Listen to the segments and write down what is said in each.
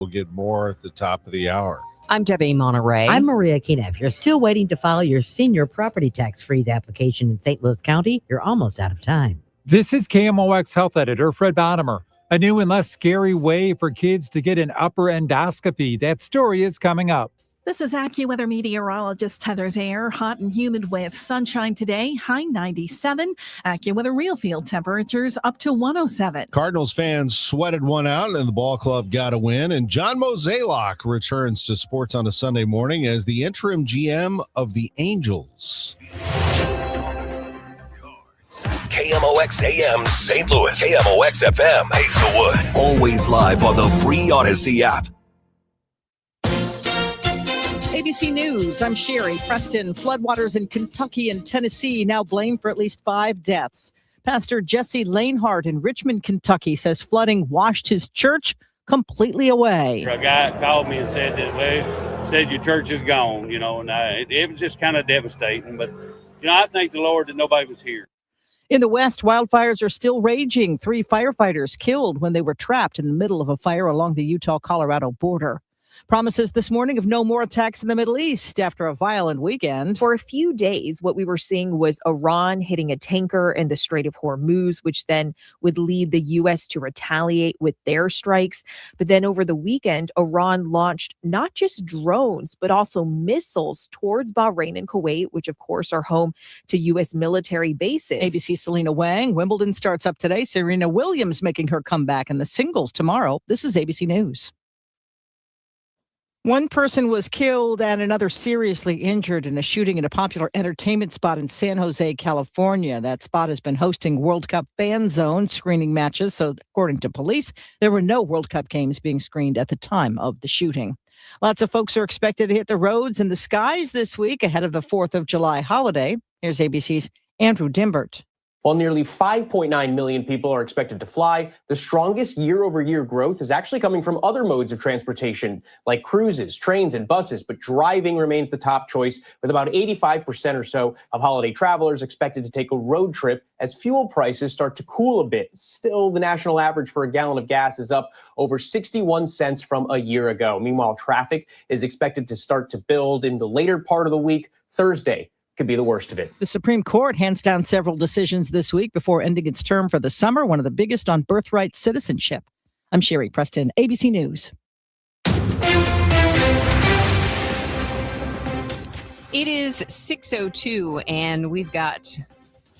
We'll get more at the top of the hour. I'm Debbie Monterrey. I'm Maria Kina. If you're still waiting to file your senior property tax freeze application in St. Louis County, you're almost out of time. This is KMOX Health Editor Fred Bottomer. A new and less scary way for kids to get an upper endoscopy. That story is coming up. This is AccuWeather meteorologist Heather Zayer. Hot and humid with sunshine today, high 97. AccuWeather real field temperatures up to 107. Cardinals fans sweated one out and the ball club got a win. And John Mozeliak returns to sports on a Sunday morning as the interim GM of the Angels. KMOX AM St. Louis, KMOX FM Hazelwood. Always live on the free Odyssey app. ABC News, I'm Sherry Preston. Floodwaters in Kentucky and Tennessee now blamed for at least 5 deaths. Pastor Jesse Lanehart in Richmond, Kentucky says flooding washed his church completely away. A guy called me and said that, your church is gone, and it was just kind of devastating. But, I thank the Lord that nobody was here. In the West, wildfires are still raging. 3 firefighters killed when they were trapped in the middle of a fire along the Utah-Colorado border. Promises this morning of no more attacks in the Middle East after a violent weekend. For a few days, what we were seeing was Iran hitting a tanker in the Strait of Hormuz, which then would lead the U.S. to retaliate with their strikes. But then over the weekend, Iran launched not just drones, but also missiles towards Bahrain and Kuwait, which, of course, are home to U.S. military bases. ABC's Selena Wang. Wimbledon starts up today. Serena Williams making her comeback in the singles tomorrow. This is ABC News. One person was killed and another seriously injured in a shooting at a popular entertainment spot in San Jose, California. That spot has been hosting World Cup fan zone screening matches. So according to police, there were no World Cup games being screened at the time of the shooting. Lots of folks are expected to hit the roads and the skies this week ahead of the 4th of July holiday. Here's ABC's Andrew Dimbert. While nearly 5.9 million people are expected to fly, the strongest year-over-year growth is actually coming from other modes of transportation, like cruises, trains, and buses, but driving remains the top choice, with about 85% or so of holiday travelers expected to take a road trip as fuel prices start to cool a bit. Still, the national average for a gallon of gas is up over 61 cents from a year ago. Meanwhile, traffic is expected to start to build in the later part of the week. Thursday could be the worst of it. The Supreme Court hands down several decisions this week before ending its term for the summer, one of the biggest on birthright citizenship. I'm Sherry Preston, ABC News. It is 6:02 and we've got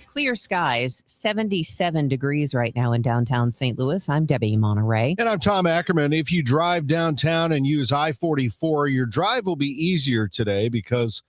clear skies, 77 degrees right now in downtown St. Louis. I'm Debbie Monterrey. And I'm Tom Ackerman. If you drive downtown and use I-44, your drive will be easier today because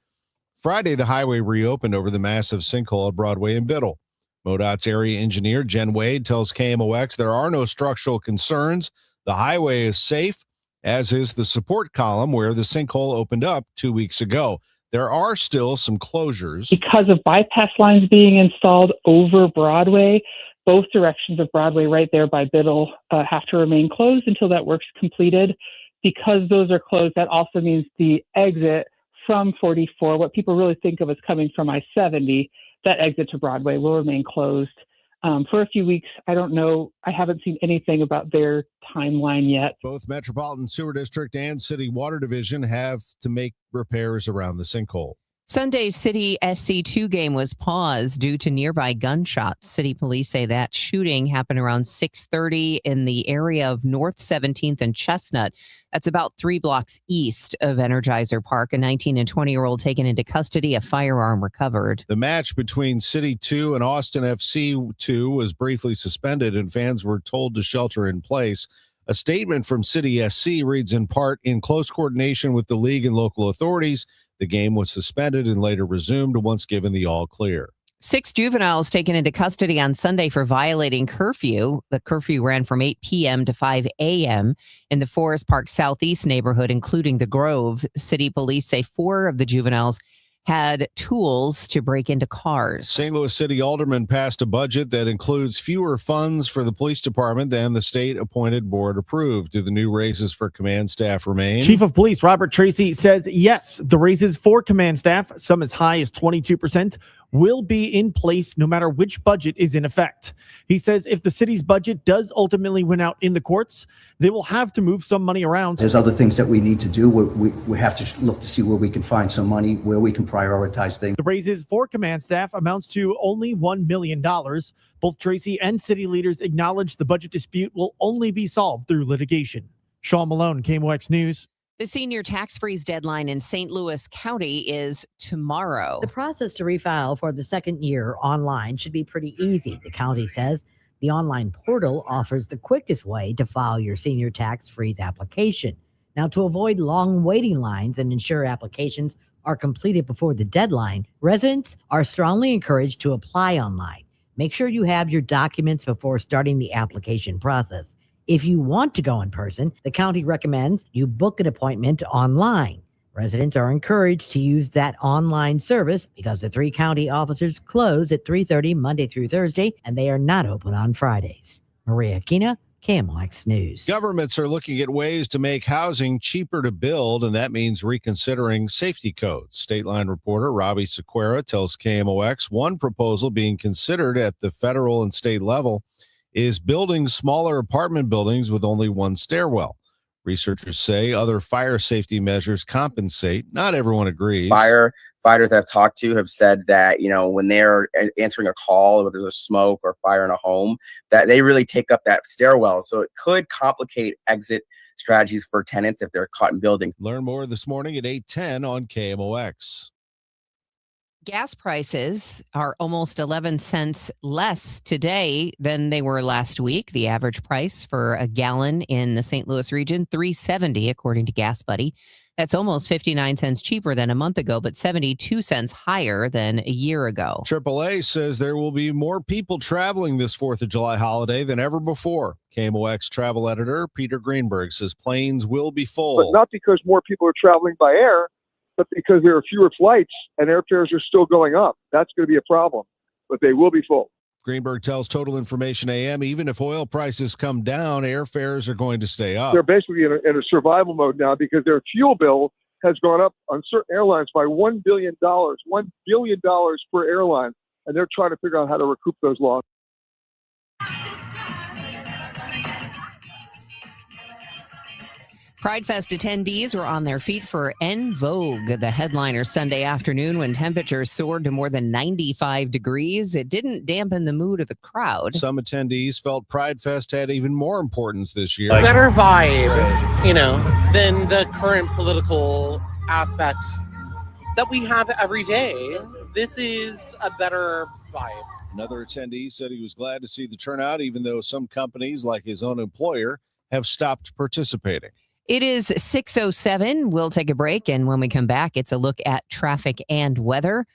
Friday, the highway reopened over the massive sinkhole at Broadway and Biddle. MoDOT's area engineer, Jen Wade, tells KMOX there are no structural concerns. The highway is safe, as is the support column where the sinkhole opened up 2 weeks ago. There are still some closures. Because of bypass lines being installed over Broadway, both directions of Broadway right there by Biddle have to remain closed until that work's completed. Because those are closed, that also means the exit from 44, what people really think of as coming from I-70, that exit to Broadway will remain closed for a few weeks. I don't know. I haven't seen anything about their timeline yet. Both Metropolitan Sewer District and City Water Division have to make repairs around the sinkhole. Sunday's City SC2 game was paused due to nearby gunshots. City police say that shooting happened around 6:30 in the area of North 17th and Chestnut. That's about 3 blocks east of Energizer Park. A 19 and 20-year-old taken into custody, a firearm recovered. The match between City 2 and Austin FC 2 was briefly suspended and fans were told to shelter in place. A statement from City SC reads, in part, in close coordination with the league and local authorities, the game was suspended and later resumed once given the all clear. 6 juveniles taken into custody on Sunday for violating curfew. The curfew ran from 8 p.m. to 5 a.m. in the Forest Park Southeast neighborhood, including the Grove. City police say 4 of the juveniles had tools to break into cars. St. Louis City Alderman passed a budget that includes fewer funds for the police department than the state-appointed board approved. Do the new raises for command staff remain? Chief of Police Robert Tracy says yes, the raises for command staff, some as high as 22%, will be in place no matter which budget is in effect. He says if the city's budget does ultimately win out in the courts, they will have to move some money around. There's other things that we need to do. We have to look to see where we can find some money, where we can prioritize things. The raises for command staff amounts to only $1 million. Both Tracy and city leaders acknowledge the budget dispute will only be solved through litigation. Sean Malone, KMOX News. The senior tax freeze deadline in St. Louis County is tomorrow. The process to refile for the second year online should be pretty easy, the county says. The online portal offers the quickest way to file your senior tax freeze application. Now, to avoid long waiting lines and ensure applications are completed before the deadline, residents are strongly encouraged to apply online. Make sure you have your documents before starting the application process. If you want to go in person, the county recommends you book an appointment online. Residents are encouraged to use that online service because the 3 county offices close at 3:30 Monday through Thursday, and they are not open on Fridays. Maria Aquina, KMOX News. Governments are looking at ways to make housing cheaper to build, and that means reconsidering safety codes. State Line reporter Robbie Sequeira tells KMOX one proposal being considered at the federal and state level is building smaller apartment buildings with only one stairwell. Researchers say other fire safety measures compensate. Not everyone agrees. Firefighters that I've talked to have said that, when they're answering a call, whether there's a smoke or fire in a home, that they really take up that stairwell. So it could complicate exit strategies for tenants if they're caught in buildings. Learn more this morning at 8:10 on KMOX. Gas prices are almost 11 cents less today than they were last week. The average price for a gallon in the St. Louis region, $3.70, according to Gas Buddy. That's almost 59 cents cheaper than a month ago, but 72 cents higher than a year ago. AAA says there will be more people traveling this 4th of July holiday than ever before. KMOX travel editor Peter Greenberg says planes will be full. But not because more people are traveling by air, but because there are fewer flights and airfares are still going up. That's going to be a problem, but they will be full. Greenberg tells Total Information AM, even if oil prices come down, airfares are going to stay up. They're basically in a survival mode now because their fuel bill has gone up on certain airlines by $1 billion per airline, and they're trying to figure out how to recoup those losses. Pride Fest attendees were on their feet for En Vogue, the headliner Sunday afternoon when temperatures soared to more than 95 degrees. It didn't dampen the mood of the crowd. Some attendees felt Pride Fest had even more importance this year. Better vibe, than the current political aspect that we have every day. This is a better vibe. Another attendee said he was glad to see the turnout, even though some companies, like his own employer, have stopped participating. It is 6:07. We'll take a break, and when we come back, it's a look at traffic and weather.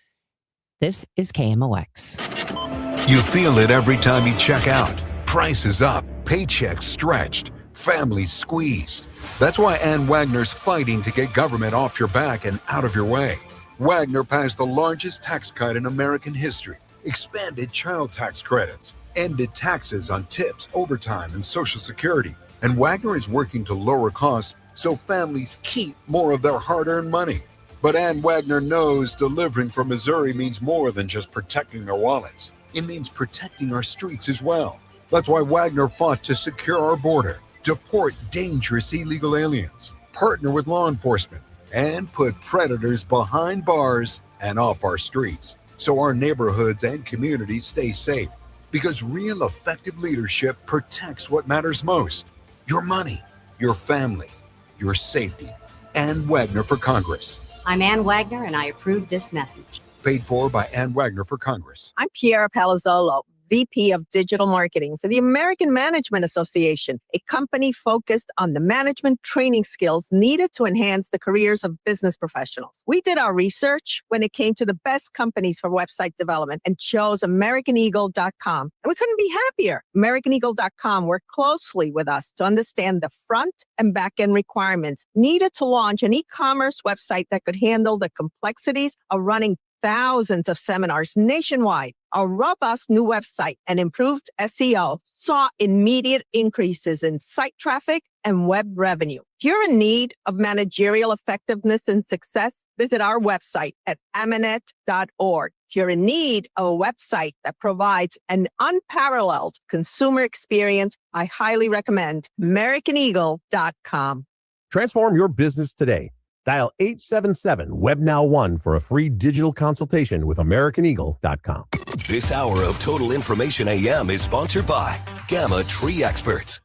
This is KMOX. You feel it every time you check out. Prices up, paychecks stretched, families squeezed. That's why Ann Wagner's fighting to get government off your back and out of your way. Wagner passed the largest tax cut in American history, expanded child tax credits, ended taxes on tips, overtime, and Social Security. And Wagner is working to lower costs so families keep more of their hard-earned money. But Ann Wagner knows delivering for Missouri means more than just protecting their wallets. It means protecting our streets as well. That's why Wagner fought to secure our border, deport dangerous illegal aliens, partner with law enforcement, and put predators behind bars and off our streets so our neighborhoods and communities stay safe. Because real effective leadership protects what matters most. Your money, your family, your safety. Ann Wagner for Congress. I'm Ann Wagner, and I approve this message. Paid for by Ann Wagner for Congress. I'm Piera Palazzolo, VP of Digital Marketing for the American Management Association, a company focused on the management training skills needed to enhance the careers of business professionals. We did our research when it came to the best companies for website development and chose AmericanEagle.com. And we couldn't be happier. AmericanEagle.com worked closely with us to understand the front and back end requirements needed to launch an e-commerce website that could handle the complexities of running thousands of seminars nationwide. Our robust new website and improved SEO saw immediate increases in site traffic and web revenue. If you're in need of managerial effectiveness and success, visit our website at amanet.org. If you're in need of a website that provides an unparalleled consumer experience, I highly recommend AmericanEagle.com. Transform your business today. Dial 877-WebNow1 for a free digital consultation with AmericanEagle.com. This hour of Total Information AM is sponsored by Gamma Tree Experts.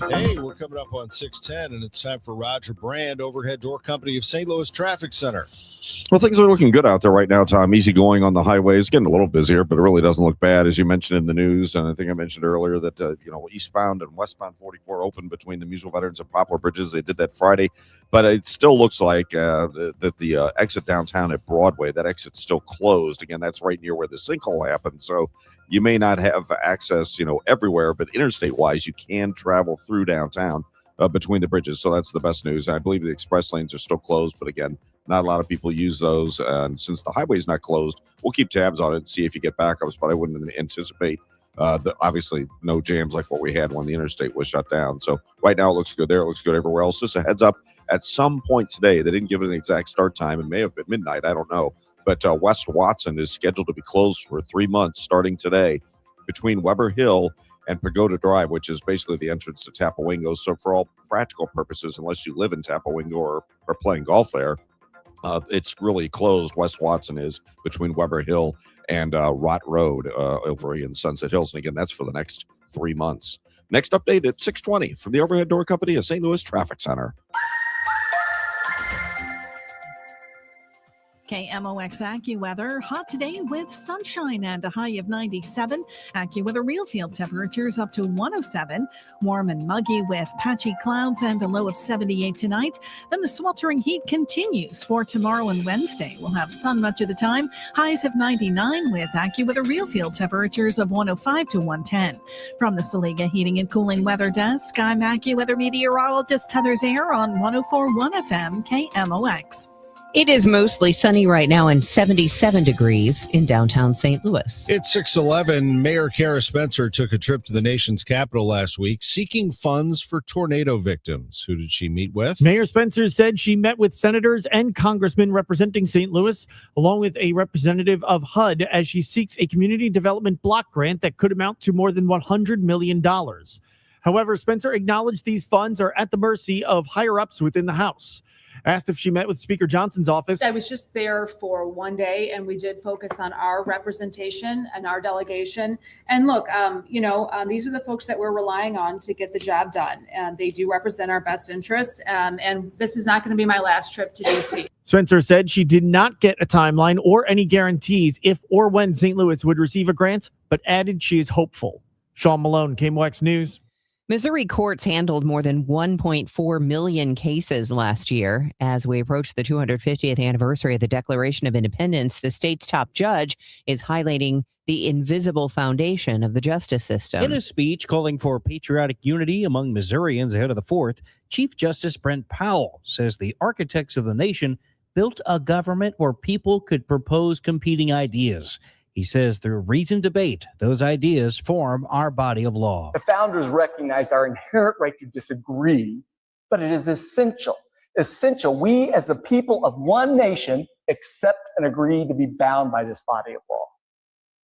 Hey, we're coming up on 6:10, and it's time for Roger Brand, Overhead Door Company of St. Louis Traffic Center. Well, things are looking good out there right now, Tom. Easy going on the highways, getting a little busier, but it really doesn't look bad, as you mentioned in the news. And I think I mentioned earlier that eastbound and westbound 44 open between the Musial Veterans and Poplar Bridges. They did that Friday, but it still looks like that the exit downtown at Broadway, that exit's still closed. Again, that's right near where the sinkhole happened, so you may not have access, everywhere, but interstate-wise, you can travel through downtown between the bridges. So that's the best news. I believe the express lanes are still closed, but again, not a lot of people use those. And since the highway's not closed, we'll keep tabs on it and see if you get backups, but I wouldn't anticipate obviously no jams like what we had when the interstate was shut down. So right now it looks good there. It looks good everywhere else. Just a heads up, at some point today, they didn't give it an exact start time. It may have been midnight. I don't know. But West Watson is scheduled to be closed for 3 months starting today between Weber Hill and Pagoda Drive, which is basically the entrance to Tapawingo. So for all practical purposes, unless you live in Tapawingo or are playing golf there, it's really closed. West Watson is between Weber Hill and Rott Road over in Sunset Hills. And again, that's for the next 3 months. Next update at 6:20 from the Overhead Door Company of St. Louis Traffic Center. KMOX AccuWeather, hot today with sunshine and a high of 97. AccuWeather real field temperatures up to 107. Warm and muggy with patchy clouds and a low of 78 tonight. Then the sweltering heat continues for tomorrow and Wednesday. We'll have sun much of the time. Highs of 99 with AccuWeather real field temperatures of 105 to 110. From the Saliga Heating and Cooling Weather Desk, I'm AccuWeather meteorologist Heather Zayer on 104.1 FM KMOX. It is mostly sunny right now and 77 degrees in downtown St. Louis. It's 6:11. Mayor Kara Spencer took a trip to the nation's capital last week seeking funds for tornado victims. Who did she meet with? Mayor Spencer said she met with senators and congressmen representing St. Louis, along with a representative of HUD, as she seeks a community development block grant that could amount to more than $100 million. However, Spencer acknowledged these funds are at the mercy of higher-ups within the House. Asked if she met with Speaker Johnson's office. I was just there for one day, and we did focus on our representation and our delegation. And look, these are the folks that we're relying on to get the job done. And they do represent our best interests. And this is not going to be my last trip to D.C. Spencer said she did not get a timeline or any guarantees if or when St. Louis would receive a grant, but added she is hopeful. Sean Malone, KMOX News. Missouri courts handled more than 1.4 million cases last year. As we approach the 250th anniversary of the Declaration of Independence, the state's top judge is highlighting the invisible foundation of the justice system. In a speech calling for patriotic unity among Missourians ahead of the 4th, Chief Justice Brent Powell says the architects of the nation built a government where people could propose competing ideas. He says through reasoned debate, those ideas form our body of law. The founders recognized our inherent right to disagree, but it is essential. We, as the people of one nation, accept and agree to be bound by this body of law.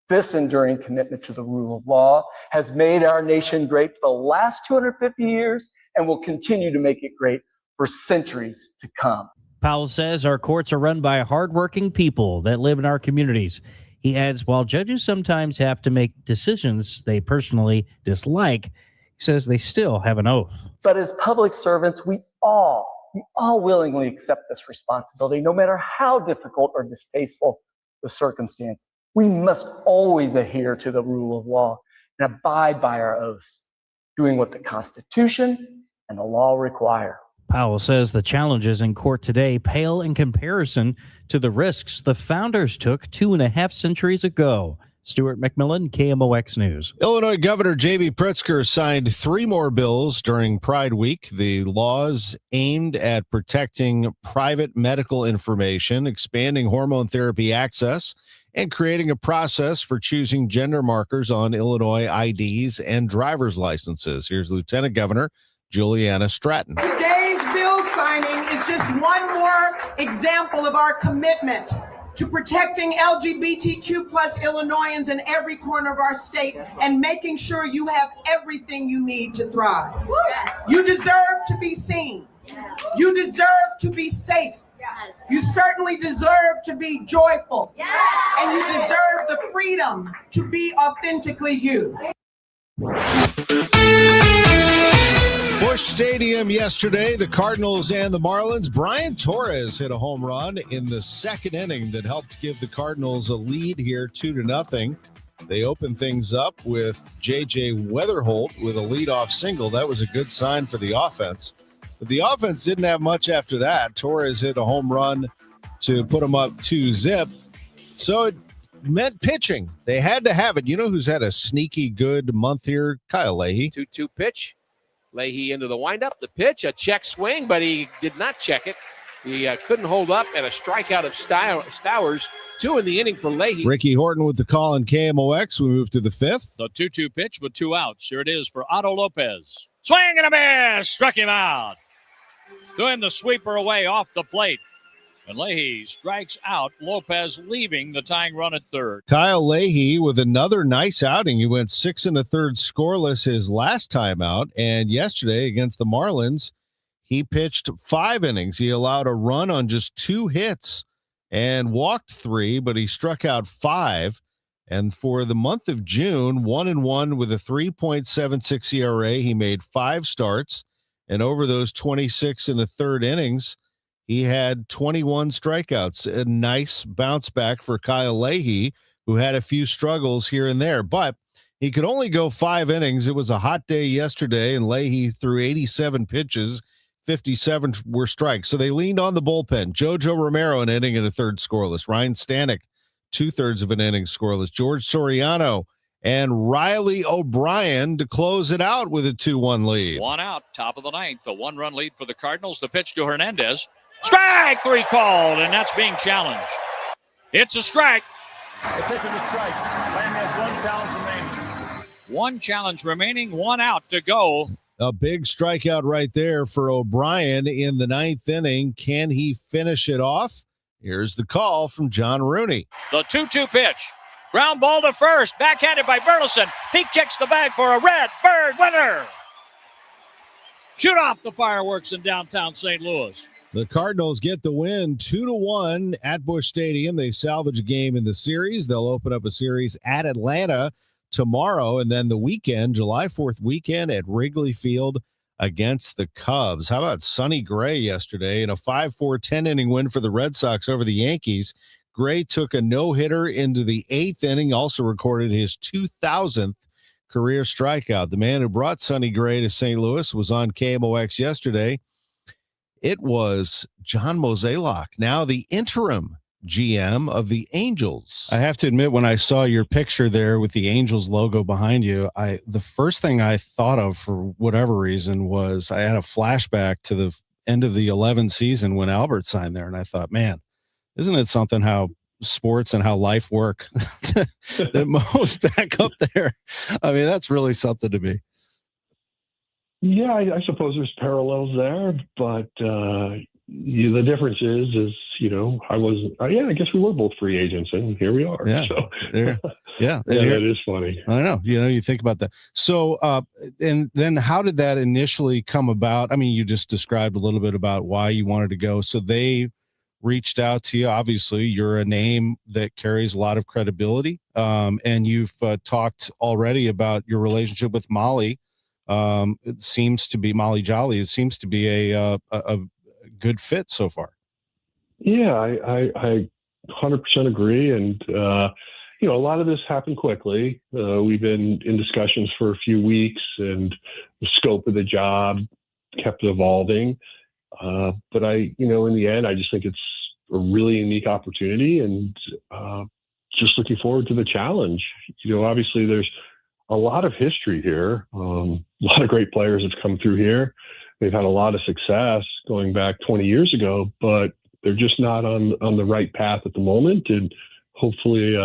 This enduring commitment to the rule of law has made our nation great for the last 250 years and will continue to make it great for centuries to come. Powell says our courts are run by hardworking people that live in our communities. He adds, while judges sometimes have to make decisions they personally dislike, he says they still have an oath. But as public servants, we all willingly accept this responsibility, no matter how difficult or distasteful the circumstance. We must always adhere to the rule of law and abide by our oaths, doing what the Constitution and the law require. Powell says the challenges in court today pale in comparison to the risks the founders took 2.5 centuries ago. Stuart McMillan, KMOX News. Illinois Governor J.B. Pritzker signed 3 more bills during Pride Week. The laws aimed at protecting private medical information, expanding hormone therapy access, and creating a process for choosing gender markers on Illinois IDs and driver's licenses. Here's Lieutenant Governor Juliana Stratton. Today's bill signing is just one more example of our commitment to protecting LGBTQ plus Illinoisans in every corner of our state and making sure you have everything you need to thrive. You deserve to be seen. You deserve to be safe. You certainly deserve to be joyful. And you deserve the freedom to be authentically you. Busch Stadium yesterday, the Cardinals and the Marlins. Brian Torres hit a home run in the second inning that helped give the Cardinals a lead here 2-0. They opened things up with J.J. Weatherholt with a leadoff single. That was a good sign for the offense. But the offense didn't have much after that. Torres hit a home run to put them up 2-0. So it meant pitching. They had to have it. You know who's had a sneaky good month here? Kyle Leahy. 2-2 pitch. Leahy into the windup. The pitch, a check swing, but he did not check it. He couldn't hold up, and a strikeout of Stowers. 2 in the inning for Leahy. Ricky Horton with the call on KMOX. We move to the 5th. The 2-2 pitch with 2 outs. Here it is for Otto Lopez. Swing and a miss. Struck him out. Doing the sweeper away off the plate. And Leahy strikes out Lopez, leaving the tying run at third. Kyle Leahy with another nice outing. He went 6 1/3 scoreless his last time out. And yesterday against the Marlins, he pitched 5 innings. He allowed a run on just 2 hits and walked 3, but he struck out 5. And for the month of June, 1-1 with a 3.76 ERA. He made 5 starts. And over those 26 1/3 innings, he had 21 strikeouts. A nice bounce back for Kyle Leahy, who had a few struggles here and there. But he could only go 5 innings. It was a hot day yesterday, and Leahy threw 87 pitches. 57 were strikes. So they leaned on the bullpen. JoJo Romero, an inning and a third scoreless. Ryan Stanek, 2/3 of an inning scoreless. George Soriano and Riley O'Brien to close it out with a 2-1 lead. 1 out, top of the 9th. A 1-run lead for the Cardinals. The pitch to Hernandez. Strike 3 called, and that's being challenged. It's a strike. The pitch is a strike. Miami has 1 challenge remaining. 1 challenge remaining, 1 out to go. A big strikeout right there for O'Brien in the 9th inning. Can he finish it off? Here's the call from John Rooney. The 2-2 pitch. Ground ball to first. Backhanded by Burleson. He kicks the bag for a Red Bird winner. Shoot off the fireworks in downtown St. Louis. The Cardinals get the win 2-1 at Busch Stadium. They salvage a game in the series. They'll open up a series at Atlanta tomorrow, and then the weekend, July 4th weekend at Wrigley Field against the Cubs. How about Sonny Gray yesterday in a 5-4 10-inning win for the Red Sox over the Yankees? Gray took a no-hitter into the 8th inning, also recorded his 2,000th career strikeout. The man who brought Sonny Gray to St. Louis was on KMOX yesterday. It was John Mozeliak, now the interim GM of the Angels. I have to admit, when I saw your picture there with the Angels logo behind you, the first thing I thought of for whatever reason was I had a flashback to the end of the 11 season when Albert signed there. And I thought, man, isn't it something how sports and how life work that Mo's back up there? I mean, that's really something to me. Yeah, I suppose there's parallels there, but the difference is I guess we were both free agents, and here we are. Yeah, so. yeah, that is funny. I know. You think about that. So, and then how did that initially come about? I mean, you just described a little bit about why you wanted to go. So they reached out to you. Obviously, you're a name that carries a lot of credibility, and you've talked already about your relationship with Molly. It seems to be Molly Jolly. It seems to be a good fit so far. Yeah, I 100% agree. And, a lot of this happened quickly. We've been in discussions for a few weeks, and the scope of the job kept evolving. But in the end, I just think it's a really unique opportunity, and just looking forward to the challenge. Obviously there's a lot of history here. A lot of great players have come through here. They've had a lot of success going back 20 years ago, but they're just not on the right path at the moment. And hopefully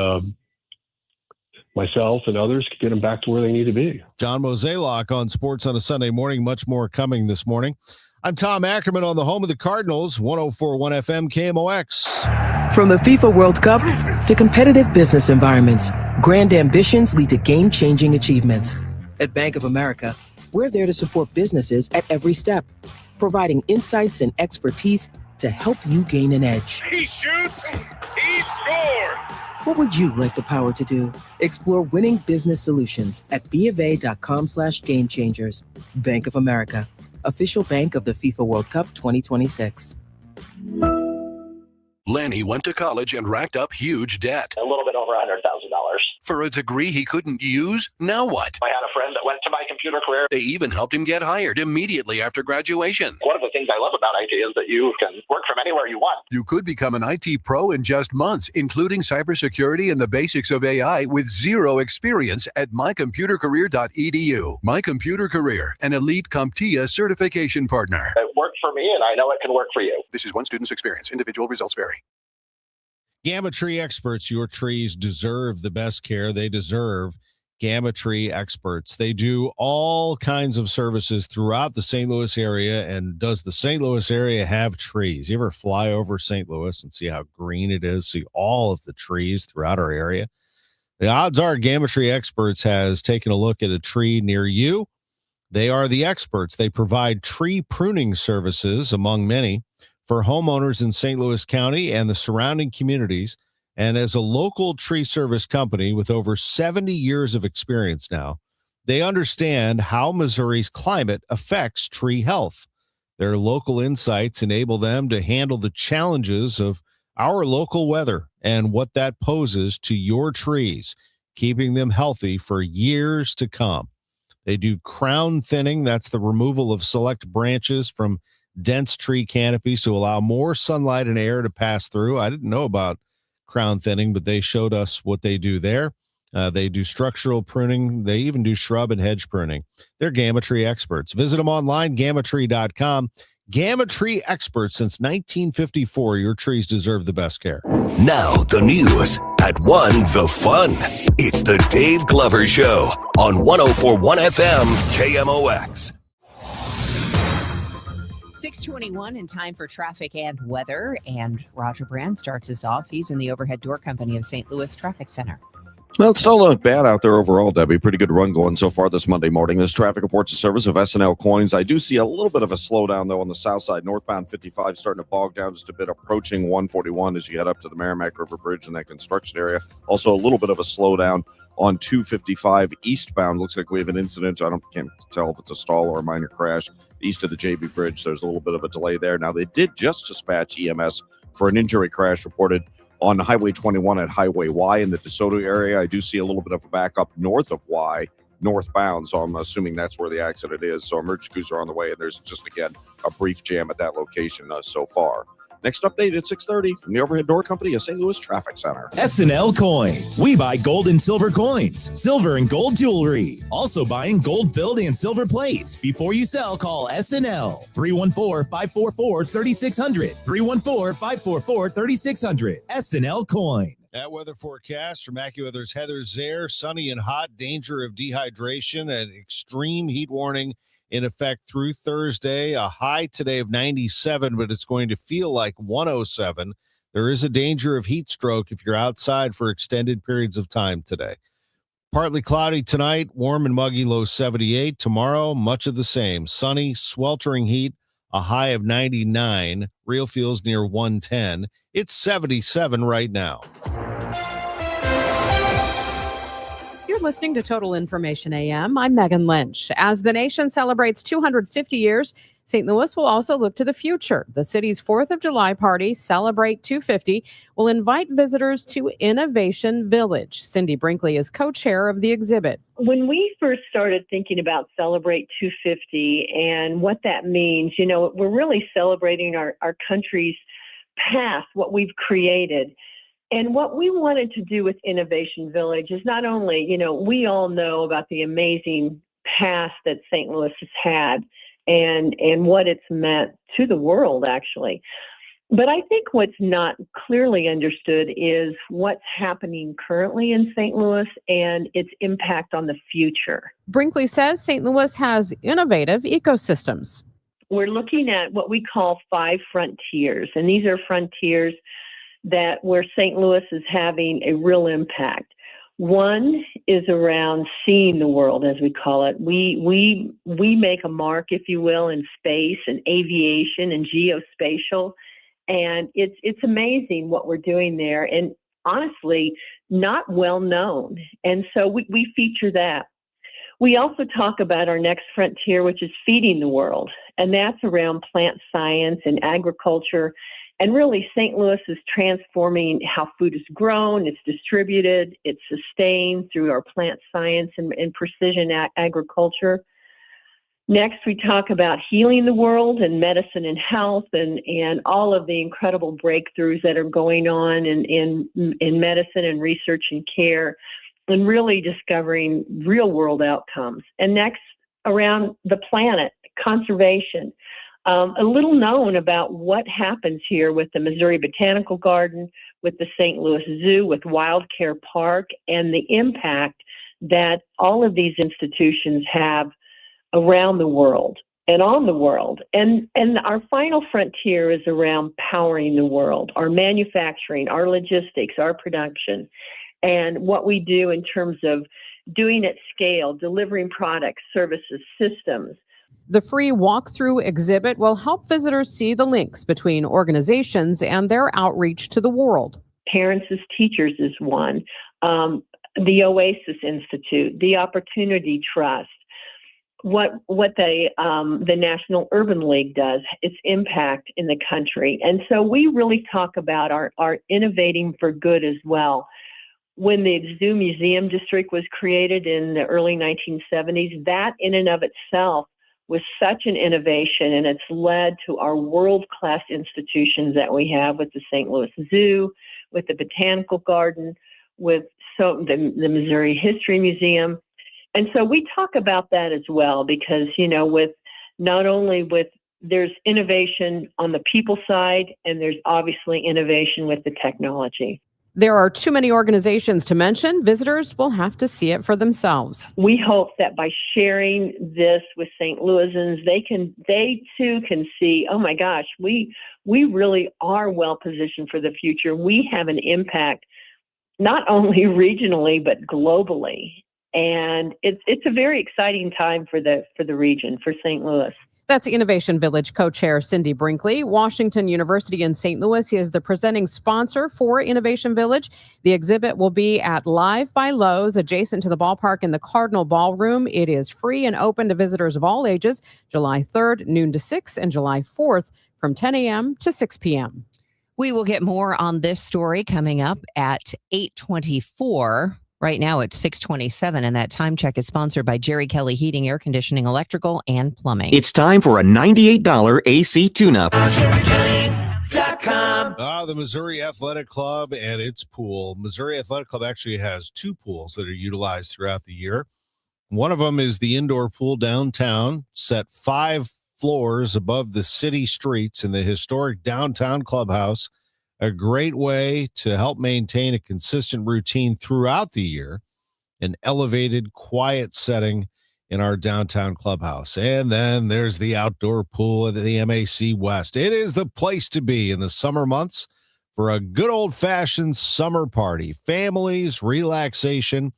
myself and others can get them back to where they need to be. John Mozeliak on Sports on a Sunday Morning. Much more coming this morning. I'm Tom Ackerman on the home of the Cardinals, 104.1 FM KMOX. From the FIFA World Cup to competitive business environments, grand ambitions lead to game-changing achievements. At Bank of America, we're there to support businesses at every step, providing insights and expertise to help you gain an edge. He shoots, he scores! What would you like the power to do? Explore winning business solutions at BofA.com/gamechangers. Bank of America, official bank of the FIFA World Cup 2026. Lanny went to college and racked up huge debt. A little bit over $100,000. For a degree he couldn't use, now what? I had a friend that went to my computer career. They even helped him get hired immediately after graduation. One of the things I love about IT is that you can work from anywhere you want. You could become an IT pro in just months, including cybersecurity and the basics of AI with zero experience at mycomputercareer.edu. My Computer Career, an elite CompTIA certification partner. It worked for me, and I know it can work for you. This is one student's experience. Individual results vary. Gamma Tree Experts, your trees deserve the best care. They deserve Gamma Tree Experts. They do all kinds of services throughout the St. Louis area. And does the St. Louis area have trees? You ever fly over St. Louis and see how green it is? See all of the trees throughout our area? The odds are Gamma Tree Experts has taken a look at a tree near you. They are the experts. They provide tree pruning services, among many, for homeowners in St. Louis County and the surrounding communities. And as a local tree service company with over 70 years of experience now, they understand how Missouri's climate affects tree health. Their local insights enable them to handle the challenges of our local weather and what that poses to your trees, keeping them healthy for years to come. They do crown thinning. That's the removal of select branches from dense tree canopies to allow more sunlight and air to pass through. I didn't know about crown thinning, but they showed us what they do there. They do structural pruning. They even do shrub and hedge pruning. They're Gamma Tree Experts. Visit them online, gammatree.com. Gamma Tree Experts since 1954. Your trees deserve the best care. Now the news at 1 the fun. It's the Dave Glover Show on 104.1 FM KMOX. 6:21 in time for traffic and weather. And Roger Brand starts us off. He's in the Overhead Door Company of St. Louis Traffic Center. Well, it's still not bad out there overall, Debbie. Pretty good run going so far this Monday morning. This traffic reports a service of S&L Coins. I do see a little bit of a slowdown, though, on the south side. Northbound 55 starting to bog down just a bit, approaching 141 as you head up to the Merrimack River Bridge in that construction area. Also, a little bit of a slowdown on 255 eastbound. Looks like we have an incident. Can't tell if it's a stall or a minor crash east of the JB Bridge. There's a little bit of a delay there. Now, they did just dispatch EMS for an injury crash reported on Highway 21 at Highway Y in the DeSoto area. I do see a little bit of a backup north of Y, northbound, so I'm assuming that's where the accident is. So emergency crews are on the way, and there's just, again, a brief jam at that location so far. Next update at 6:30 from the Overhead Door Company of St. Louis Traffic Center. S&L Coin. We buy gold and silver coins, silver and gold jewelry. Also buying gold-filled and silver plates. Before you sell, call S&L. 314-544-3600. 314-544-3600. S&L Coin. That weather forecast from AccuWeather's Heather Zaire. Sunny and hot, danger of dehydration, and extreme heat warning in effect through Thursday. A high today of 97, but it's going to feel like 107. There is a danger of heat stroke if you're outside for extended periods of time today. Partly cloudy tonight, warm and muggy, low 78. Tomorrow, much of the same. Sunny, sweltering heat, a high of 99. Real feels near 110. It's 77 right now. You're listening to Total Information AM. I'm Megan Lynch. As the nation celebrates 250 years, St. Louis will also look to the future. The city's 4th of July party, Celebrate 250, will invite visitors to Innovation Village. Cindy Brinkley is co-chair of the exhibit. When we first started thinking about Celebrate 250 and what that means, we're really celebrating our country's past, what we've created. And what we wanted to do with Innovation Village is not only, we all know about the amazing past that St. Louis has had and what it's meant to the world, actually. But I think what's not clearly understood is what's happening currently in St. Louis and its impact on the future. Brinkley says St. Louis has innovative ecosystems. we're looking at what we call 5 frontiers. And these are frontiers where St. Louis is having a real impact. One is around seeing the world, as we call it. We make a mark, if you will, in space and aviation and geospatial. And it's amazing what we're doing there. And honestly, not well known. And so we feature that. We also talk about our next frontier, which is feeding the world. And that's around plant science and agriculture. And really, St. Louis is transforming how food is grown, it's distributed, it's sustained through our plant science and precision agriculture. Next, we talk about healing the world and medicine and health and all of the incredible breakthroughs that are going on in medicine and research and care, and really discovering real world outcomes. And next, around the planet, conservation. A little known about what happens here with the Missouri Botanical Garden, with the St. Louis Zoo, with Wild Care Park, and the impact that all of these institutions have around the world and on the world. And our final frontier is around powering the world, our manufacturing, our logistics, our production, and what we do in terms of doing at scale, delivering products, services, systems. The free walkthrough exhibit will help visitors see the links between organizations and their outreach to the world. Parents as Teachers is one, the Oasis Institute, the Opportunity Trust, what the National Urban League does, its impact in the country. And so we really talk about our innovating for good as well. When the Zoo Museum District was created in the early 1970s, that in and of itself was such an innovation, and it's led to our world-class institutions that we have with the St. Louis Zoo, with the Botanical Garden, with the Missouri History Museum. And so we talk about that as well because, with not only with there's innovation on the people side, and there's obviously innovation with the technology. There are too many organizations to mention. Visitors will have to see it for themselves. We hope that by sharing this with St. Louisans, they too can see, oh my gosh, we really are well positioned for the future. We have an impact not only regionally but globally, and it's a very exciting time for the region, for St. Louis. That's Innovation Village co-chair Cindy Brinkley. Washington University in St. Louis is the presenting sponsor for Innovation Village. The exhibit will be at Live by Lowe's, adjacent to the ballpark in the Cardinal Ballroom. It is free and open to visitors of all ages, July 3rd, noon to 6, and July 4th from 10 a.m. to 6 p.m. We will get more on this story coming up at 8:24. Right now it's 6:27, and that time check is sponsored by Jerry Kelly Heating, Air Conditioning, Electrical, and Plumbing. It's time for a $98 AC tune-up. The Missouri Athletic Club and its pool. Missouri Athletic Club actually has 2 pools that are utilized throughout the year. One of them is the indoor pool downtown, set 5 floors above the city streets in the historic downtown clubhouse. A great way to help maintain a consistent routine throughout the year, an elevated, quiet setting in our downtown clubhouse. And then there's the outdoor pool at the MAC West. It is the place to be in the summer months for a good old-fashioned summer party, families, relaxation,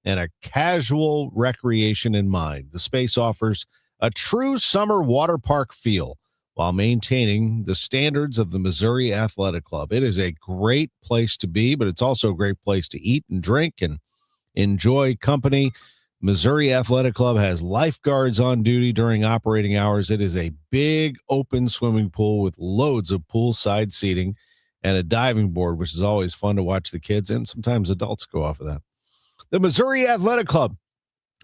and a casual recreation in mind. The space offers a true summer water park feel while maintaining the standards of the Missouri Athletic Club. It is a great place to be, but it's also a great place to eat and drink and enjoy company. Missouri Athletic Club has lifeguards on duty during operating hours. It is a big open swimming pool with loads of poolside seating and a diving board, which is always fun to watch the kids and sometimes adults go off of that. The Missouri Athletic Club,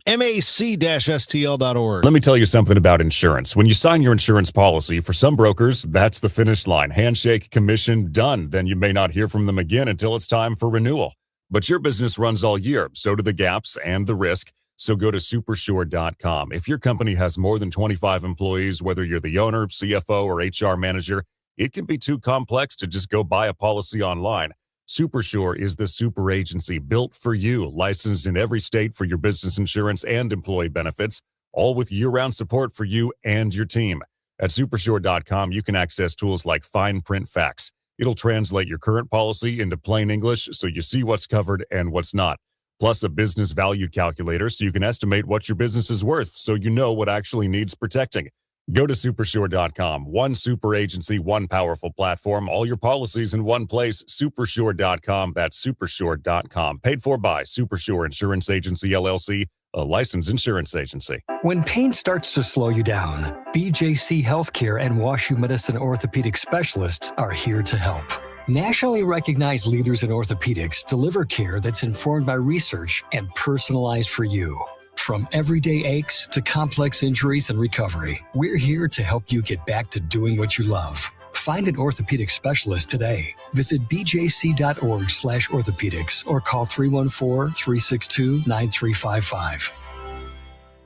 mac-stl.org. Let me tell you something about insurance. When you sign your insurance policy, for some brokers, that's the finish line. Handshake, commission, done. Then you may not hear from them again until it's time for renewal. But your business runs all year, so do the gaps and the risk. So go to supersure.com. If your company has more than 25 employees, whether you're the owner, CFO, or HR manager, it can be too complex to just go buy a policy online. Supersure is the super agency built for you, licensed in every state for your business insurance and employee benefits, all with year-round support for you and your team. At Supersure.com, you can access tools like fine print facts. It'll translate your current policy into plain English so you see what's covered and what's not. Plus a business value calculator so you can estimate what your business is worth so you know what actually needs protecting. Go to Supersure.com. One super agency, one powerful platform, all your policies in one place. Supersure.com. That's Supersure.com. Paid for by Supersure Insurance Agency, LLC, a licensed insurance agency. When pain starts to slow you down, BJC Healthcare and WashU Medicine orthopedic specialists are here to help. Nationally recognized leaders in orthopedics deliver care that's informed by research and personalized for you. From everyday aches to complex injuries and recovery, we're here to help you get back to doing what you love. Find an orthopedic specialist today. Visit bjc.org/orthopedics or call 314-362-9355.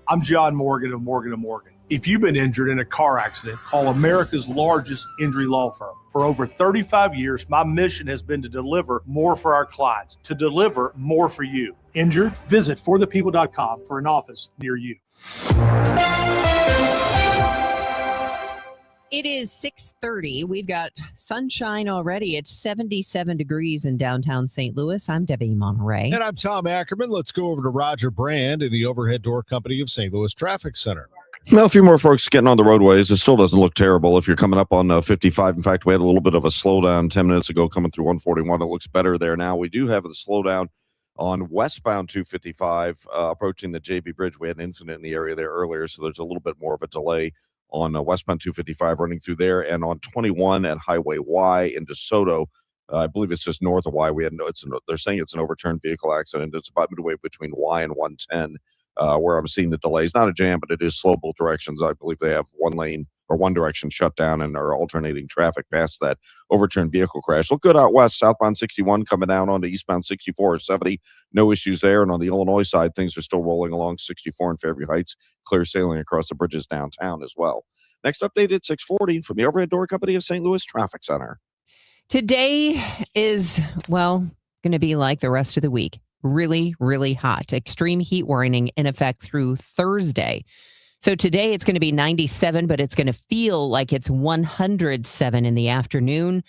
I'm John Morgan of Morgan & Morgan. If you've been injured in a car accident, call America's largest injury law firm. For over 35 years, my mission has been to deliver more for our clients, to deliver more for you. Injured? Visit forthepeople.com for an office near you. It is 6:30. We've got sunshine already. It's 77 degrees in downtown St. Louis. I'm Debbie Monterrey. And I'm Tom Ackerman. Let's go over to Roger Brand in the Overhead Door Company of St. Louis Traffic Center. Well, a few more folks getting on the roadways. It still doesn't look terrible if you're coming up on 55. In fact, we had a little bit of a slowdown 10 minutes ago coming through 141. It looks better there now. We do have the slowdown on westbound 255 approaching the JB Bridge. We had an incident in the area there earlier, so there's a little bit more of a delay on westbound 255 running through there. And on 21 at Highway Y in DeSoto, I believe it's just north of Y. They're saying it's an overturned vehicle accident. It's about midway between Y and 110. Where I'm seeing the delays. Not a jam, but it is slow both directions. I believe they have one lane or one direction shut down and are alternating traffic past that overturned vehicle crash. Look good out west, southbound 61 coming down onto eastbound 64 or 70. No issues there. And on the Illinois side, things are still rolling along 64 in Fairview Heights, clear sailing across the bridges downtown as well. Next update at 6:40 from the Overhead Door Company of St. Louis Traffic Center. Today is, going to be like the rest of the week. Really, really hot. Extreme heat warning in effect through Thursday. So today it's going to be 97, but it's going to feel like it's 107 in the afternoon.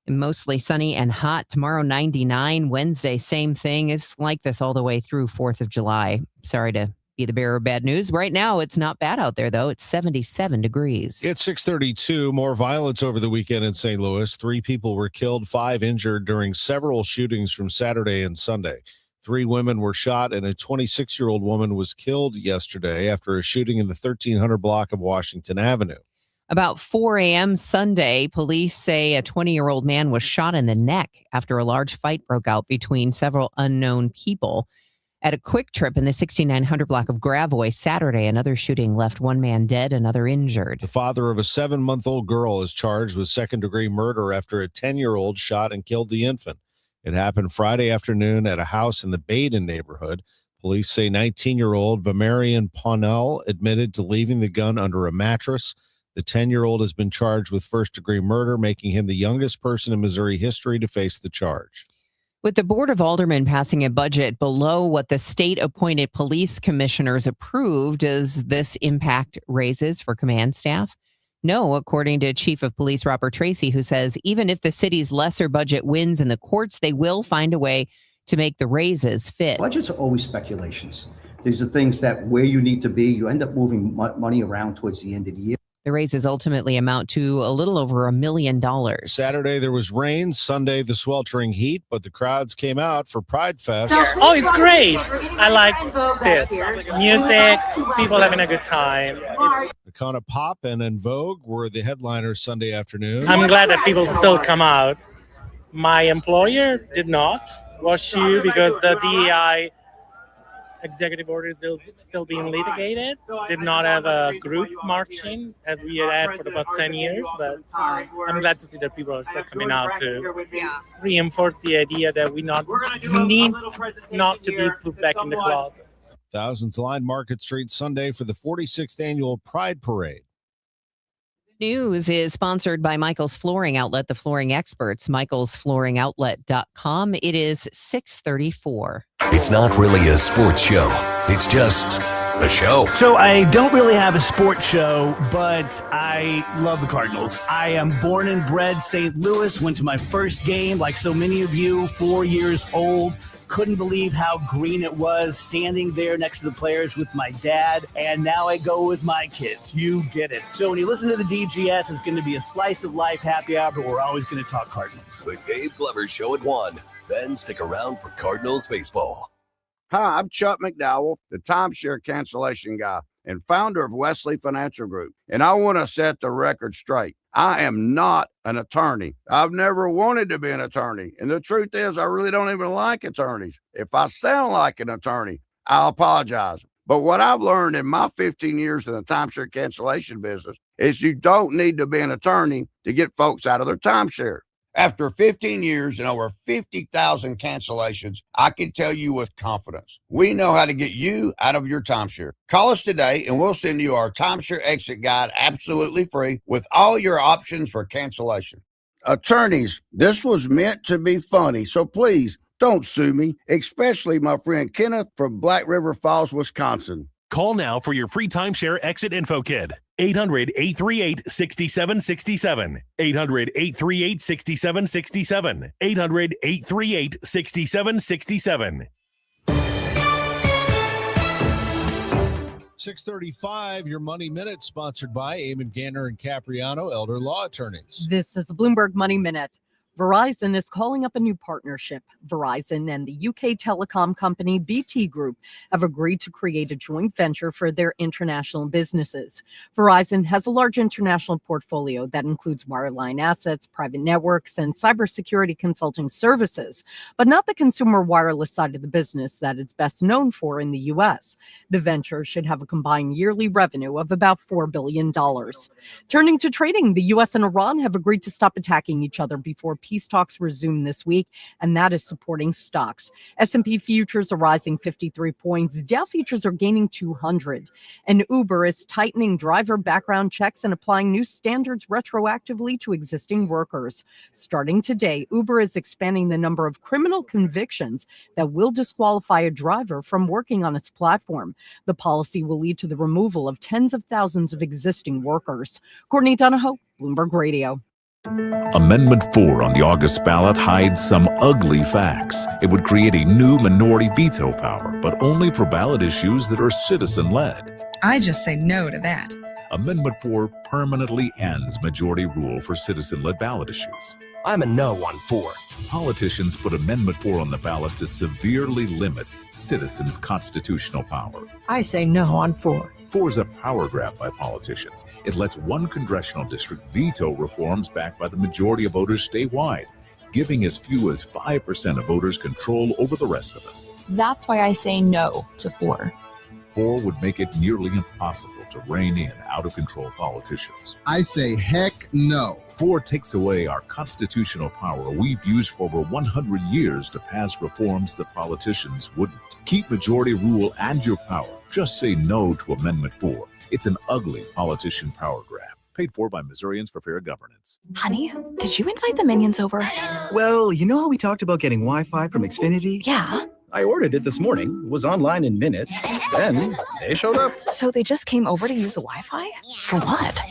Mostly sunny and hot. Tomorrow, 99. Wednesday, same thing. It's like this all the way through 4th of July. Sorry to be the bearer of bad news. Right now, it's not bad out there, though. It's 77 degrees. It's 6:32. More violence over the weekend in St. Louis. 3 people were killed, 5 injured during several shootings from Saturday and Sunday. 3 women were shot, and a 26-year-old woman was killed yesterday after a shooting in the 1300 block of Washington Avenue. About 4 a.m. Sunday, police say a 20-year-old man was shot in the neck after a large fight broke out between several unknown people. At a Quick Trip in the 6900 block of Gravois Saturday, another shooting left one man dead, another injured. The father of a 7-month-old girl is charged with second-degree murder after a 10-year-old shot and killed the infant. It happened Friday afternoon at a house in the Baden neighborhood. Police say 19-year-old Vamarian Pawnell admitted to leaving the gun under a mattress. The 10-year-old has been charged with first-degree murder, making him the youngest person in Missouri history to face the charge. With the Board of Aldermen passing a budget below what the state-appointed police commissioners approved, does this impact raises for command staff? No, according to Chief of Police Robert Tracy, who says even if the city's lesser budget wins in the courts, they will find a way to make the raises fit. Budgets are always speculations. These are things that where you need to be, you end up moving money around towards the end of the year. The raises ultimately amount to a little over $1 million. Saturday there was rain, Sunday the sweltering heat, but the crowds came out for Pride Fest. Oh, it's great. I like this. Music, people having a good time. Icona Pop and En Vogue were the headliners Sunday afternoon. I'm glad that people still come out. My employer did not, WashU, because the DEI executive order is still being litigated. Did not have a group marching as we had for the past 10 years, but I'm glad to see that people are still coming out to reinforce the idea that we need not to be put back in the closet. Thousands lined Market Street Sunday for the 46th annual Pride Parade. News is sponsored by Michael's Flooring Outlet, the flooring experts, michaelsflooringoutlet.com. It is 6:34. It's not really a sports show. It's just the show. So I don't really have a sports show, but I love the Cardinals. I am born and bred St. Louis, went to my first game like so many of you, 4 years old. Couldn't believe how green it was standing there next to the players with my dad. And now I go with my kids. You get it. So when you listen to the DGS, it's going to be a slice of life happy hour, but we're always going to talk Cardinals. The Dave Glover Show at 1. Then stick around for Cardinals baseball. Hi, I'm Chuck McDowell, the timeshare cancellation guy and founder of Wesley Financial Group. And I want to set the record straight. I am not an attorney. I've never wanted to be an attorney. And the truth is, I really don't even like attorneys. If I sound like an attorney, I apologize. But what I've learned in my 15 years in the timeshare cancellation business is you don't need to be an attorney to get folks out of their timeshare. After 15 years and over 50,000 cancellations, I can tell you with confidence, we know how to get you out of your timeshare. Call us today and we'll send you our timeshare exit guide absolutely free with all your options for cancellation. Attorneys, this was meant to be funny, so please don't sue me, especially my friend Kenneth from Black River Falls, Wisconsin. Call now for your free timeshare exit info kit. 800-838-6767. 800-838-6767. 800-838-6767. 6:35, your Money Minute, sponsored by Eamon Ganner and Capriano, Elder Law Attorneys. This is the Bloomberg Money Minute. Verizon is calling up a new partnership. Verizon and the UK telecom company BT Group have agreed to create a joint venture for their international businesses. Verizon has a large international portfolio that includes wireline assets, private networks, and cybersecurity consulting services, but not the consumer wireless side of the business that it's best known for in the U.S. The venture should have a combined yearly revenue of about $4 billion. Turning to trading, the U.S. and Iran have agreed to stop attacking each other before peace talks resume this week, and that is supporting stocks. S&P futures are rising 53 points. Dow futures are gaining 200. And Uber is tightening driver background checks and applying new standards retroactively to existing workers. Starting today, Uber is expanding the number of criminal convictions that will disqualify a driver from working on its platform. The policy will lead to the removal of tens of thousands of existing workers. Courtney Donahoe, Bloomberg Radio. Amendment 4 on the August ballot hides some ugly facts. It would create a new minority veto power, but only for ballot issues that are citizen-led. I just say no to that. Amendment 4 permanently ends majority rule for citizen-led ballot issues. I'm a no on 4. Politicians put Amendment 4 on the ballot to severely limit citizens' constitutional power. I say no on 4. 4 is a power grab by politicians. It lets one congressional district veto reforms backed by the majority of voters statewide, giving as few as 5% of voters control over the rest of us. That's why I say no to 4. 4 would make it nearly impossible to rein in out-of-control politicians. I say heck no. 4 takes away our constitutional power we've used for over 100 years to pass reforms that politicians wouldn't. Keep majority rule and your power. Just say no to Amendment 4. It's an ugly politician power grab. Paid for by Missourians for Fair Governance. Honey, did you invite the minions over? Well, you know how we talked about getting Wi-Fi from Xfinity? Yeah. I ordered it this morning, was online in minutes, then they showed up. So they just came over to use the Wi-Fi? For what?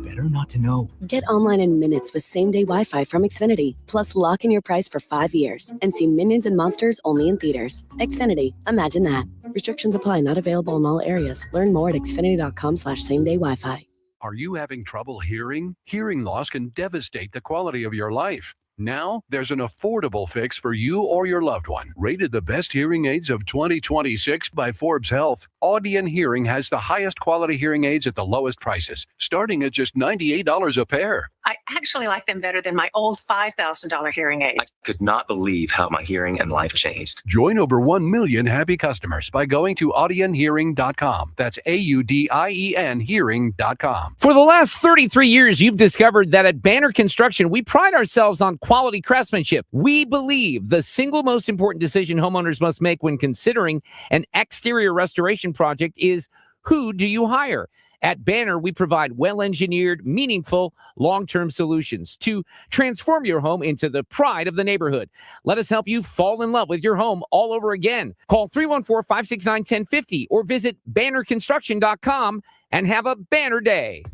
Better not to know. Get online in minutes with same-day Wi-Fi from Xfinity. Plus, lock in your price for 5 years and see Minions and Monsters only in theaters. Xfinity. Imagine that. Restrictions apply. Not available in all areas. Learn more at xfinity.com/same-day Wi-Fi. Are you having trouble hearing? Hearing loss can devastate the quality of your life. Now, there's an affordable fix for you or your loved one. Rated the best hearing aids of 2026 by Forbes Health, Audion Hearing has the highest quality hearing aids at the lowest prices, starting at just $98 a pair. I actually like them better than my old $5,000 hearing aid. I could not believe how my hearing and life changed. Join over 1 million happy customers by going to audionhearing.com. That's AUDIEN hearing.com. For the last 33 years, you've discovered that at Banner Construction, we pride ourselves on quality craftsmanship. We believe the single most important decision homeowners must make when considering an exterior restoration project is, who do you hire? At Banner, we provide well-engineered, meaningful, long-term solutions to transform your home into the pride of the neighborhood. Let us help you fall in love with your home all over again. Call 314-569-1050 or visit bannerconstruction.com and have a banner day.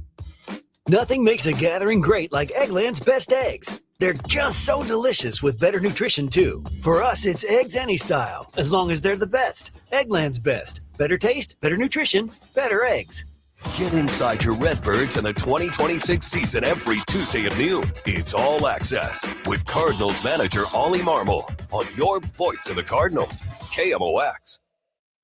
Nothing makes a gathering great like Eggland's best eggs. They're just so delicious with better nutrition, too. For us, it's eggs any style, as long as they're the best. Eggland's best. Better taste, better nutrition, better eggs. Get inside your Redbirds in the 2026 season every Tuesday at noon. It's All Access with Cardinals manager Ollie Marmol on your voice of the Cardinals, KMOX.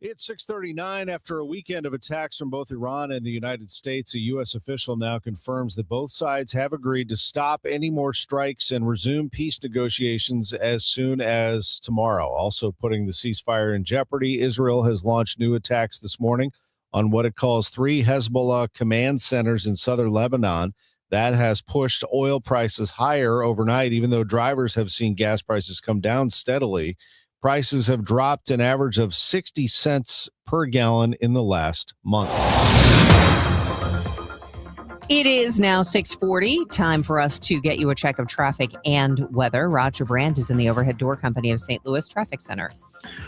It's 6:39 after a weekend of attacks from both Iran and the United States. A U.S. official now confirms that both sides have agreed to stop any more strikes and resume peace negotiations as soon as tomorrow. Also putting the ceasefire in jeopardy, Israel has launched new attacks this morning on what it calls 3 Hezbollah command centers in southern Lebanon. That has pushed oil prices higher overnight, even though drivers have seen gas prices come down steadily. Prices have dropped an average of 60 cents per gallon in the last month. It is now 6:40. Time for us to get you a check of traffic and weather. Roger Brandt is in the Overhead Door Company of St. Louis Traffic Center.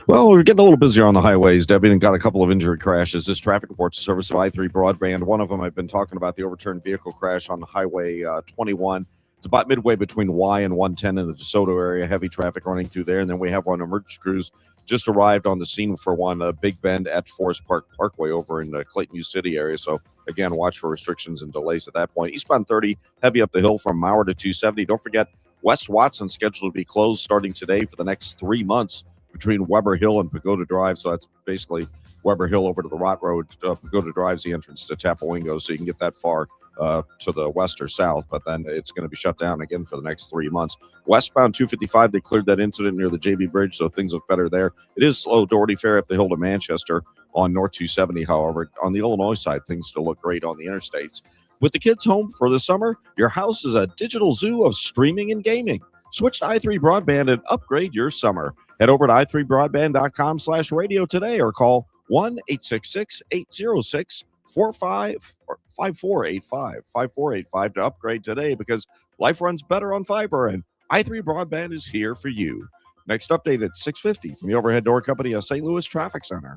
Well, we're getting a little busier on the highways, Debbie, and got a couple of injury crashes. This traffic reports the service of I-3 Broadband. One of them I've been talking about, the overturned vehicle crash on Highway 21. It's about midway between Y and 110 in the DeSoto area. Heavy traffic running through there. And then we have one emergency crews just arrived on the scene for one, Big Bend at Forest Park Parkway over in the Clayton U City area. So, again, watch for restrictions and delays at that point. Eastbound 30, heavy up the hill from Mauer to 270. Don't forget, West Watson scheduled to be closed starting today for the next 3 months between Weber Hill and Pagoda Drive. So that's basically Weber Hill over to the Rot Road. Pagoda Drive's the entrance to Tapawingo, so you can get that far to the west or south, but then it's going to be shut down again for the next 3 months. Westbound 255, they cleared that incident near the JB Bridge, so things look better there. It is slow. Doherty Fair up the hill to Manchester on North 270, however. On the Illinois side, things still look great on the interstates. With the kids home for the summer, your house is a digital zoo of streaming and gaming. Switch to i3 Broadband and upgrade your summer. Head over to i3broadband.com/radio today or call 1-866-806-5485 to upgrade today, because life runs better on fiber, and i3 Broadband is here for you. Next update at 6:50 from the Overhead Door Company of St. Louis Traffic Center.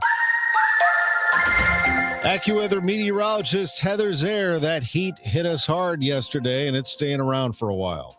AccuWeather meteorologist Heather Zare, that heat hit us hard yesterday, and it's staying around for a while.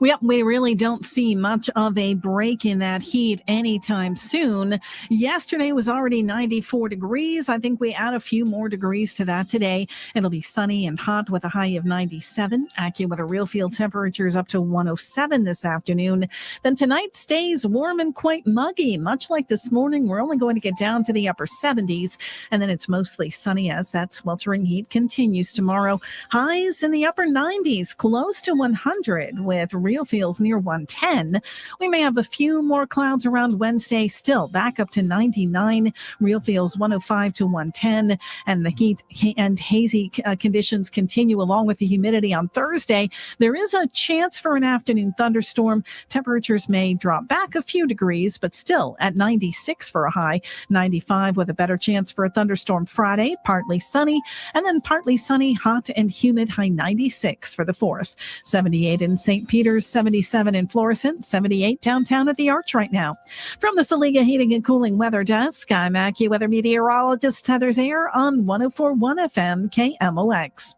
We really don't see much of a break in that heat anytime soon. Yesterday was already 94 degrees. I think we add a few more degrees to that today. It'll be sunny and hot with a high of 97. AccuWeather real field temperatures up to 107 this afternoon. Then tonight stays warm and quite muggy. Much like this morning, we're only going to get down to the upper 70s, and then it's mostly sunny as that sweltering heat continues tomorrow. Highs in the upper 90s, close to 100 with real feels near 110. We may have a few more clouds around Wednesday, still back up to 99. Real feels 105 to 110. And the heat and hazy conditions continue along with the humidity on Thursday. There is a chance for an afternoon thunderstorm. Temperatures may drop back a few degrees, but still at 96 for a high, 95 with a better chance for a thunderstorm Friday, partly sunny, and then partly sunny, hot and humid, high 96 for the 4th. 78 in St. Peters, 77 in Florissant, 78 downtown at the Arch right now. From the Saliga Heating and Cooling Weather Desk, I'm AccuWeather meteorologist Heather Zare on 104.1 FM KMOX.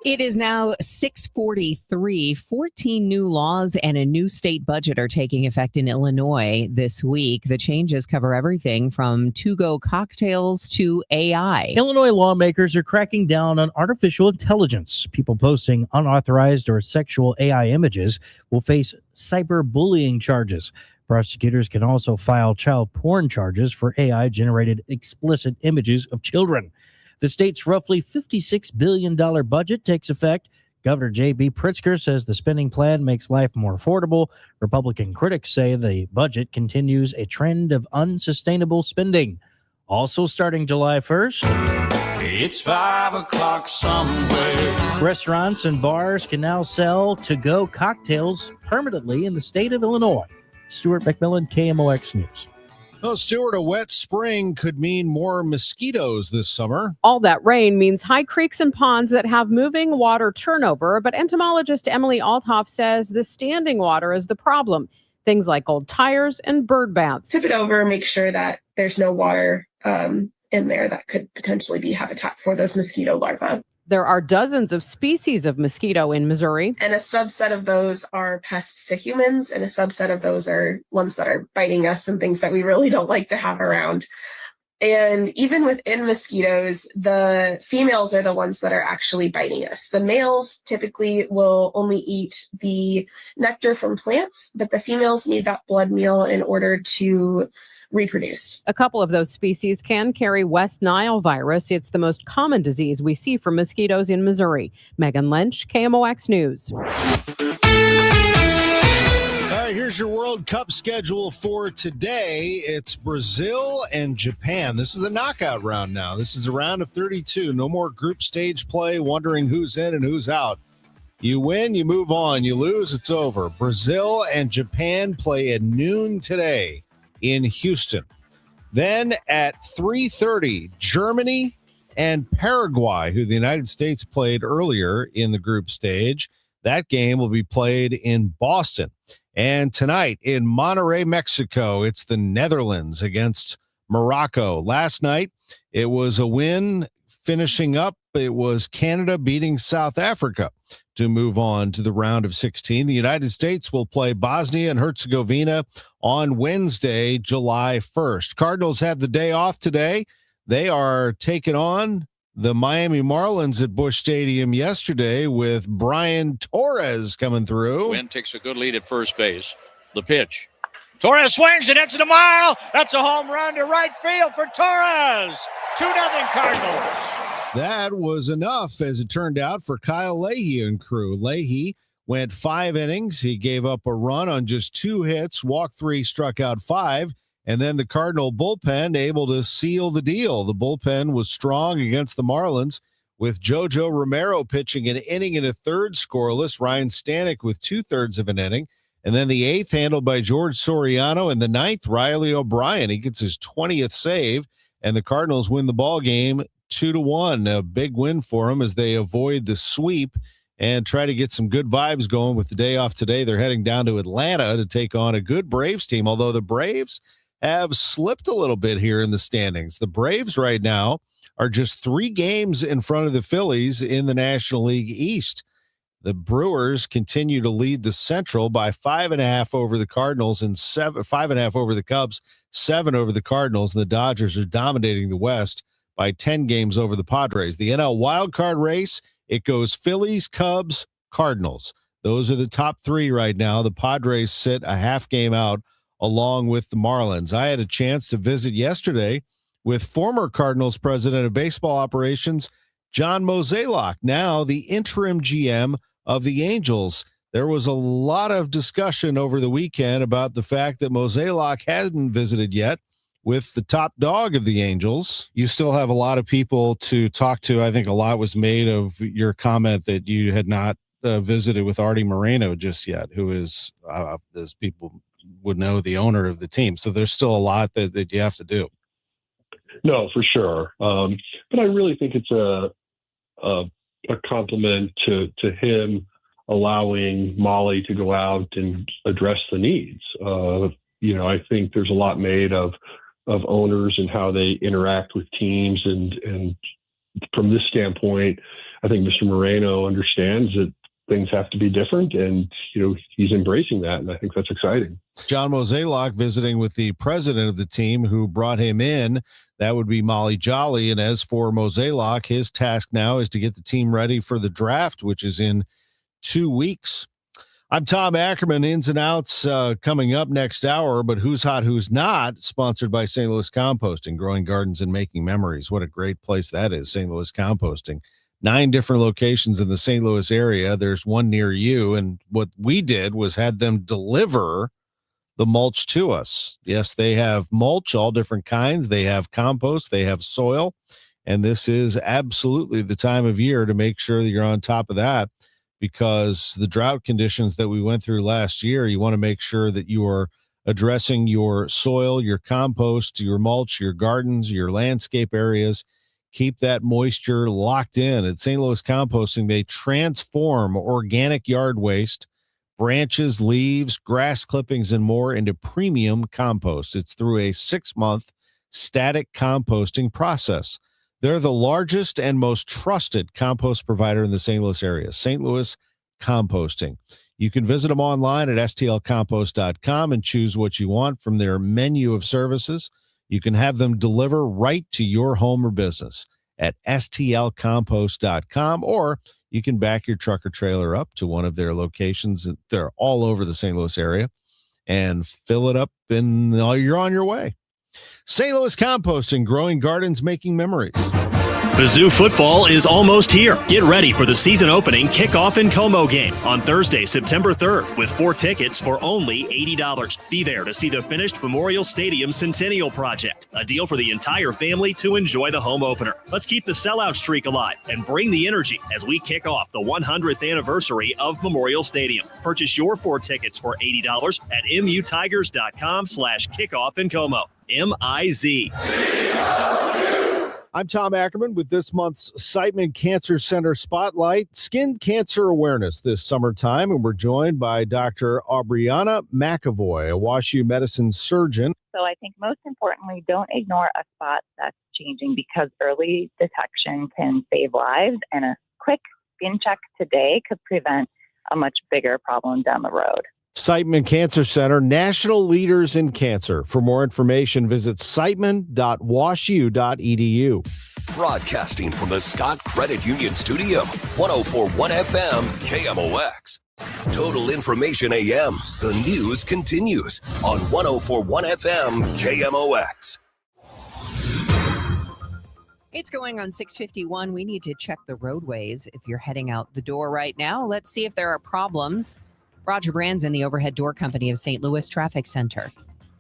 It is now 6:43. 14 new laws and a new state budget are taking effect in Illinois this week. The changes cover everything from to-go cocktails to AI. Illinois lawmakers are cracking down on artificial intelligence. People posting unauthorized or sexual AI images will face cyberbullying charges. Prosecutors can also file child porn charges for AI-generated explicit images of children. The state's roughly $56 billion budget takes effect. Governor J.B. Pritzker says the spending plan makes life more affordable. Republican critics say the budget continues a trend of unsustainable spending. Also starting July 1st, it's 5 o'clock somewhere. Restaurants and bars can now sell to-go cocktails permanently in the state of Illinois. Stuart McMillan, KMOX News. Well, Stuart, a wet spring could mean more mosquitoes this summer. All that rain means high creeks and ponds that have moving water turnover, but entomologist Emily Althoff says the standing water is the problem. Things like old tires and bird baths. Tip it over, make sure that there's no water in there that could potentially be habitat for those mosquito larvae. There are dozens of species of mosquito in Missouri. And a subset of those are pests to humans, and a subset of those are ones that are biting us and things that we really don't like to have around. And even within mosquitoes, the females are the ones that are actually biting us. The males typically will only eat the nectar from plants, but the females need that blood meal in order to reproduce. A couple of those species can carry West Nile virus. It's the most common disease we see from mosquitoes in Missouri. Megan Lynch, KMOX News. All right, here's your World Cup schedule for today. It's Brazil and Japan. This is a knockout round now. This is a round of 32. No more group stage play, wondering who's in and who's out. You win, you move on. You lose, it's over. Brazil and Japan play at noon today in Houston. Then at 3:30, Germany and Paraguay, who the United States played earlier in the group stage. That game will be played in Boston. And tonight in Monterrey, Mexico, it's the Netherlands against Morocco. Last night, it was a win. Finishing up, it was Canada beating South Africa to move on to the round of 16. The United States will play Bosnia and Herzegovina on Wednesday, July 1st. Cardinals have the day off today. They are taking on the Miami Marlins at Busch Stadium yesterday with Brian Torres coming through. Wynn takes a good lead at first base. The pitch. Torres swings it. It's a mile. That's a home run to right field for Torres. 2-0 Cardinals. That was enough, as it turned out, for Kyle Leahy and crew. Leahy went 5 innings. He gave up a run on just 2 hits, walked 3, struck out 5, and then the Cardinal bullpen able to seal the deal. The bullpen was strong against the Marlins, with JoJo Romero pitching an inning and a third scoreless, Ryan Stanek with 2/3 of an inning, and then the 8th handled by George Soriano, and the 9th, Riley O'Brien. He gets his 20th save, and the Cardinals win the ball game 2-1. A big win for them as they avoid the sweep and try to get some good vibes going with the day off today. They're heading down to Atlanta to take on a good Braves team, although the Braves have slipped a little bit here in the standings. The Braves right now are just 3 games in front of the Phillies in the National League East. The Brewers continue to lead the Central by 5.5 over the Cardinals and 5.5 over the Cubs, 7 over the Cardinals. The Dodgers are dominating the West by 10 games over the Padres. The NL wildcard race, it goes Phillies, Cubs, Cardinals. Those are the top 3 right now. The Padres sit a half game out along with the Marlins. I had a chance to visit yesterday with former Cardinals president of baseball operations, John Mozeliak, now the interim GM of the Angels. There was a lot of discussion over the weekend about the fact that Mozeliak hadn't visited yet with the top dog of the Angels. You still have a lot of people to talk to. I think a lot was made of your comment that you had not visited with Artie Moreno just yet, who is, as people would know, the owner of the team. So there's still a lot that you have to do. No, for sure. But I really think it's a compliment to him allowing Molly to go out and address the needs. I think there's a lot made of owners and how they interact with teams. And from this standpoint, I think Mr. Moreno understands that things have to be different, and he's embracing that, and I think that's exciting. John Mozeliak visiting with the president of the team who brought him in. That would be Molly Jolly. And as for Mozeliak, his task now is to get the team ready for the draft, which is in 2 weeks. I'm Tom Ackerman. Ins and outs coming up next hour, but who's hot, who's not, sponsored by St. Louis Composting, growing gardens and making memories. What a great place that is, St. Louis Composting. 9 different locations in the St. Louis area. There's one near you. And what we did was had them deliver the mulch to us. Yes, they have mulch, all different kinds. They have compost, they have soil. And this is absolutely the time of year to make sure that you're on top of that, because the drought conditions that we went through last year, you want to make sure that you are addressing your soil, your compost, your mulch, your gardens, your landscape areas. Keep that moisture locked in. At St. Louis Composting, they transform organic yard waste, branches, leaves, grass clippings, and more into premium compost. It's through a 6-month static composting process. They're the largest and most trusted compost provider in the St. Louis area, St. Louis Composting. You can visit them online at stlcompost.com and choose what you want from their menu of services. You can have them deliver right to your home or business at stlcompost.com, or you can back your truck or trailer up to one of their locations. They're all over the St. Louis area and fill it up, and you're on your way. St. Louis Composting, growing gardens, making memories. Mizzou football is almost here. Get ready for the season opening kickoff and Como game on Thursday, September 3rd, with 4 tickets for only $80. Be there to see the finished Memorial Stadium Centennial Project, a deal for the entire family to enjoy the home opener. Let's keep the sellout streak alive and bring the energy as we kick off the 100th anniversary of Memorial Stadium. Purchase your 4 tickets for $80 at mutigers.com/kickoff in Como. MIZ. I'm Tom Ackerman with this month's Siteman Cancer Center Spotlight, Skin Cancer Awareness this summertime, and we're joined by Dr. Aubriana McAvoy, a WashU medicine surgeon. So I think most importantly, don't ignore a spot that's changing, because early detection can save lives, and a quick skin check today could prevent a much bigger problem down the road. Siteman Cancer Center, national leaders in cancer. For more information, visit siteman.washu.edu. Broadcasting from the Scott Credit Union Studio, 104.1 FM KMOX. Total Information AM. The news continues on 104.1 FM KMOX. It's going on 6:51. We need to check the roadways if you're heading out the door right now. Let's see if there are problems. Roger Branson, the Overhead Door Company of St. Louis Traffic Center.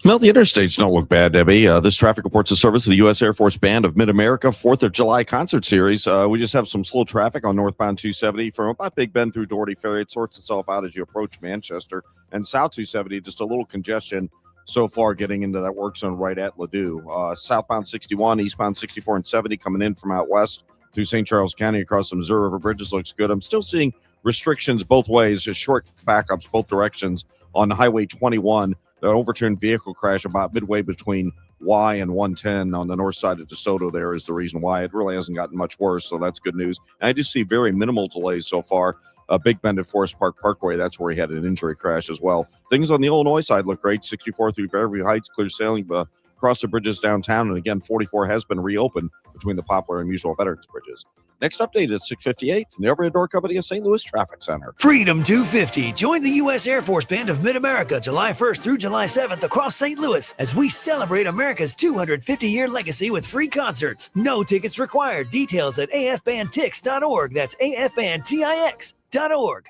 Well, the interstates don't look bad, Debbie. This traffic reports the service of the U.S. Air Force Band of Mid-America 4th of July concert series. We just have some slow traffic on northbound 270 from about Big Bend through Doherty Ferry. It sorts itself out as you approach Manchester. And south 270, just a little congestion so far getting into that work zone right at Ladue. Southbound 61, eastbound 64 and 70 coming in from out west through St. Charles County across the Missouri River bridges looks good. I'm still seeing restrictions both ways, just short backups both directions on Highway 21. The overturned vehicle crash about midway between Y and 110 on the north side of DeSoto there is the reason why. It really hasn't gotten much worse, so that's good news. And I just see very minimal delays so far. Big Bend at Forest Park Parkway, that's where he had an injury crash as well. Things on the Illinois side look great. 64 through Fairview Heights, clear sailing across the bridges downtown. And again, 44 has been reopened between the Poplar and Mutual Veterans Bridges. Next update at 6:58 from the Overhead Door Company of St. Louis Traffic Center. Freedom 250. Join the U.S. Air Force Band of Mid-America July 1st through July 7th across St. Louis as we celebrate America's 250-year legacy with free concerts. No tickets required. Details at afbandtix.org. That's afbandtix.org.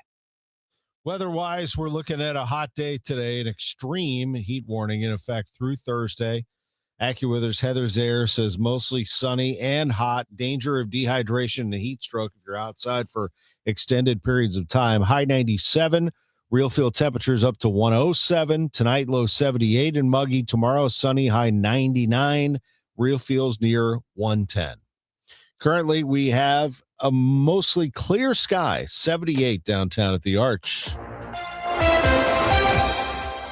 Weather-wise, we're looking at a hot day today, an extreme heat warning in effect through Thursday. AccuWeather's Heather Zaire says mostly sunny and hot. Danger of dehydration and heat stroke if you're outside for extended periods of time. High 97. Real field temperatures up to 107. Tonight, low 78 and muggy. Tomorrow, sunny, high 99. Real feels near 110. Currently, we have a mostly clear sky, 78 downtown at the Arch.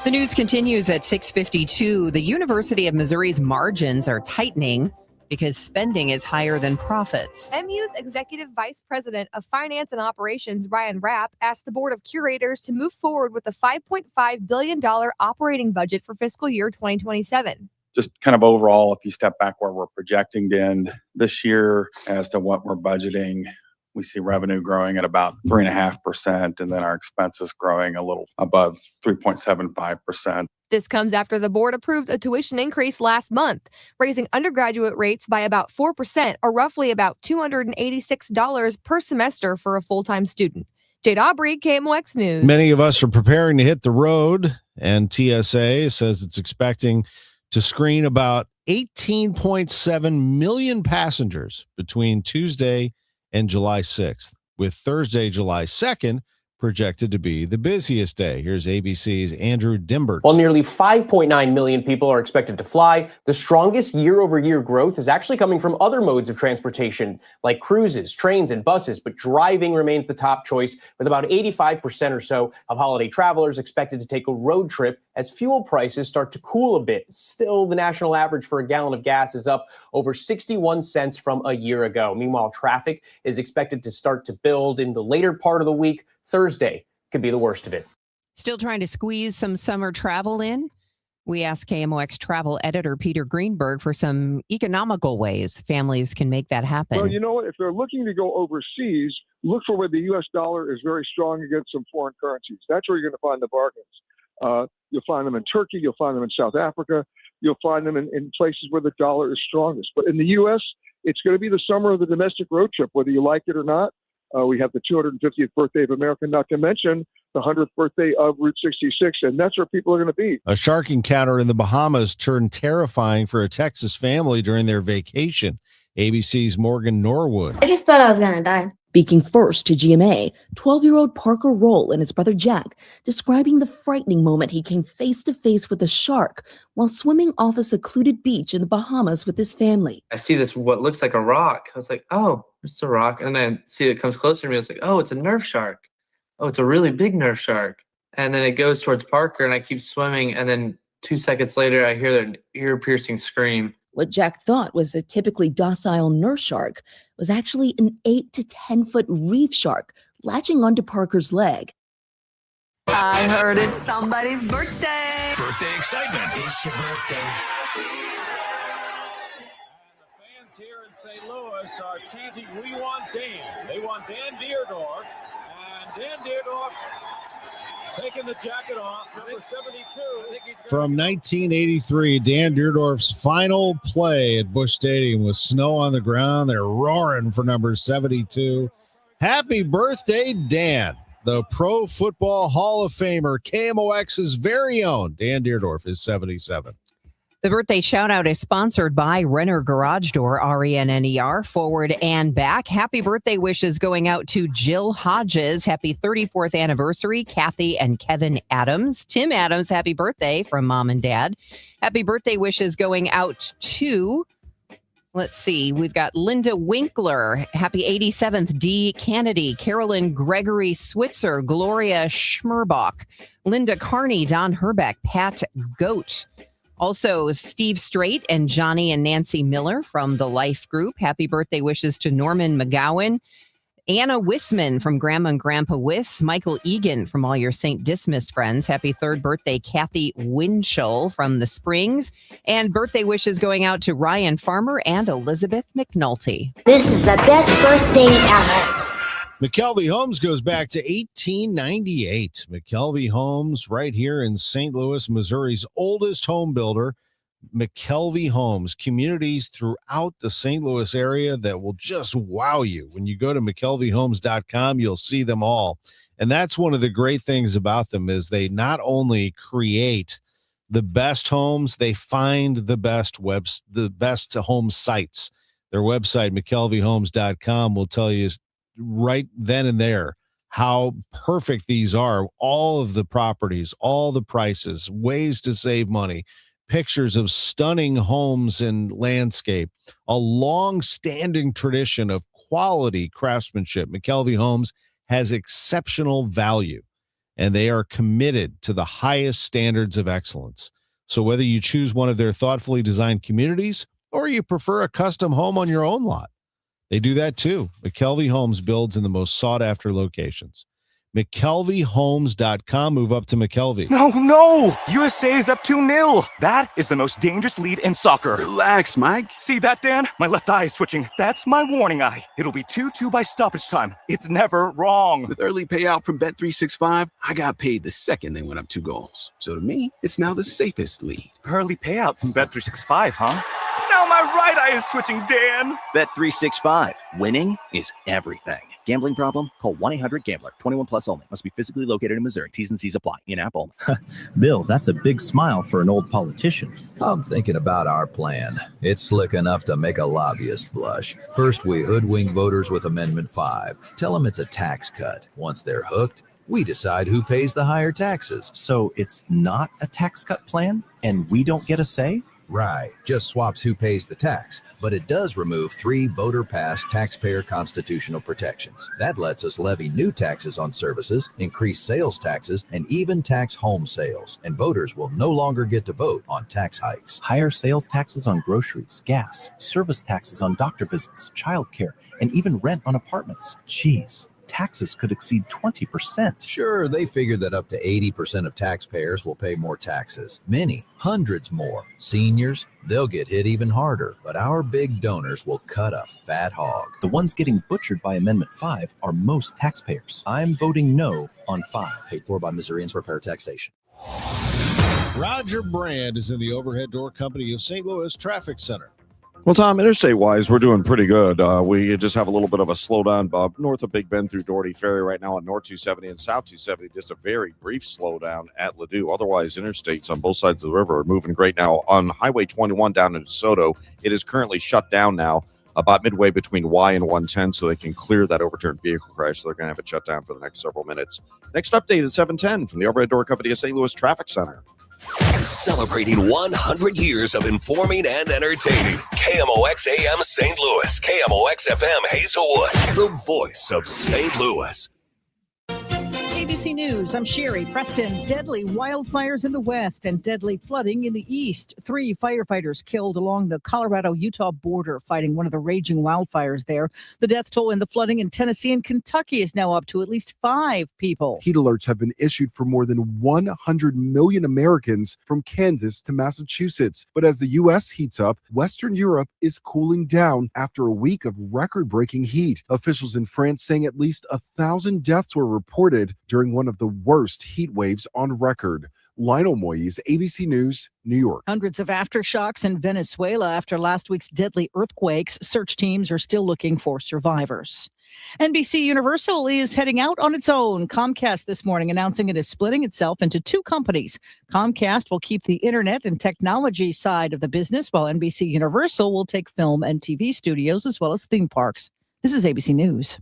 The news continues at 6:52. The University of Missouri's margins are tightening because spending is higher than profits. MU's Executive Vice President of Finance and Operations, Ryan Rapp, asked the Board of Curators to move forward with a $5.5 billion operating budget for fiscal year 2027. Just kind of overall, if you step back where we're projecting to end this year as to what we're budgeting, we see revenue growing at about 3.5%, and then our expenses growing a little above 3.75%. This comes after the board approved a tuition increase last month, raising undergraduate rates by about 4%, or roughly about $286 per semester for a full-time student. Jade Aubrey, KMOX News. Many of us are preparing to hit the road, and TSA says it's expecting to screen about 18.7 million passengers between Tuesday and July 6th, with Thursday, July 2nd, projected to be the busiest day. Here's ABC's Andrew Dimbert. While nearly 5.9 million people are expected to fly, the strongest year-over-year growth is actually coming from other modes of transportation, like cruises, trains, and buses, but driving remains the top choice, with about 85% or so of holiday travelers expected to take a road trip as fuel prices start to cool a bit. Still, the national average for a gallon of gas is up over 61 cents from a year ago. Meanwhile, traffic is expected to start to build in the later part of the week. Thursday could be the worst of it. Still trying to squeeze some summer travel in? We asked KMOX travel editor Peter Greenberg for some economical ways families can make that happen. Well, you know what? If they're looking to go overseas, look for where the U.S. dollar is very strong against some foreign currencies. That's where you're going to find the bargains. You'll find them in Turkey. You'll find them in South Africa. You'll find them in places where the dollar is strongest. But in the U.S., it's going to be the summer of the domestic road trip, whether you like it or not. We have the 250th birthday of America, not to mention the 100th birthday of Route 66, and that's where people are going to be. A shark encounter in the Bahamas turned terrifying for a Texas family during their vacation. ABC's Morgan Norwood. I just thought I was going to die. Speaking first to GMA, 12-year-old Parker Roll and his brother Jack describing the frightening moment he came face to face with a shark while swimming off a secluded beach in the Bahamas with his family. I see this, what looks like a rock. I was like, oh, it's a rock. And then I see it comes closer to me. I was like, oh, it's a Nerf shark. Oh, it's a really big Nerf shark. And then it goes towards Parker and I keep swimming. And then 2 seconds later, I hear an ear-piercing scream. What Jack thought was a typically docile Nerf shark was actually an 8 to 10-foot reef shark latching onto Parker's leg. I heard it's somebody's birthday. Birthday excitement. It's your birthday. Fans here in St. Louis are chanting, "We want Dan." They want Dan Deerdorf, and Dan Deerdorf taking the jacket off, number 72. From 1983, Dan Deerdorf's final play at Busch Stadium with snow on the ground. They're roaring for number 72. Happy birthday, Dan. The Pro Football Hall of Famer, KMOX's very own Dan Deerdorf is 77. The birthday shout out is sponsored by Renner Garage Door, RENNER, forward and back. Happy birthday wishes going out to Jill Hodges. Happy 34th anniversary, Kathy and Kevin Adams. Tim Adams, happy birthday from mom and dad. Happy birthday wishes going out to, let's see, we've got Linda Winkler. Happy 87th, Dee Kennedy, Carolyn Gregory Switzer, Gloria Schmerbach, Linda Carney, Don Herbeck, Pat Goat. Also, Steve Strait and Johnny and Nancy Miller from the Life Group. Happy birthday wishes to Norman McGowan. Anna Wissman from Grandma and Grandpa Wiss. Michael Egan from all your St. Dismas friends. Happy third birthday, Kathy Winchell from the Springs. And birthday wishes going out to Ryan Farmer and Elizabeth McNulty. This is the best birthday ever. McKelvey Homes goes back to 1898. McKelvey Homes right here in St. Louis, Missouri's oldest home builder. McKelvey Homes, communities throughout the St. Louis area that will just wow you. When you go to McKelveyhomes.com, you'll see them all. And that's one of the great things about them is they not only create the best homes, they find the best home sites. Their website, McKelveyhomes.com, will tell you right then and there how perfect these are. All of the properties, all the prices, ways to save money, pictures of stunning homes and landscape, a long-standing tradition of quality craftsmanship. McKelvey Homes has exceptional value, and they are committed to the highest standards of excellence. So whether you choose one of their thoughtfully designed communities or you prefer a custom home on your own lot, they do that too. McKelvey Homes builds in the most sought-after locations. McKelveyhomes.com. Move up to McKelvey. No! USA is up 2-0. That is the most dangerous lead in soccer. Relax, Mike. See that, Dan? My left eye is twitching. That's my warning eye. It'll be 2-2 by stoppage time. It's never wrong. With early payout from Bet365, I got paid the second they went up 2 goals. So to me, it's now the safest lead. Early payout from Bet365, huh? Now my right eye is twitching, Dan. Bet365. Winning is everything. Gambling problem? Call 1-800-GAMBLER. 21 plus only. Must be physically located in Missouri. T's and C's apply. In-app only. Bill, that's a big smile for an old politician. I'm thinking about our plan. It's slick enough to make a lobbyist blush. First, we hoodwink voters with Amendment 5. Tell them it's a tax cut. Once they're hooked, We decide who pays the higher taxes. So it's not a tax cut plan, and we don't get a say? Right, just swaps who pays the tax, but it does remove 3 voter-passed taxpayer constitutional protections. That lets us levy new taxes on services, increase sales taxes, and even tax home sales. And voters will no longer get to vote on tax hikes. Higher sales taxes on groceries, gas, service taxes on doctor visits, childcare, and even rent on apartments. Jeez. Taxes could exceed 20%. Sure, they figure that up to 80% of taxpayers will pay more taxes. Many, hundreds more. Seniors, they'll get hit even harder. But our big donors will cut a fat hog. The ones getting butchered by Amendment 5 are most taxpayers. I'm voting no on 5. Paid for by Missourians for fair taxation. Roger Brand is in the overhead door company of St. Louis Traffic Center. Well, Tom, interstate-wise, we're doing pretty good. We just have a little bit of a slowdown, Bob, north of Big Bend through Doherty Ferry right now on North 270 and South 270, just a very brief slowdown at Ladue. Otherwise, interstates on both sides of the river are moving great now. On Highway 21 down in DeSoto, it is currently shut down now about midway between Y and 110, so they can clear that overturned vehicle crash. So they're going to have it shut down for the next several minutes. Next update is 710 from the overhead door company of St. Louis Traffic Center. Celebrating 100 years of informing and entertaining. KMOX AM St. Louis, KMOX FM Hazelwood, the voice of St. Louis. ABC News, I'm Sherry Preston. Deadly wildfires in the west and deadly flooding in the east. 3 firefighters killed along the Colorado-Utah border fighting one of the raging wildfires there. The death toll in the flooding in Tennessee and Kentucky is now up to at least 5 people. Heat alerts have been issued for more than 100 million Americans from Kansas to Massachusetts. But as the U.S. heats up, Western Europe is cooling down after a week of record-breaking heat. Officials in France saying at least 1,000 deaths were reported during one of the worst heat waves on record. Lionel Moyes, ABC News, New York. Hundreds of aftershocks in Venezuela after last week's deadly earthquakes. Search teams are still looking for survivors. NBC Universal is heading out on its own. Comcast this morning announcing it is splitting itself into 2 companies. Comcast will keep the internet and technology side of the business, while NBC Universal will take film and TV studios as well as theme parks. This is ABC News.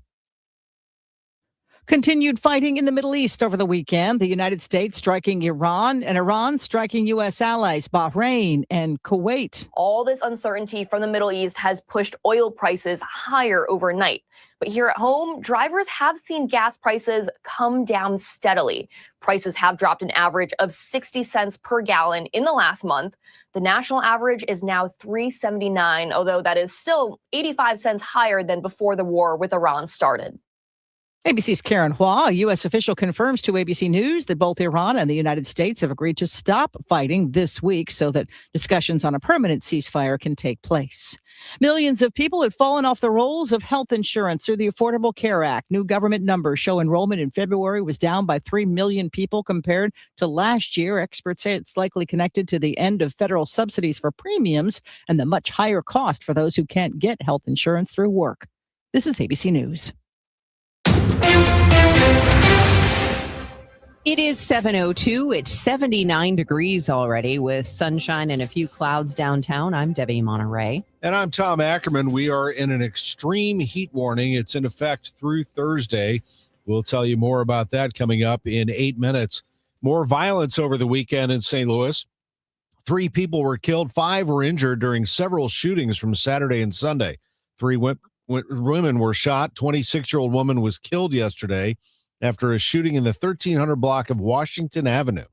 Continued fighting in the Middle East over the weekend. The United States striking Iran and Iran striking U.S. allies, Bahrain and Kuwait. All this uncertainty from the Middle East has pushed oil prices higher overnight. But here at home, drivers have seen gas prices come down steadily. Prices have dropped an average of 60 cents per gallon in the last month. The national average is now $3.79, although that is still 85 cents higher than before the war with Iran started. ABC's Karen Hua, a U.S. official, confirms to ABC News that both Iran and the United States have agreed to stop fighting this week so that discussions on a permanent ceasefire can take place. Millions of people had fallen off the rolls of health insurance through the Affordable Care Act. New government numbers show enrollment in February was down by 3 million people compared to last year. Experts say it's likely connected to the end of federal subsidies for premiums and the much higher cost for those who can't get health insurance through work. This is ABC News. It is 7:02. It's 79 degrees already with sunshine and a few clouds downtown. I'm Debbie Monterrey. And I'm Tom Ackerman. We are in an extreme heat warning. It's in effect through Thursday. We'll tell you more about that coming up in 8 minutes. More violence over the weekend in St. Louis. 3 people were killed, 5 were injured during several shootings from Saturday and Sunday. 3 women were shot. 26-year-old woman was killed yesterday after a shooting in the 1300 block of Washington Avenue.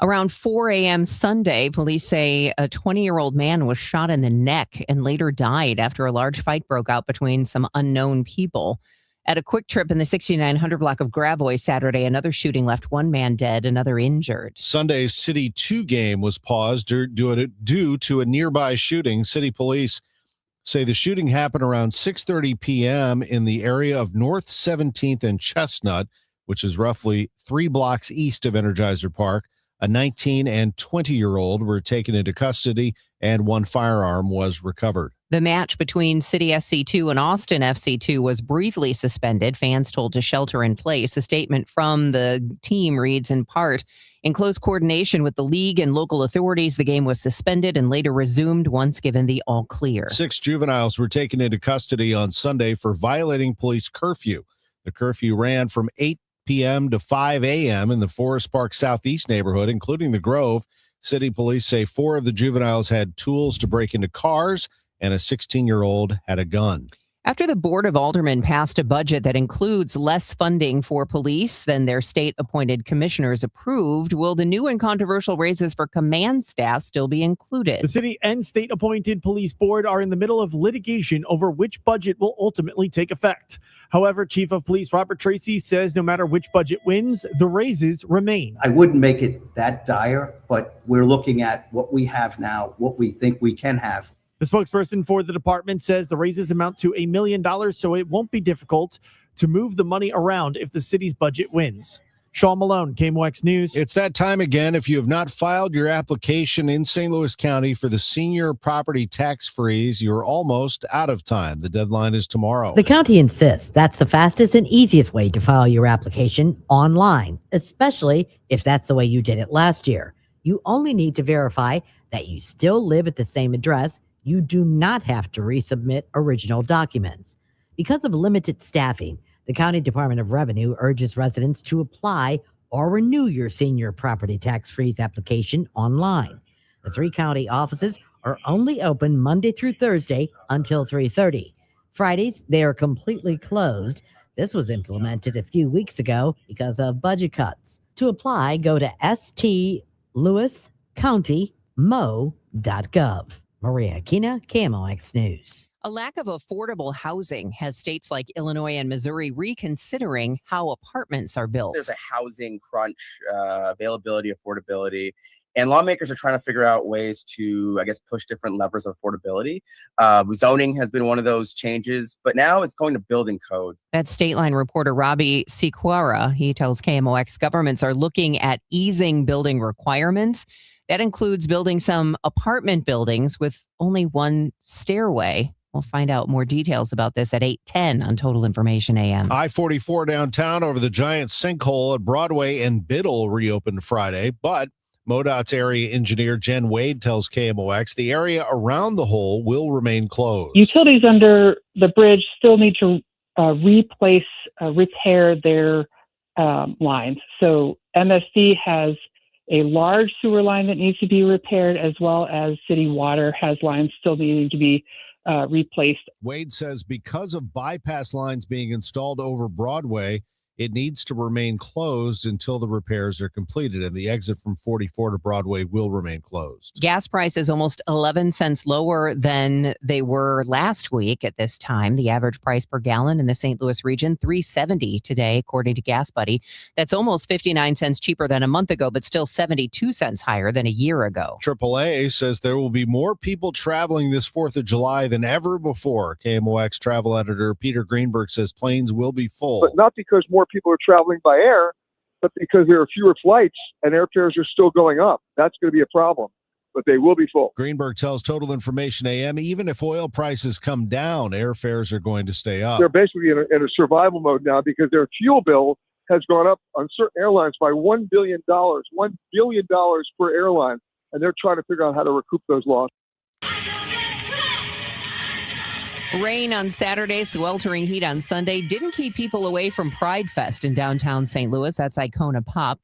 Around 4 a.m. Sunday, police say a 20-year-old man was shot in the neck and later died after a large fight broke out between some unknown people. At a Quick Trip in the 6900 block of Gravois Saturday, another shooting left 1 man dead, another injured. Sunday's City 2 game was paused due to a nearby shooting. City police say the shooting happened around 6:30 p.m. in the area of North 17th and Chestnut, which is roughly 3 blocks east of Energizer Park. A 19 and 20-year-old were taken into custody, and 1 firearm was recovered. The match between City SC2 and Austin FC2 was briefly suspended. Fans told to shelter in place. A statement from the team reads in part, in close coordination with the league and local authorities, the game was suspended and later resumed once given the all clear. 6 juveniles were taken into custody on Sunday for violating police curfew. The curfew ran from 8 p.m. to 5 a.m. in the Forest Park Southeast neighborhood, including the Grove. City police say 4 of the juveniles had tools to break into cars, and a 16-year-old had a gun. After the Board of Aldermen passed a budget that includes less funding for police than their state-appointed commissioners approved, will the new and controversial raises for command staff still be included? The city and state-appointed police board are in the middle of litigation over which budget will ultimately take effect. However, Chief of Police Robert Tracy says no matter which budget wins, the raises remain. I wouldn't make it that dire, but we're looking at what we have now, what we think we can have. The spokesperson for the department says the raises amount to $1 million, so it won't be difficult to move the money around if the city's budget wins. Sean Malone, KMOX News. It's that time again. If you have not filed your application in St. Louis County for the senior property tax freeze, you're almost out of time. The deadline is tomorrow. The county insists that's the fastest and easiest way to file your application online, especially if that's the way you did it last year. You only need to verify that you still live at the same address. You do not have to resubmit original documents. Because of limited staffing, the County Department of Revenue urges residents to apply or renew your senior property tax freeze application online. The 3 county offices are only open Monday through Thursday until 3:30. Fridays, they are completely closed. This was implemented a few weeks ago because of budget cuts. To apply, go to stlouiscountymo.gov. Maria Aquina, KMOX News. A lack of affordable housing has states like Illinois and Missouri reconsidering how apartments are built. There's a housing crunch, availability, affordability, and lawmakers are trying to figure out ways to, I guess, push different levers of affordability. Zoning has been one of those changes, but now it's going to building code. That's State Line reporter Robbie Sequara. He tells KMOX governments are looking at easing building requirements. That includes building some apartment buildings with only one stairway. We'll find out more details about this at 8:10 on Total Information AM. I-44 downtown over the giant sinkhole at Broadway and Biddle reopened Friday, but MoDOT's area engineer Jen Wade tells KMOX the area around the hole will remain closed. Utilities under the bridge still need to repair their lines. So MSD has a large sewer line that needs to be repaired, as well as city water has lines still needing to be replaced. Wade says because of bypass lines being installed over Broadway, it needs to remain closed until the repairs are completed, and the exit from 44 to Broadway will remain closed. Gas prices almost 11 cents lower than they were last week at this time. The average price per gallon in the St. Louis region, $3.70 today, according to Gas Buddy. That's almost 59 cents cheaper than a month ago, but still 72 cents higher than a year ago. AAA says there will be more people traveling this 4th of July than ever before. KMOX travel editor Peter Greenberg says planes will be full. But not because more people are traveling by air, but because there are fewer flights and airfares are still going up. That's going to be a problem, but they will be full. Greenberg tells Total Information AM, even if oil prices come down, airfares are going to stay up. They're basically in a survival mode now because their fuel bill has gone up on certain airlines by $1 billion per airline, and they're trying to figure out how to recoup those losses. Rain on Saturday, sweltering heat on Sunday didn't keep people away from Pride Fest in downtown St. Louis. That's Icona Pop.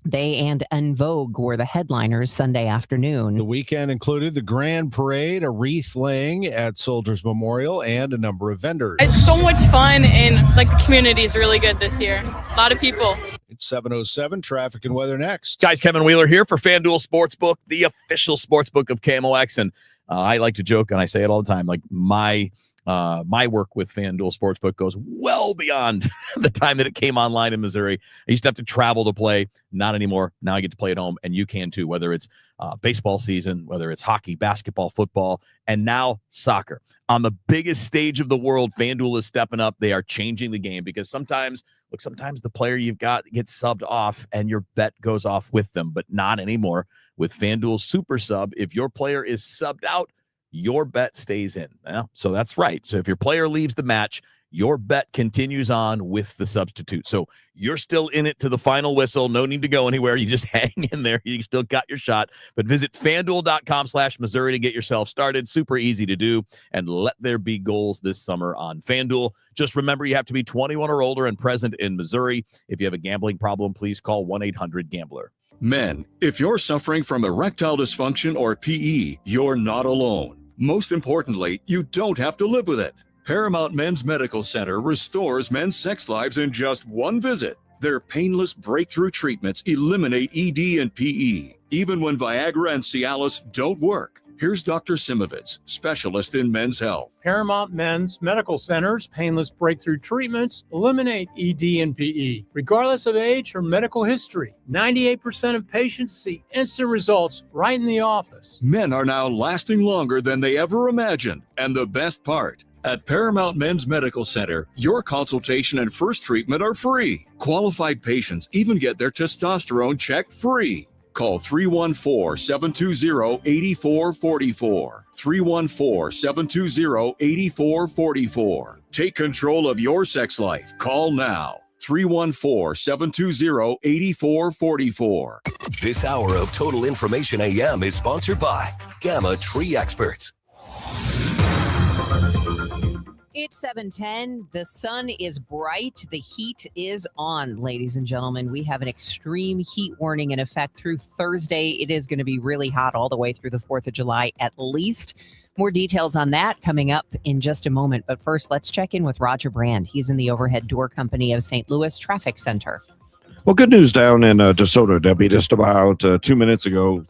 They and En Vogue were the headliners Sunday afternoon. The weekend included the Grand Parade, a wreath laying at Soldiers Memorial, and a number of vendors. It's so much fun, and the community is really good this year. A lot of people. It's 7:07, traffic and weather next. Guys, Kevin Wheeler here for FanDuel Sportsbook, the official sportsbook of KMOX. And I like to joke, and I say it all the time, my work with FanDuel Sportsbook goes well beyond the time that it came online in Missouri. I used to have to travel to play. Not anymore. Now I get to play at home, and you can too, whether it's baseball season, whether it's hockey, basketball, football, and now soccer. On the biggest stage of the world, FanDuel is stepping up. They are changing the game because sometimes the player you've got gets subbed off and your bet goes off with them, but not anymore. With FanDuel Super Sub, if your player is subbed out, your bet stays in. Yeah, so that's right. So if your player leaves the match, your bet continues on with the substitute. So you're still in it to the final whistle. No need to go anywhere. You just hang in there. You still got your shot. But visit FanDuel.com/Missouri to get yourself started. Super easy to do. And let there be goals this summer on FanDuel. Just remember, you have to be 21 or older and present in Missouri. If you have a gambling problem, please call 1-800-GAMBLER. Men, if you're suffering from erectile dysfunction or PE, you're not alone. Most importantly, you don't have to live with it. Paramount Men's Medical Center restores men's sex lives in just one visit. Their painless breakthrough treatments eliminate ED and PE, even when Viagra and Cialis don't work. Here's Dr. Simovitz, specialist in men's health. Paramount Men's Medical Center's painless breakthrough treatments eliminate ED and PE, regardless of age or medical history. 98% of patients see instant results right in the office. Men are now lasting longer than they ever imagined. And the best part, at Paramount Men's Medical Center, your consultation and first treatment are free. Qualified patients even get their testosterone checked free. Call 314-720-8444. 314-720-8444. Take control of your sex life. Call now. 314-720-8444. This hour of Total Information AM is sponsored by Gamma Tree Experts. It's 7:10. The sun is bright. The heat is on, ladies and gentlemen. We have an extreme heat warning in effect through Thursday. It is going to be really hot all the way through the 4th of July at least. More details on that coming up in just a moment. But first, let's check in with Roger Brand. He's in the Overhead Door Company of St. Louis Traffic Center. Well, good news down in DeSoto, Debbie. Just about 3 minutes ago,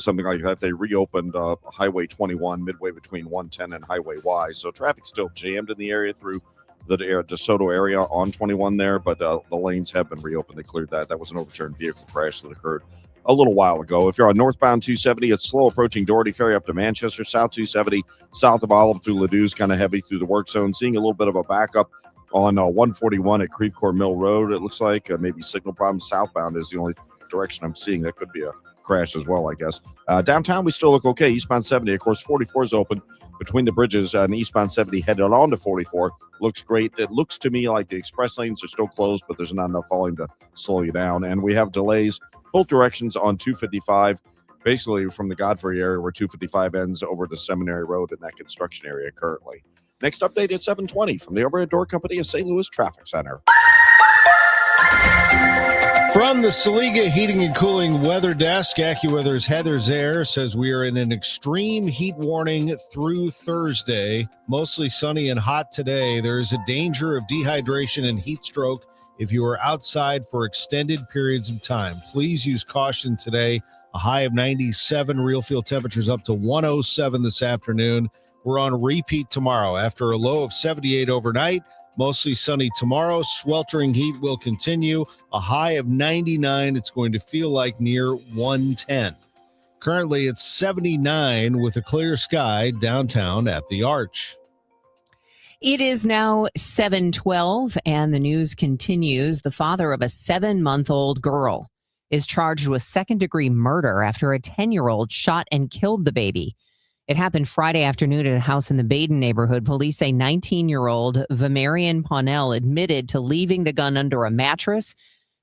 something like that, they reopened Highway 21 midway between 110 and Highway Y. So traffic's still jammed in the area through the DeSoto area on 21 there, but the lanes have been reopened. They cleared that. That was an overturned vehicle crash that occurred a little while ago. If you're on northbound 270, it's slow approaching Doherty Ferry up to Manchester. South 270, south of Olive through Ladou's, kind of heavy through the work zone. Seeing a little bit of a backup on 141 at Creve Coeur Mill Road, it looks like. Maybe signal problems. Southbound is the only direction I'm seeing. That could be a crash as well, I guess. Downtown, we still look okay. Eastbound 70, of course, 44 is open between the bridges, and eastbound 70 headed on to 44. Looks great. It looks to me like the express lanes are still closed, but there's not enough volume to slow you down. And we have delays both directions on 255, basically from the Godfrey area where 255 ends over to Seminary Road in that construction area currently. Next update at 7:20 from the Overhead Door Company of St. Louis Traffic Center. From the Saliga Heating and Cooling Weather Desk, AccuWeather's Heather Zaire says we are in an extreme heat warning through Thursday. Mostly sunny and hot today. There is a danger of dehydration and heat stroke if you are outside for extended periods of time. Please use caution today. A high of 97, real feel temperatures up to 107 this afternoon. We're on repeat tomorrow after a low of 78 overnight. Mostly sunny tomorrow. Sweltering heat will continue. A high of 99. It's going to feel like near 110. Currently, it's 79 with a clear sky downtown at the Arch. It is now 7:12, and the news continues. The father of a 7-month-old girl is charged with second-degree murder after a 10-year-old shot and killed the baby. It happened Friday afternoon at a house in the Baden neighborhood. Police say 19-year-old Vamarian Pawnell admitted to leaving the gun under a mattress.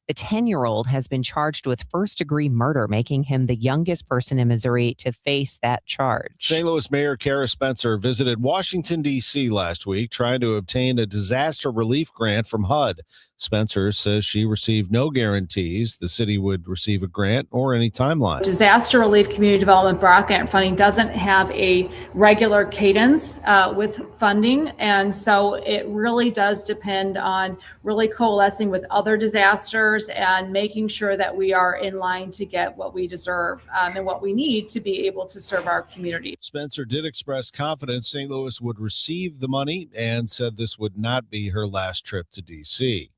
The 10-year-old has been charged with first-degree murder, making him the youngest person in Missouri to face that charge. St. Louis Mayor Kara Spencer visited Washington, D.C. last week trying to obtain a disaster relief grant from HUD. Spencer says she received no guarantees the city would receive a grant or any timeline. Disaster Relief Community Development Block Grant funding doesn't have a regular cadence with funding, and so it really does depend on really coalescing with other disasters and making sure that we are in line to get what we deserve and what we need to be able to serve our community. Spencer did express confidence St. Louis would receive the money and said this would not be her last trip to D.C.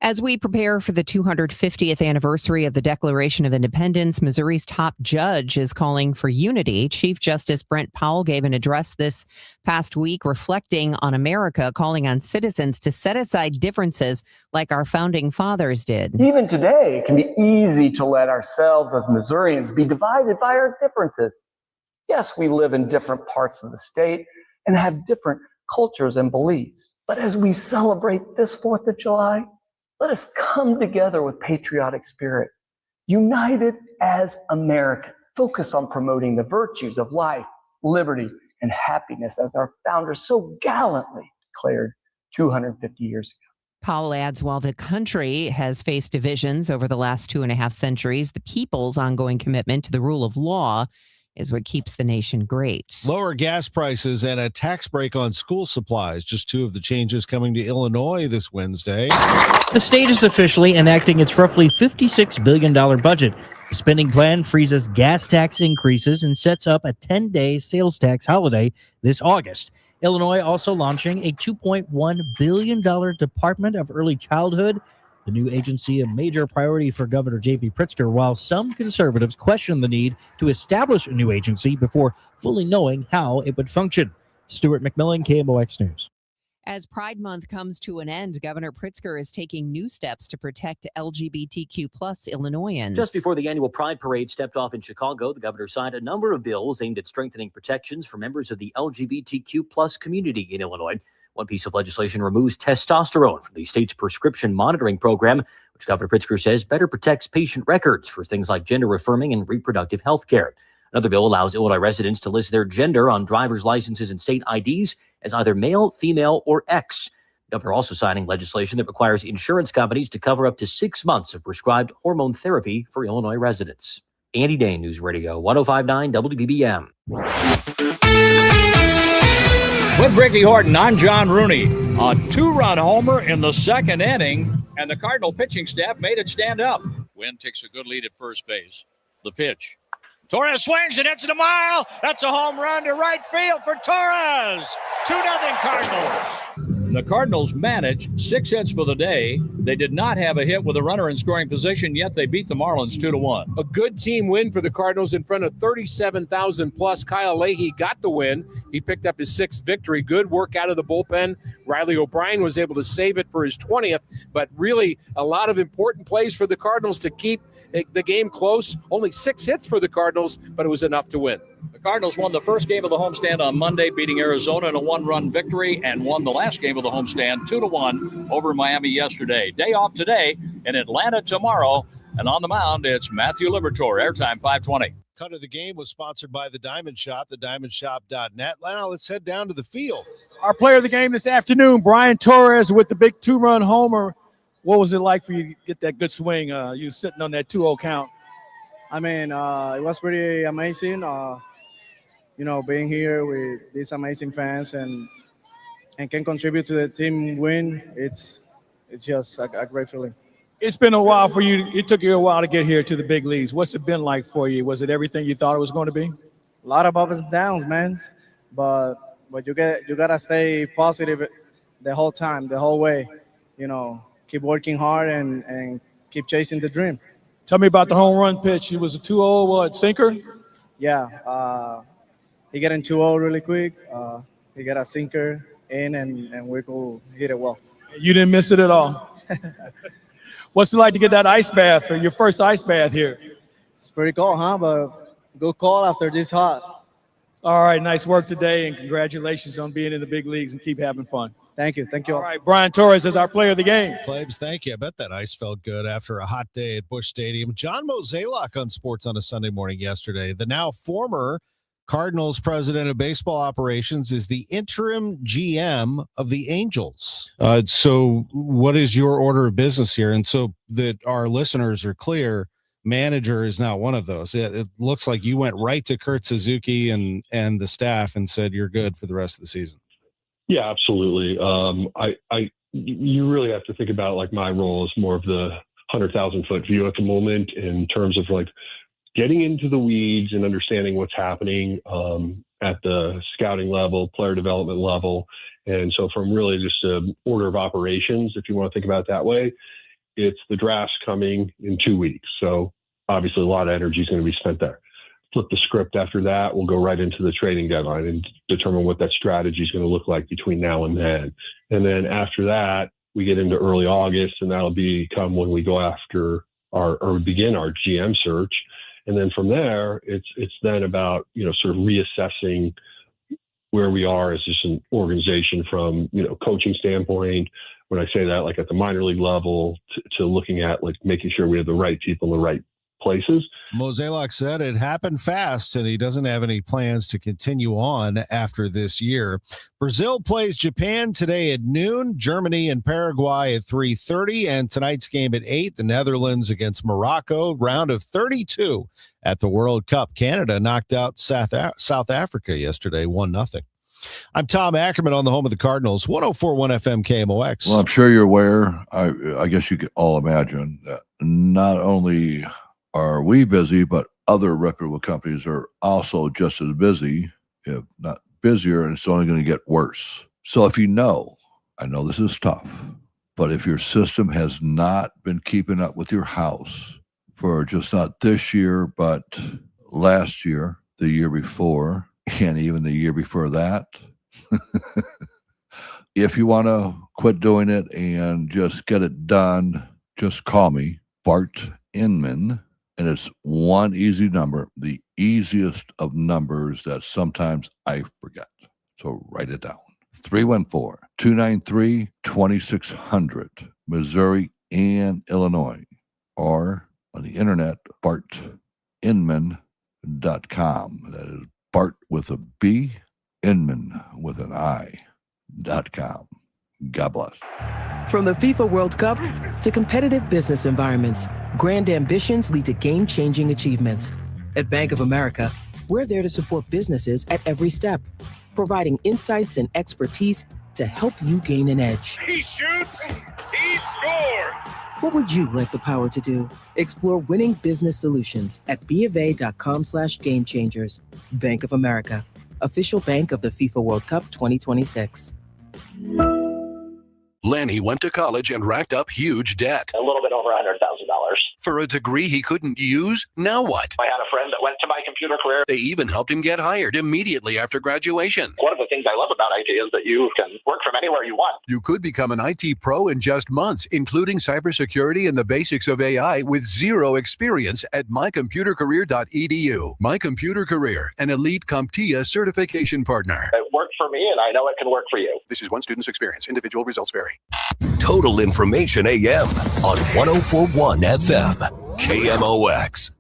As we prepare for the 250th anniversary of the Declaration of Independence, Missouri's top judge is calling for unity. Chief Justice Brent Powell gave an address this past week reflecting on America, calling on citizens to set aside differences like our founding fathers did. Even today, it can be easy to let ourselves as Missourians be divided by our differences. Yes, we live in different parts of the state and have different cultures and beliefs. But as we celebrate this 4th of July, let us come together with patriotic spirit, united as Americans, focus on promoting the virtues of life, liberty, and happiness as our founders so gallantly declared 250 years ago. Powell adds, while the country has faced divisions over the last 2.5 centuries, the people's ongoing commitment to the rule of law is what keeps the nation great. Lower gas prices and a tax break on school supplies, just two of the changes coming to Illinois this Wednesday. The state is officially enacting its roughly $56 billion budget. The spending plan freezes gas tax increases and sets up a 10-day sales tax holiday this August. Illinois also launching a $2.1 billion Department of Early Childhood, the new agency a major priority for Governor J.B. Pritzker, while some conservatives question the need to establish a new agency before fully knowing how it would function. Stuart McMillan, KMOX News. As Pride Month comes to an end, Governor Pritzker is taking new steps to protect LGBTQ plus Illinoisans. Just before the annual Pride Parade stepped off in Chicago, the governor signed a number of bills aimed at strengthening protections for members of the LGBTQ plus community in Illinois. One piece of legislation removes testosterone from the state's prescription monitoring program, which Governor Pritzker says better protects patient records for things like gender affirming and reproductive health care. Another bill allows Illinois residents to list their gender on driver's licenses and state IDs as either male, female, or X. The governor also signing legislation that requires insurance companies to cover up to 6 months of prescribed hormone therapy for Illinois residents. Andy Dane, News Radio 105.9 WBBM. With Ricky Horton, I'm John Rooney. A 2-run homer in the second inning, and the Cardinal pitching staff made it stand up. Wynn takes a good lead at first base. The pitch. Torres swings and hits it a mile. That's a home run to right field for Torres. 2-0 Cardinals. The Cardinals managed 6 hits for the day. They did not have a hit with a runner in scoring position, yet they beat the Marlins 2-1. A good team win for the Cardinals in front of 37,000 plus. Kyle Leahy got the win. He picked up his 6th victory. Good work out of the bullpen. Riley O'Brien was able to save it for his 20th, but really a lot of important plays for the Cardinals to keep the game close. Only 6 hits for the Cardinals, but it was enough to win. The Cardinals won the first game of the homestand on Monday, beating Arizona in a 1-run victory, and won the last game of the homestand 2-1 over Miami yesterday. Day off today, in Atlanta tomorrow, and on the mound, it's Matthew Liberatore. Airtime 520. Cut of the game was sponsored by the Diamond Shop, thediamondshop.net. Now let's head down to the field. Our player of the game this afternoon, Brian Torres, with the big 2-run homer. What was it like for you to get that good swing? You sitting on that 2-0 count. I mean, it was pretty amazing. Being here with these amazing fans and can contribute to the team win. It's just a great feeling. It's been a while for you. It took you a while to get here to the big leagues. What's it been like for you? Was it everything you thought it was going to be? A lot of ups and downs, man. But you gotta stay positive the whole time, the whole way. Keep working hard and keep chasing the dream. Tell me about the home run pitch. It was a 2-0 sinker? Yeah. He got in 2-0 really quick. He got a sinker in, and we could hit it well. You didn't miss it at all. What's it like to get that ice bath, or your first ice bath here? It's pretty cool, huh? But good call after this hot. All right, nice work today, and congratulations on being in the big leagues, and keep having fun. Thank you. All right, Brian Torres is our player of the game. Plebs, thank you. I bet that ice felt good after a hot day at Busch Stadium. John Mozeliak on Sports on a Sunday Morning yesterday. The now former Cardinals president of baseball operations is the interim GM of the Angels. So what is your order of business here? And so that our listeners are clear, manager is not one of those. It looks like you went right to Kurt Suzuki and the staff and said you're good for the rest of the season. Yeah, absolutely. You really have to think about like my role as more of the 100,000 foot view at the moment in terms of like getting into the weeds and understanding what's happening at the scouting level, player development level. And so from really just an order of operations, if you want to think about it that way, it's the draft's coming in 2 weeks. So obviously a lot of energy is going to be spent there. Flip the script after that, we'll go right into the trading deadline and determine what that strategy is going to look like between now and then. And then after that, we get into early August, and that'll become when we go after or begin our GM search. And then from there, it's then about, sort of reassessing where we are as just an organization from, coaching standpoint. When I say that, like at the minor league level to looking at like making sure we have the right people in the right places. Mozeliak said it happened fast and he doesn't have any plans to continue on after this year. Brazil plays Japan today at noon, Germany and Paraguay at 3:30, and tonight's game at 8, the Netherlands against Morocco, round of 32 at the World Cup. Canada knocked out South Africa yesterday, 1-0. I'm Tom Ackerman on the home of the Cardinals, 104.1 FM KMOX. Well, I'm sure you're aware, I guess you can all imagine, that not only are we busy, but other reputable companies are also just as busy, if not busier, and it's only going to get worse. So if I know this is tough, but if your system has not been keeping up with your house for just not this year, but last year, the year before, and even the year before that, if you want to quit doing it and just get it done, just call me, Bart Inman. And it's one easy number, the easiest of numbers that sometimes I forget. So write it down. 314-293-2600, Missouri and Illinois. Or on the internet, bartinman.com. That is Bart with a B, Inman with an I.com. God bless. From the FIFA World Cup to competitive business environments, grand ambitions lead to game-changing achievements. At Bank of America, we're there to support businesses at every step, providing insights and expertise to help you gain an edge. He shoots, he scores! What would you like the power to do? Explore winning business solutions at BofA.com/gamechangers. Bank of America, official bank of the FIFA World Cup 2026. Lanny went to college and racked up huge debt. A little bit over $100,000. For a degree he couldn't use, now what? I had a friend that went to my computer career. They even helped him get hired immediately after graduation. One of the things I love about IT is that you can work from anywhere you want. You could become an IT pro in just months, including cybersecurity and the basics of AI with zero experience at mycomputercareer.edu. My Computer Career, an elite CompTIA certification partner. It worked for me, and I know it can work for you. This is one student's experience. Individual results vary. Total Information AM on 104.1 FM KMOX.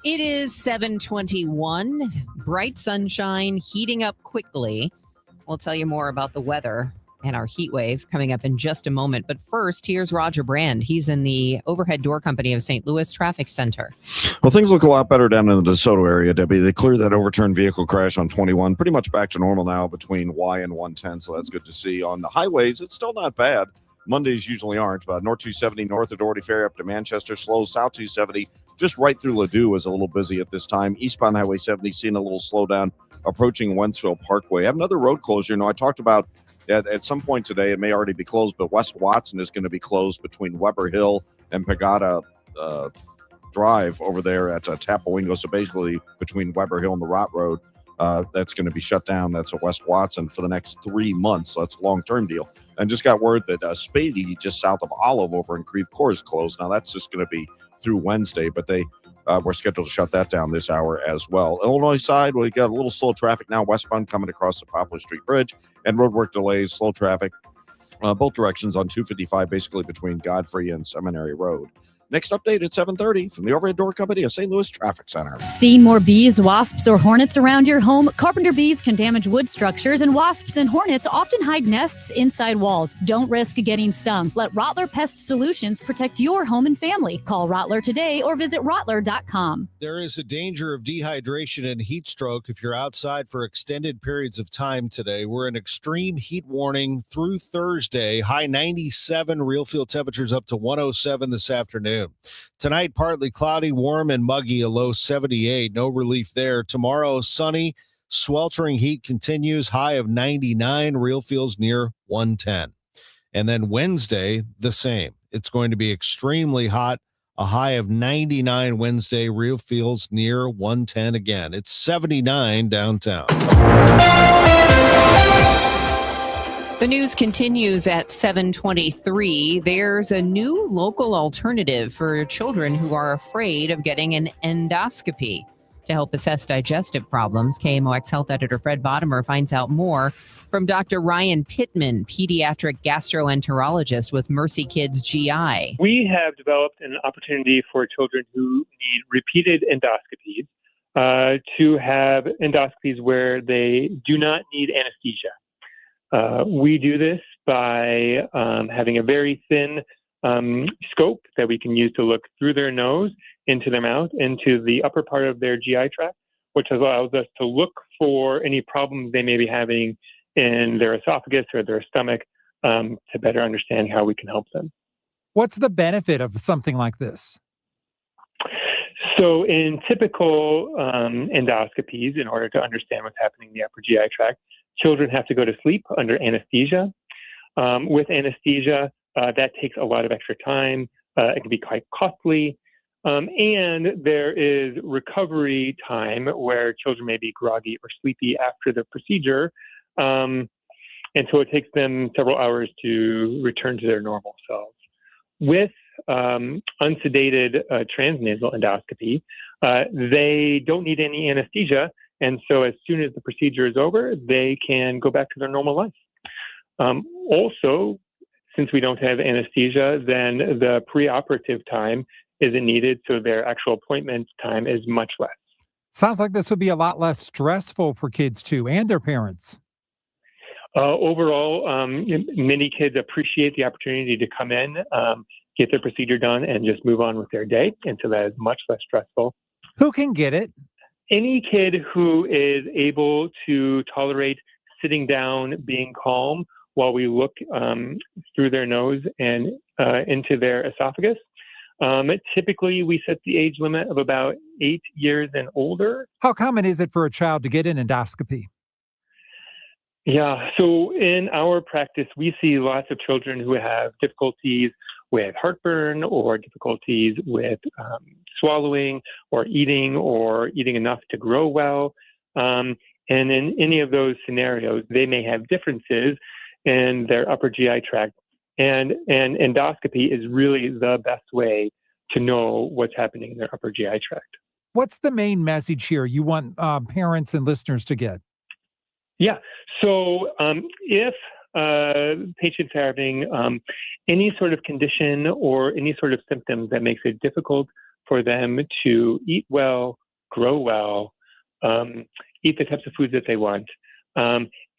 It is 7:21. Bright sunshine, heating up quickly. We'll tell you more about the weather and our heat wave coming up in just a moment. But first, here's Roger Brand. He's in the overhead door company of St. Louis Traffic Center. Well, things look a lot better down in the DeSoto area, Debbie. They cleared that overturned vehicle crash on 21. Pretty much back to normal now between Y and 110, so that's good to see. On the highways, it's still not bad. Mondays usually aren't, but North 270 north of Doherty Ferry up to Manchester, slow. South 270 just right through Ladue is a little busy at this time. Eastbound Highway 70 seeing a little slowdown approaching Wentzville Parkway. I have another road closure. I talked about at some point today, it may already be closed, but West Watson is going to be closed between Weber Hill and Pagoda Drive over there at Tapawingo. So basically between Weber Hill and the Rott Road, that's going to be shut down. That's at West Watson for the next 3 months. So that's a long-term deal. And just got word that Spady, just south of Olive over in Creve Coeur, is closed. Now that's just going to be through Wednesday, but they were scheduled to shut that down this hour as well. Illinois side, we got a little slow traffic now westbound coming across the Poplar Street Bridge, and roadwork delays, slow traffic both directions on 255, basically between Godfrey and Seminary Road. Next update at 7:30 from the Overhead Door Company of St. Louis Traffic Center. Seeing more bees, wasps, or hornets around your home? Carpenter bees can damage wood structures, and wasps and hornets often hide nests inside walls. Don't risk getting stung. Let Rottler Pest Solutions protect your home and family. Call Rottler today or visit rottler.com. There is a danger of dehydration and heat stroke if you're outside for extended periods of time today. We're in extreme heat warning through Thursday. High 97, real field temperatures up to 107 this afternoon. Tonight, partly cloudy, warm, and muggy, a low 78. No relief there. Tomorrow, sunny, sweltering heat continues, high of 99, real feels near 110. And then Wednesday, the same. It's going to be extremely hot, a high of 99 Wednesday, real feels near 110 again. It's 79 downtown. The news continues at 7:23. There's a new local alternative for children who are afraid of getting an endoscopy. to help assess digestive problems. KMOX Health Editor Fred Bottomer finds out more from Dr. Ryan Pittman, pediatric gastroenterologist with Mercy Kids GI. We have developed an opportunity for children who need repeated endoscopies to have endoscopies where they do not need anesthesia. We do this by having a very thin scope that we can use to look through their nose, into their mouth, into the upper part of their GI tract, which allows us to look for any problems they may be having in their esophagus or their stomach to better understand how we can help them. What's the benefit of something like this? So in typical endoscopies, in order to understand what's happening in the upper GI tract, children have to go to sleep under anesthesia. With anesthesia, that takes a lot of extra time. It can be quite costly. And there is recovery time where children may be groggy or sleepy after the procedure. And so it takes them several hours to return to their normal selves. With unsedated transnasal endoscopy, they don't need any anesthesia. And so as soon as the procedure is over, they can go back to their normal life. Also, since we don't have anesthesia, then the preoperative time isn't needed, so their actual appointment time is much less. Sounds like this would be a lot less stressful for kids too, and their parents. Overall, many kids appreciate the opportunity to come in, get their procedure done, and just move on with their day, and so that is much less stressful. Who can get it? Any kid who is able to tolerate sitting down, being calm, while we look through their nose and into their esophagus. Typically, we set the age limit of about 8 years and older. How common is it for a child to get an endoscopy? Yeah, so in our practice, we see lots of children who have difficulties with heartburn or difficulties with swallowing or eating enough to grow well. And in any of those scenarios, they may have differences in their upper GI tract. And endoscopy is really the best way to know what's happening in their upper GI tract. What's the main message here you want parents and listeners to get? Yeah. So if patients are having any sort of condition or any sort of symptoms that makes it difficult for them to eat well, grow well, eat the types of foods that they want,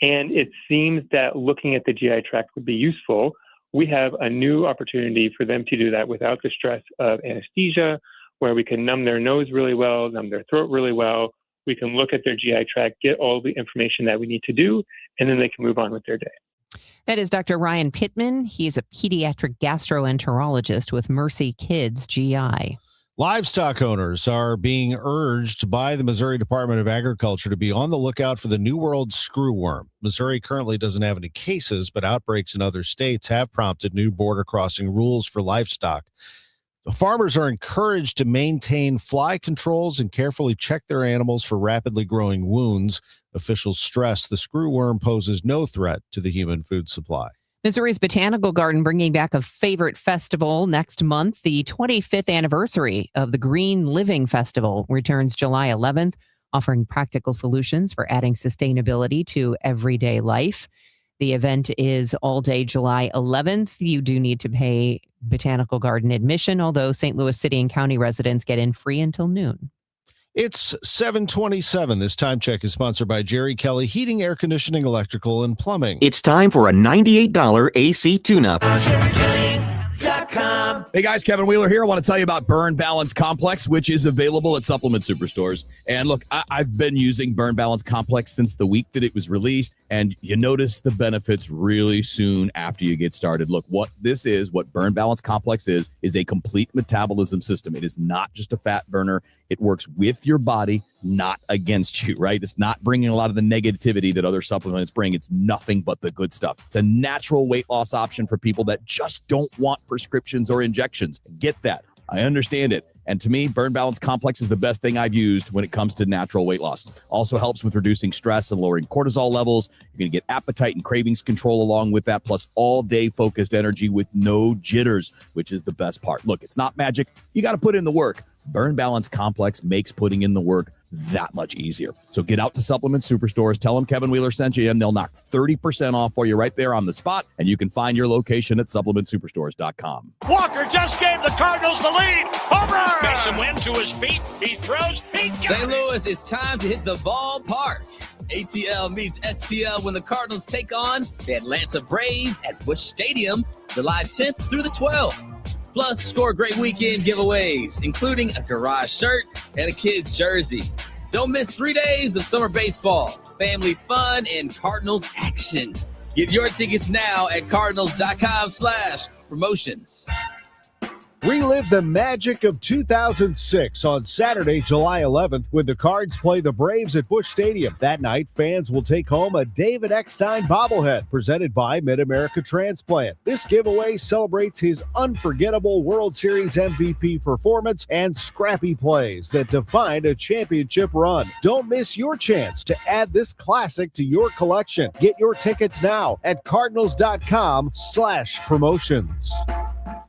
and it seems that looking at the GI tract would be useful, we have a new opportunity for them to do that without the stress of anesthesia, where we can numb their nose really well, numb their throat really well. We can look at their GI tract, get all the information that we need to do, and then they can move on with their day. That is Dr. Ryan Pittman. He's a pediatric gastroenterologist with Mercy Kids GI. Livestock owners are being urged by the Missouri Department of Agriculture to be on the lookout for the New World screwworm. Missouri currently doesn't have any cases, but outbreaks in other states have prompted new border crossing rules for livestock. The farmers are encouraged to maintain fly controls and carefully check their animals for rapidly growing wounds. Officials stress the screwworm poses no threat to the human food supply. Missouri's Botanical Garden bringing back a favorite festival next month. The 25th anniversary of the Green Living Festival returns July 11th, offering practical solutions for adding sustainability to everyday life. The event is all day July 11th. You do need to pay Botanical Garden admission, although St. Louis City and County residents get in free until noon. It's 7:27. This time check is sponsored by Jerry Kelly Heating, Air Conditioning, Electrical, and Plumbing. It's time for a $98 AC tune-up. Hey guys, Kevin Wheeler here. I want to tell you about Burn Balance Complex, which is available at supplement superstores. And look, I've been using Burn Balance Complex since the week that it was released, and you notice the benefits really soon after you get started. Look, what Burn Balance Complex is a complete metabolism system. It is not just a fat burner. It works with your body, not against you, right? It's not bringing a lot of the negativity that other supplements bring. It's nothing but the good stuff. It's a natural weight loss option for people that just don't want prescriptions or injections. Get that. I understand it. And to me, Burn Balance Complex is the best thing I've used when it comes to natural weight loss. Also helps with reducing stress and lowering cortisol levels. You're going to get appetite and cravings control along with that, plus all-day focused energy with no jitters, which is the best part. Look, it's not magic. You got to put in the work. Burn Balance Complex makes putting in the work that much easier. So get out to Supplement Superstores, tell them Kevin Wheeler sent you in. They'll knock 30% off for you right there on the spot, and you can find your location at supplementsuperstores.com. Walker just gave the Cardinals the lead. Home run! Mason Wynn to his feet. He throws. He got St. it. Louis, it's time to hit the ballpark. ATL meets STL when the Cardinals take on the Atlanta Braves at Busch Stadium, July 10th through the 12th. Plus, score great weekend giveaways, including a garage shirt and a kid's jersey. Don't miss 3 days of summer baseball, family fun, and Cardinals action. Get your tickets now at cardinals.com/promotions. Relive the magic of 2006 on Saturday, July 11th, when the Cards play the Braves at Busch Stadium. That night, fans will take home a David Eckstein bobblehead presented by Mid-America Transplant. This giveaway celebrates his unforgettable World Series MVP performance and scrappy plays that defined a championship run. Don't miss your chance to add this classic to your collection. Get your tickets now at cardinals.com/promotions.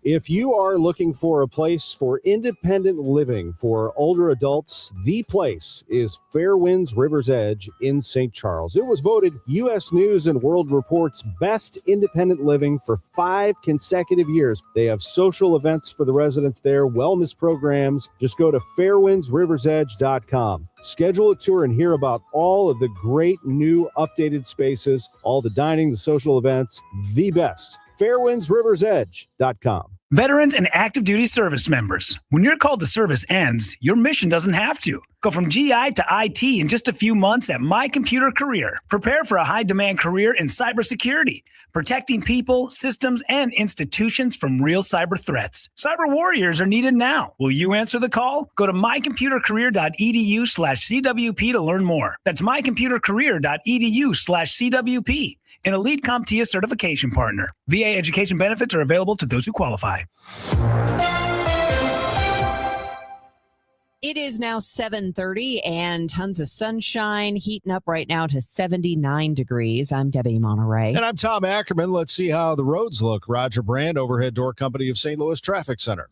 If you are looking for a place for independent living for older adults, the place is Fairwinds River's Edge in St. Charles. It was voted U.S. News and World Report's best independent living for 5 consecutive years. They have social events for the residents there, wellness programs. Just go to fairwindsriversedge.com. Schedule a tour and hear about all of the great new updated spaces, all the dining, the social events, the best. fairwindsriversedge.com. Veterans and active duty service members, when your call to service ends, your mission doesn't have to. Go from GI to IT in just a few months at My Computer Career. Prepare for a high-demand career in cybersecurity, protecting people, systems, and institutions from real cyber threats. Cyber warriors are needed now. Will you answer the call? Go to mycomputercareer.edu/CWP to learn more. That's mycomputercareer.edu/CWP. An elite CompTIA certification partner. VA education benefits are available to those who qualify. It is now 7:30 and tons of sunshine, heating up right now to 79 degrees. I'm Debbie Monterrey. And I'm Tom Ackerman. Let's see how the roads look. Roger Brand, Overhead Door Company of St. Louis Traffic Center.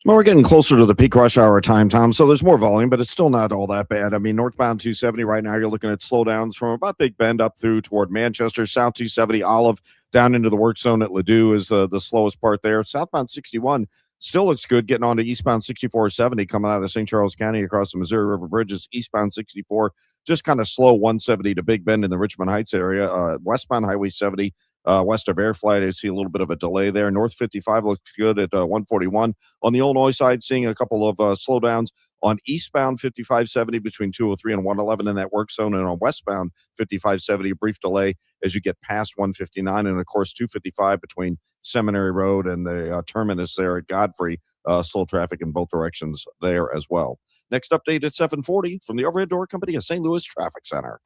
Well, we're getting closer to the peak rush hour time, Tom, so there's more volume, but it's still not all that bad. I mean, northbound 270 right now, you're looking at slowdowns from about Big Bend up through toward Manchester. South 270 Olive down into the work zone at Ladue is the slowest part there. Southbound 61 still looks good, getting on to eastbound 6470 coming out of St. Charles County across the Missouri River Bridges. Eastbound 64 just kind of slow 170 to Big Bend in the Richmond Heights area. Westbound Highway 70 west of Air Flight, I see a little bit of a delay there. North 55 looks good at 141. On the Illinois side, seeing a couple of slowdowns on eastbound 5570 between 203 and 111 in that work zone, and on westbound 5570, a brief delay as you get past 159, and of course 255 between Seminary Road and the terminus there at Godfrey. Slow traffic in both directions there as well. Next update at 7:40 from the Overhead Door Company of St. Louis Traffic Center.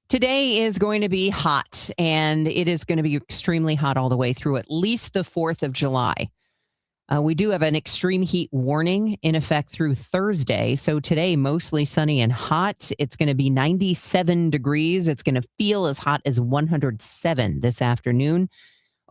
Today is going to be hot, and it is going to be extremely hot all the way through at least the 4th of July. We do have an extreme heat warning in effect through Thursday. So today, mostly sunny and hot. It's going to be 97 degrees. It's going to feel as hot as 107 this afternoon.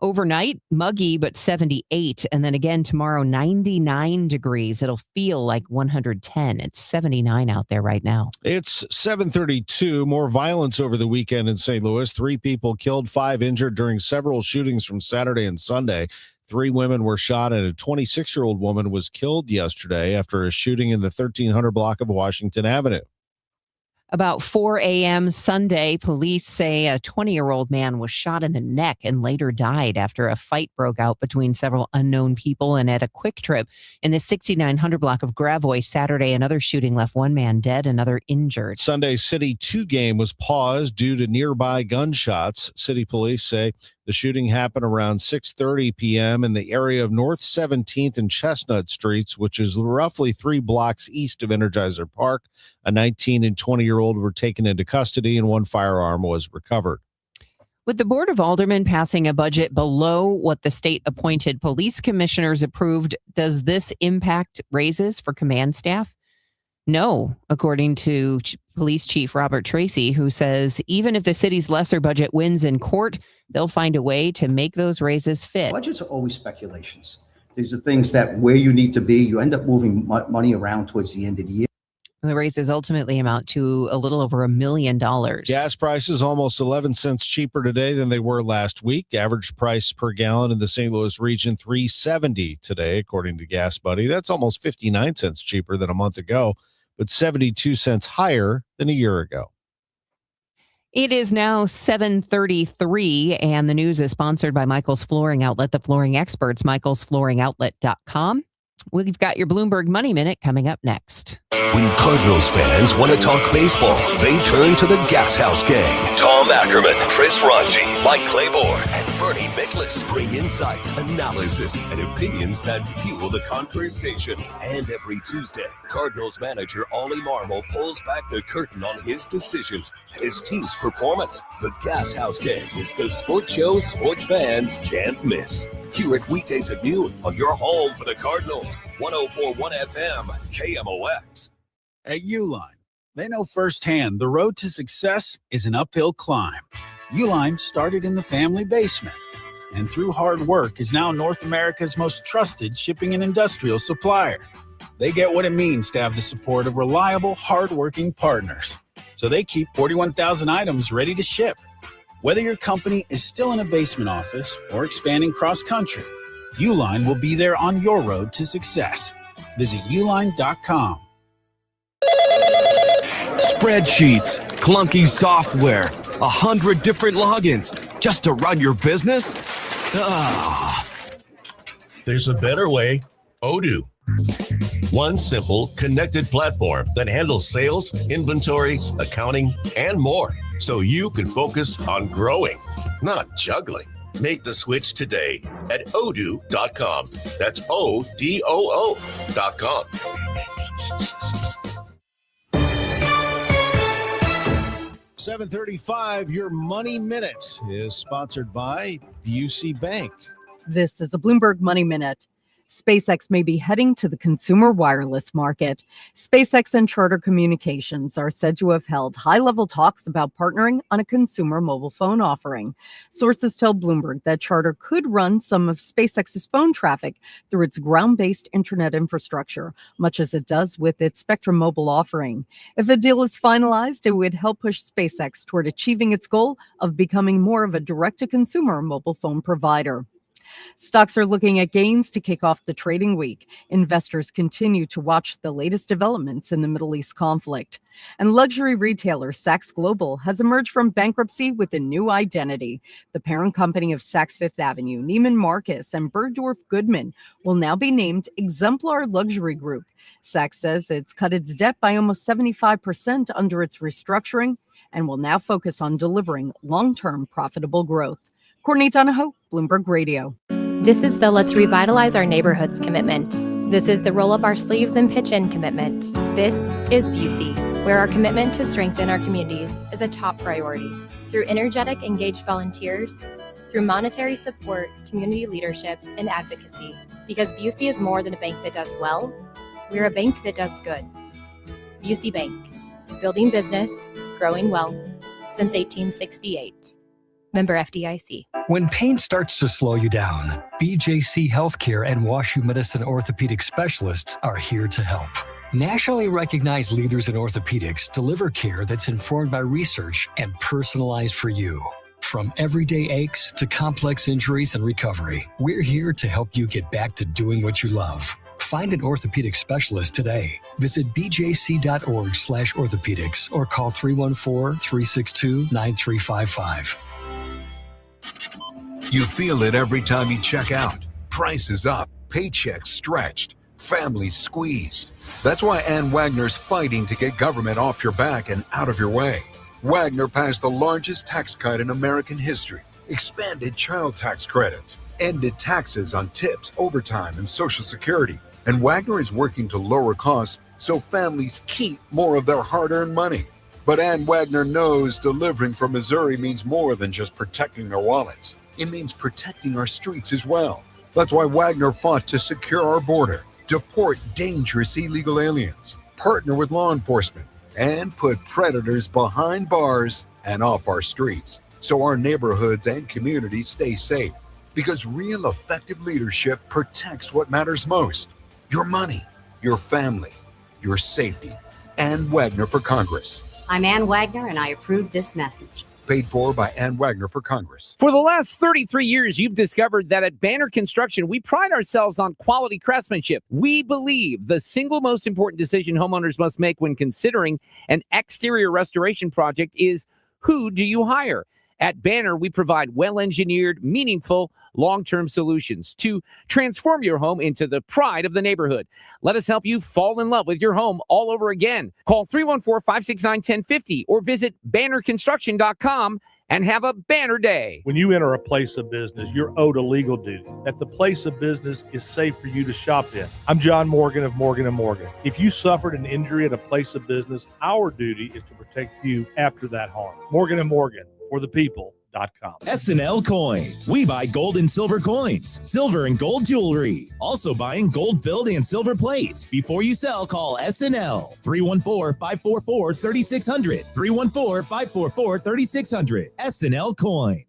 Overnight, muggy, but 78. And then again tomorrow, 99 degrees. It'll feel like 110. It's 79 out there right now. It's 7:32. More violence over the weekend in St. Louis. 3 people killed, 5 injured during several shootings from Saturday and Sunday. 3 women were shot, and a 26-year-old woman was killed yesterday after a shooting in the 1300 block of Washington Avenue. About 4 a.m. Sunday, police say a 20-year-old man was shot in the neck and later died after a fight broke out between several unknown people and at a Quick Trip in the 6900 block of Gravois. Saturday, another shooting left 1 man dead, another injured. Sunday's City 2 game was paused due to nearby gunshots. City police say the shooting happened around 6:30 p.m. in the area of North 17th and Chestnut Streets, which is roughly 3 blocks east of Energizer Park. A 19 and 20-year-old were taken into custody, and 1 firearm was recovered. With the Board of Aldermen passing a budget below what the state-appointed police commissioners approved, does this impact raises for command staff? No, according to Police Chief Robert Tracy, who says even if the city's lesser budget wins in court, they'll find a way to make those raises fit. Budgets are always speculations. These are things that where you need to be, you end up moving money around towards the end of the year. The raises ultimately amount to a little over $1 million. Gas prices almost 11 cents cheaper today than they were last week. Average price per gallon in the St. Louis region, $3.70 today, according to Gas Buddy. That's almost 59 cents cheaper than a month ago, but 72 cents higher than a year ago. It is now 7:33, and the news is sponsored by Michael's Flooring Outlet, the flooring experts, michaelsflooringoutlet.com. We've got your Bloomberg Money Minute coming up next. When Cardinals fans want to talk baseball, they turn to the Gas House Gang. Tom Ackerman, Chris Ranji, Mike Claiborne, and Bernie Miklas bring insights, analysis, and opinions that fuel the conversation. And every Tuesday, Cardinals manager Ollie Marmol pulls back the curtain on his decisions and his team's performance. The Gas House Gang is the sports show sports fans can't miss. Hear it weekdays at noon on your home for the Cardinals. 104.1 FM, KMOX. At Uline, they know firsthand the road to success is an uphill climb. Uline started in the family basement, and through hard work is now North America's most trusted shipping and industrial supplier. They get what it means to have the support of reliable, hardworking partners. So they keep 41,000 items ready to ship. Whether your company is still in a basement office or expanding cross-country, Uline will be there on your road to success. Visit uline.com. Spreadsheets, clunky software, 100 different logins just to run your business? There's a better way. Odoo. One simple, connected platform that handles sales, inventory, accounting, and more, so you can focus on growing, not juggling. Make the switch today at odoo.com. That's ODOO.com. $7:35, your Money Minute is sponsored by Busey Bank. This is a Bloomberg Money Minute. SpaceX may be heading to the consumer wireless market. SpaceX and Charter Communications are said to have held high-level talks about partnering on a consumer mobile phone offering. Sources tell Bloomberg that Charter could run some of SpaceX's phone traffic through its ground-based internet infrastructure, much as it does with its Spectrum Mobile offering. If a deal is finalized, it would help push SpaceX toward achieving its goal of becoming more of a direct-to-consumer mobile phone provider. Stocks are looking at gains to kick off the trading week. Investors continue to watch the latest developments in the Middle East conflict. And luxury retailer Saks Global has emerged from bankruptcy with a new identity. The parent company of Saks Fifth Avenue, Neiman Marcus, and Bergdorf Goodman will now be named Exemplar Luxury Group. Saks says it's cut its debt by almost 75% under its restructuring and will now focus on delivering long-term profitable growth. Courtney Donahoe, Bloomberg Radio. This is the Let's Revitalize Our Neighborhoods commitment. This is the Roll Up Our Sleeves and Pitch In commitment. This is Busey, where our commitment to strengthen our communities is a top priority. Through energetic, engaged volunteers, through monetary support, community leadership, and advocacy. Because Busey is more than a bank that does well, we're a bank that does good. Busey Bank, building business, growing wealth, since 1868. Member FDIC. When pain starts to slow you down, BJC Healthcare and WashU Medicine orthopedic specialists are here to help. Nationally recognized leaders in orthopedics deliver care that's informed by research and personalized for you. From everyday aches to complex injuries and recovery, we're here to help you get back to doing what you love. Find an orthopedic specialist today. Visit bjc.org/orthopedics or call 314-362-9355. You feel it every time you check out. Prices up, paychecks stretched, families squeezed. That's why Ann Wagner's fighting to get government off your back and out of your way. Wagner passed the largest tax cut in American history, expanded child tax credits, ended taxes on tips, overtime, and Social Security. And Wagner is working to lower costs so families keep more of their hard-earned money. But Ann Wagner knows delivering from Missouri means more than just protecting their wallets. It means protecting our streets as well. That's why Wagner fought to secure our border, deport dangerous illegal aliens, partner with law enforcement, and put predators behind bars and off our streets so our neighborhoods and communities stay safe. Because real effective leadership protects what matters most: your money, your family, your safety. Ann Wagner for Congress. I'm Ann Wagner, and I approve this message. Paid for by Ann Wagner for Congress. For the last 33 years, you've discovered that at Banner Construction, we pride ourselves on quality craftsmanship. We believe the single most important decision homeowners must make when considering an exterior restoration project is, who do you hire? At Banner, we provide well-engineered, meaningful, long-term solutions to transform your home into the pride of the neighborhood. Let us help you fall in love with your home all over again. Call 314-569-1050 or visit bannerconstruction.com and have a banner day. When you enter a place of business, you're owed a legal duty that the place of business is safe for you to shop in. I'm John Morgan of Morgan & Morgan. If you suffered an injury at a place of business, our duty is to protect you after that harm. Morgan & Morgan, for the people. SNL Coin. We buy gold and silver coins, silver and gold jewelry. Also buying gold filled and silver plates. Before you sell, call SNL 314-544-3600. 314-544-3600. SNL Coin.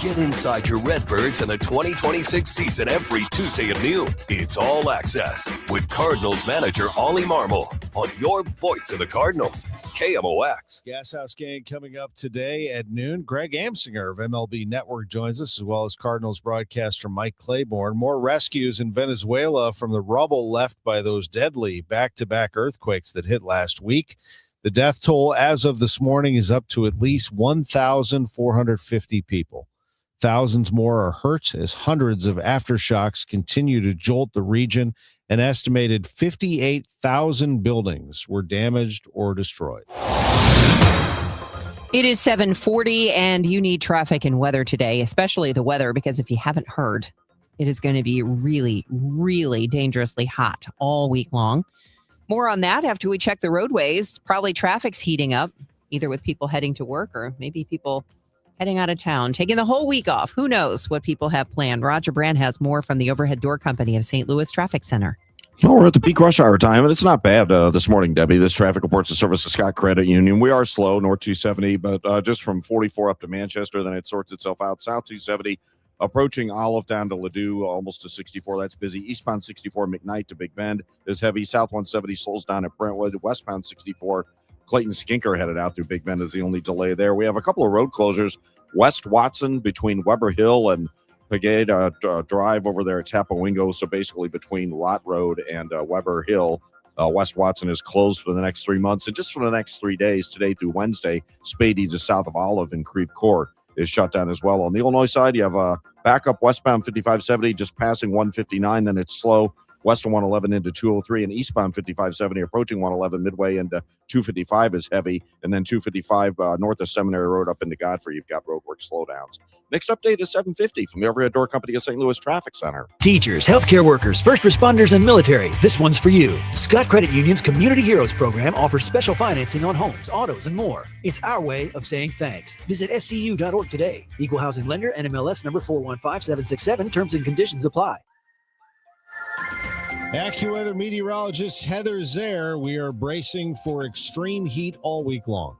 Get inside your Redbirds in the 2026 season every Tuesday at noon. It's All Access with Cardinals manager Ollie Marmol on your voice of the Cardinals, KMOX. Gas House Gang coming up today at noon. Greg Amsinger of MLB Network joins us, as well as Cardinals broadcaster Mike Claiborne. More rescues in Venezuela from the rubble left by those deadly back-to-back earthquakes that hit last week. The death toll as of this morning is up to at least 1,450 people. Thousands more are hurt as hundreds of aftershocks continue to jolt the region. An estimated 58,000 buildings were damaged or destroyed. It is 7:40, and you need traffic and weather today, especially the weather, because if you haven't heard, it is going to be really, really dangerously hot all week long. More on that after we check the roadways. Probably traffic's heating up, either with people heading to work or maybe people heading out of town, taking the whole week off. Who knows what people have planned? Roger Brand has more from the Overhead Door Company of St. Louis Traffic Center. Well, we're at the peak rush hour time, and it's not bad this morning, Debbie. This traffic reports the service of Scott Credit Union. We are slow, North 270, but just from 44 up to Manchester, then it sorts itself out. South 270, approaching Olive down to Ladue, almost to 64. That's busy. Eastbound 64, McKnight to Big Bend is heavy. South 170 slows down at Brentwood. Westbound 64, Clayton Skinker headed out through Big Bend is the only delay there. We have a couple of road closures. West Watson between Weber Hill and Pagade Drive over there at Tapawingo. So basically between Lott Road and Weber Hill, West Watson is closed for the next 3 months. And just for the next 3 days, today through Wednesday, Spady just south of Olive and Creve Coeur is shut down as well. On the Illinois side, you have a backup westbound 5570 just passing 159, then it's slow. West of 111 into 203 and eastbound 5570 approaching 111 midway into 255 is heavy. And then 255 north of Seminary Road up into Godfrey, you've got roadwork slowdowns. Next update is 750 from the Overhead Door Company of St. Louis Traffic Center. Teachers, healthcare workers, first responders, and military. This one's for you. Scott Credit Union's Community Heroes program offers special financing on homes, autos, and more. It's our way of saying thanks. Visit scu.org today. Equal housing lender, NMLS number 415767. Terms and conditions apply. AccuWeather meteorologist Heather Zare. We are bracing for extreme heat all week long.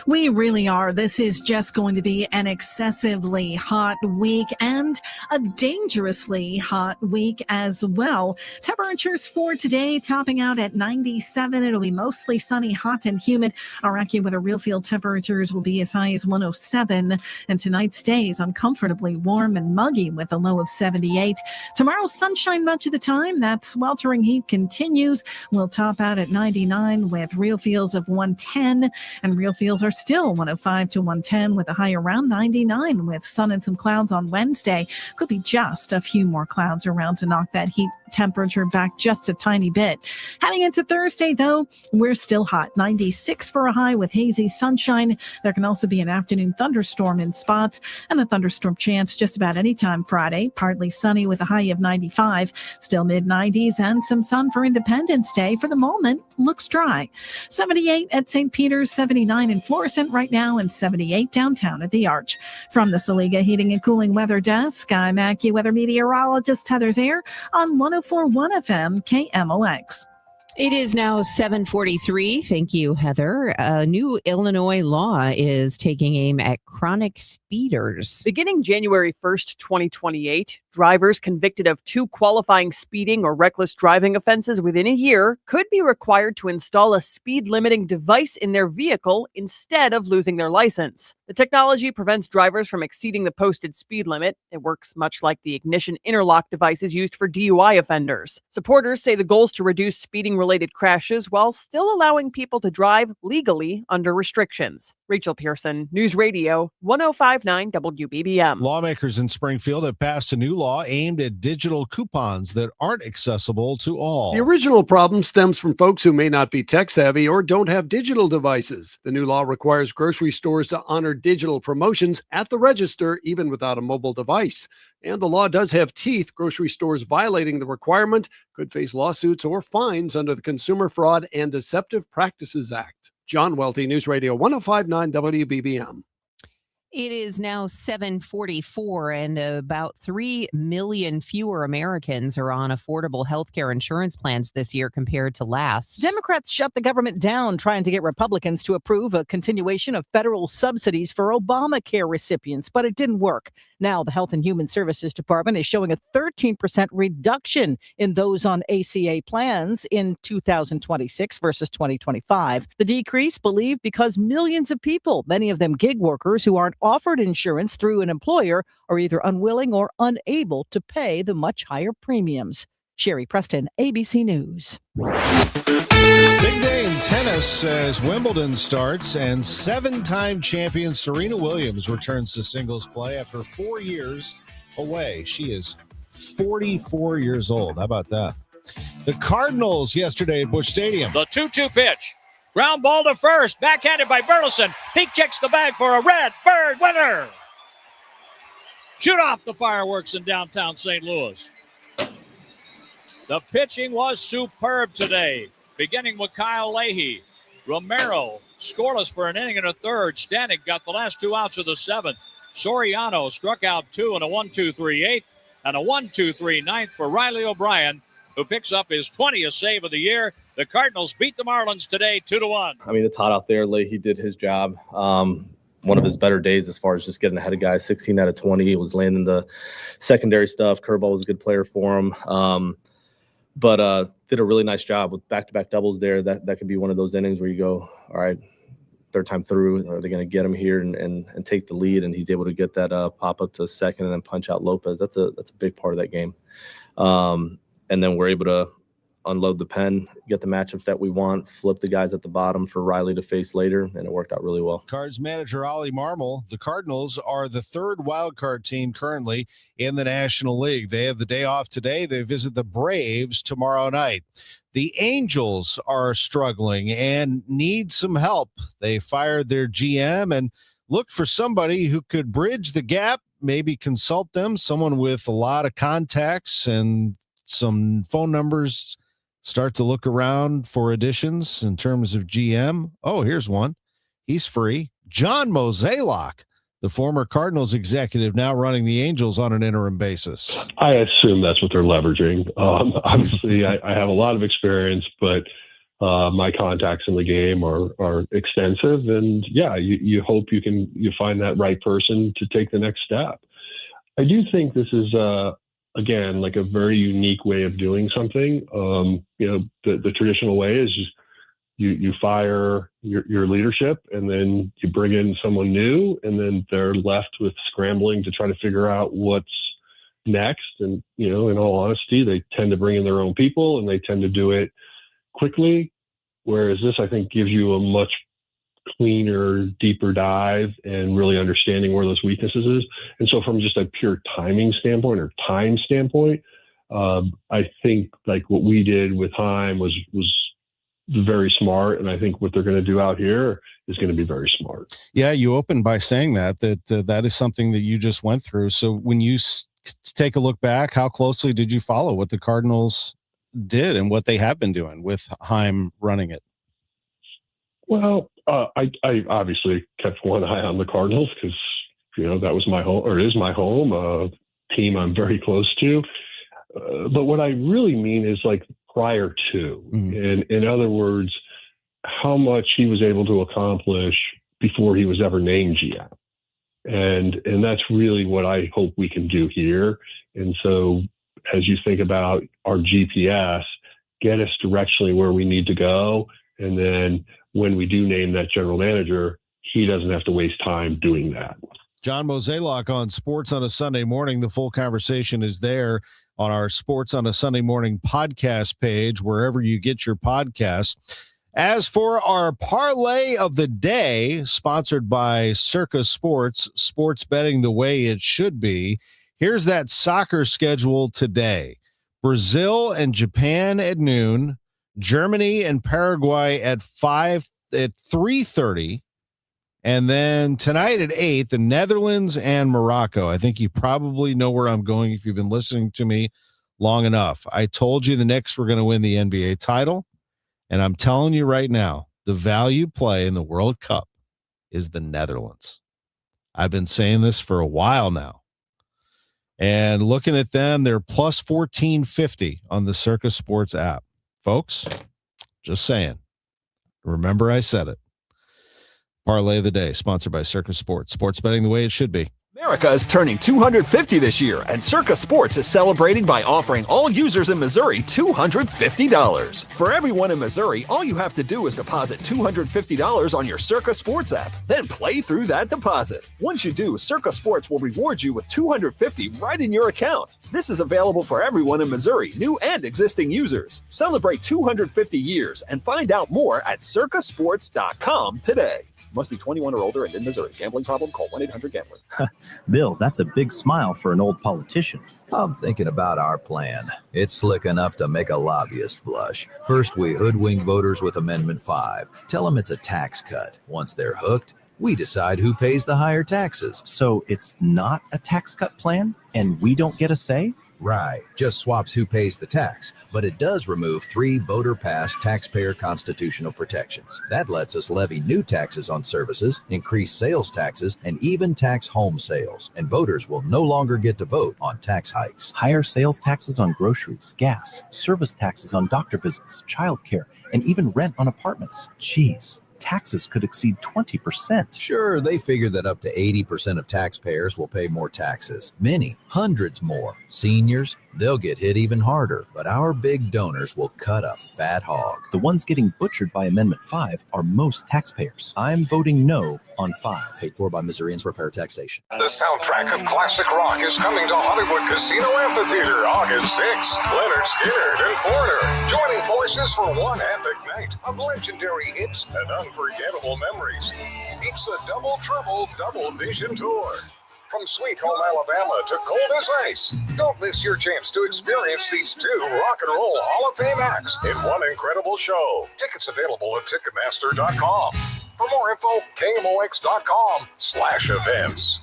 We really are. This is just going to be an excessively hot week and a dangerously hot week as well. Temperatures for today topping out at 97. It'll be mostly sunny, hot, and humid. Our AccuWeather real field temperatures will be as high as 107. And tonight stays uncomfortably warm and muggy with a low of 78. Tomorrow, sunshine much of the time. That sweltering heat continues. We'll top out at 99 with real feels of 110, and real feels are still 105 to 110 with a high around 99 with sun and some clouds on Wednesday. Could be just a few more clouds around to knock that heat temperature back just a tiny bit. Heading into Thursday, though, we're still hot. 96 for a high with hazy sunshine. There can also be an afternoon thunderstorm in spots and a thunderstorm chance just about any time Friday. Partly sunny with a high of 95. Still mid-90s and some sun for Independence Day. For the moment, looks dry. 78 at St. Peter's, 79 in Florissant right now, and 78 downtown at the Arch. From the Saliga Heating and Cooling Weather Desk, I'm AccuWeather meteorologist Heather Zare on 104.1 FM KMOX. It is now 7:43. Thank you, Heather. A new Illinois law is taking aim at chronic speeders. Beginning January 1st, 2028, drivers convicted of 2 qualifying speeding or reckless driving offenses within a year could be required to install a speed limiting device in their vehicle instead of losing their license. The technology prevents drivers from exceeding the posted speed limit. It works much like the ignition interlock devices used for DUI offenders. Supporters say the goal is to reduce speeding-related crashes while still allowing people to drive legally under restrictions. Rachel Pearson, News Radio 105.9 WBBM. Lawmakers in Springfield have passed a new law aimed at digital coupons that aren't accessible to all. The original problem stems from folks who may not be tech savvy or don't have digital devices. The new law requires grocery stores to honor digital promotions at the register, even without a mobile device. And the law does have teeth. Grocery stores violating the requirement could face lawsuits or fines under the Consumer Fraud and Deceptive Practices Act. John Welty, News Radio 105.9 WBBM. It is now 7:44, and about 3 million fewer Americans are on affordable health care insurance plans this year compared to last. Democrats shut the government down trying to get Republicans to approve a continuation of federal subsidies for Obamacare recipients, but it didn't work. Now, the Health and Human Services Department is showing a 13% reduction in those on ACA plans in 2026 versus 2025. The decrease believed because millions of people, many of them gig workers who aren't offered insurance through an employer, are either unwilling or unable to pay the much higher premiums. Sherry Preston, ABC News. Big day in tennis as Wimbledon starts and 7-time champion Serena Williams returns to singles play after 4 years away. She is 44 years old. How about that? The Cardinals yesterday at Busch Stadium. The 2-2 pitch. Ground ball to first. Backhanded by Burleson. He kicks the bag for a red bird winner. Shoot off the fireworks in downtown St. Louis. The pitching was superb today, beginning with Kyle Leahy. Romero scoreless for an inning and a third. Stanek got the last 2 outs of the 7th. Soriano struck out 2 in a 1-2-3 8th and a 1-2-3 9th for Riley O'Brien, who picks up his 20th save of the year. The Cardinals beat the Marlins today 2-1. I mean, it's hot out there. Leahy did his job. One of his better days as far as just getting ahead of guys. 16 out of 20. It was landing the secondary stuff. Curveball was a good player for him. But did a really nice job with back-to-back doubles there. That could be one of those innings where you go, all right, third time through, are they going to get him here and take the lead? And he's able to get that pop up to second and then punch out Lopez. That's a big part of that game. And then we're able to unload the pen, get the matchups that we want, flip the guys at the bottom for Riley to face later, and it worked out really well. Cards manager Ollie Marmol. The Cardinals are the 3rd wildcard team currently in the National League. They have the day off today. They visit the Braves tomorrow night. The Angels are struggling and need some help. They fired their GM and looked for somebody who could bridge the gap, maybe consult them, someone with a lot of contacts and some phone numbers. Start to look around for additions in terms of GM. Oh, here's one. He's free. John Mozeliak, the former Cardinals executive, now running the Angels on an interim basis. I assume that's what they're leveraging. Obviously, I have a lot of experience, but my contacts in the game are extensive. And yeah, you hope you find that right person to take the next step. I do think this is again, like a very unique way of doing something. The traditional way is just you fire your leadership and then you bring in someone new, and then they're left with scrambling to try to figure out what's next. And, in all honesty, they tend to bring in their own people and they tend to do it quickly. Whereas this, I think, gives you a much cleaner, deeper dive and really understanding where those weaknesses is. And so from just a pure timing standpoint or time standpoint, I think like what we did with Heim was very smart. And I think what they're going to do out here is going to be very smart. Yeah. You opened by saying that is something that you just went through. So when you take a look back, how closely did you follow what the Cardinals did and what they have been doing with Heim running it? Well, I obviously kept one eye on the Cardinals because, that was my home, or is my home, team I'm very close to. But what I really mean is like prior to. And in other words, how much he was able to accomplish before he was ever named GM. And that's really what I hope we can do here. And so as you think about our GPS, get us directionally where we need to go. And then when we do name that general manager, he doesn't have to waste time doing that. John Mozeliak on Sports on a Sunday Morning. The full conversation is there on our Sports on a Sunday Morning podcast page, wherever you get your podcasts. As for our parlay of the day, sponsored by Circa Sports, sports betting the way it should be, here's that soccer schedule today. Brazil and Japan at noon, Germany and Paraguay at 3:30, and then tonight at 8, the Netherlands and Morocco. I think you probably know where I'm going if you've been listening to me long enough. I told you the Knicks were going to win the NBA title. And I'm telling you right now, the value play in the World Cup is the Netherlands. I've been saying this for a while now. And looking at them, they're plus 1450 on the Circa Sports app. Folks, just saying. Remember I said it. Parlay of the day, sponsored by Circa Sports. Sports betting the way it should be. America is turning 250 this year, and Circa Sports is celebrating by offering all users in Missouri $250. For everyone in Missouri, all you have to do is deposit $250 on your Circa Sports app, then play through that deposit. Once you do, Circa Sports will reward you with $250 right in your account. This is available for everyone in Missouri, new and existing users. Celebrate 250 years and find out more at circasports.com today. Must be 21 or older and in Missouri. Gambling problem? Call 1-800-GAMBLER. Bill, that's a big smile for an old politician. I'm thinking about our plan. It's slick enough to make a lobbyist blush. First, we hoodwink voters with Amendment 5. Tell them it's a tax cut. Once they're hooked, we decide who pays the higher taxes. So it's not a tax cut plan, and we don't get a say? Right, just swaps who pays the tax, but it does remove 3 voter-passed taxpayer constitutional protections. That lets us levy new taxes on services, increase sales taxes, and even tax home sales. And voters will no longer get to vote on tax hikes. Higher sales taxes on groceries, gas, service taxes on doctor visits, childcare, and even rent on apartments. Jeez. Taxes could exceed 20%. Sure, they figure that up to 80% of taxpayers will pay more taxes. Many, hundreds more. Seniors, they'll get hit even harder, but our big donors will cut a fat hog. The ones getting butchered by Amendment 5 are most taxpayers. I'm voting no on 5. Paid for by Missourians for fair taxation. The soundtrack of classic rock is coming to Hollywood Casino Amphitheater August 6th. Leonard Skinner and Foreigner joining forces for one epic night of legendary hits and unforgettable memories. It's a double trouble, double vision tour. From Sweet Home Alabama to Cold as Ice. Don't miss your chance to experience these 2 Rock and Roll Hall of Fame acts in one incredible show. Tickets available at Ticketmaster.com. For more info, KMOX.com/events.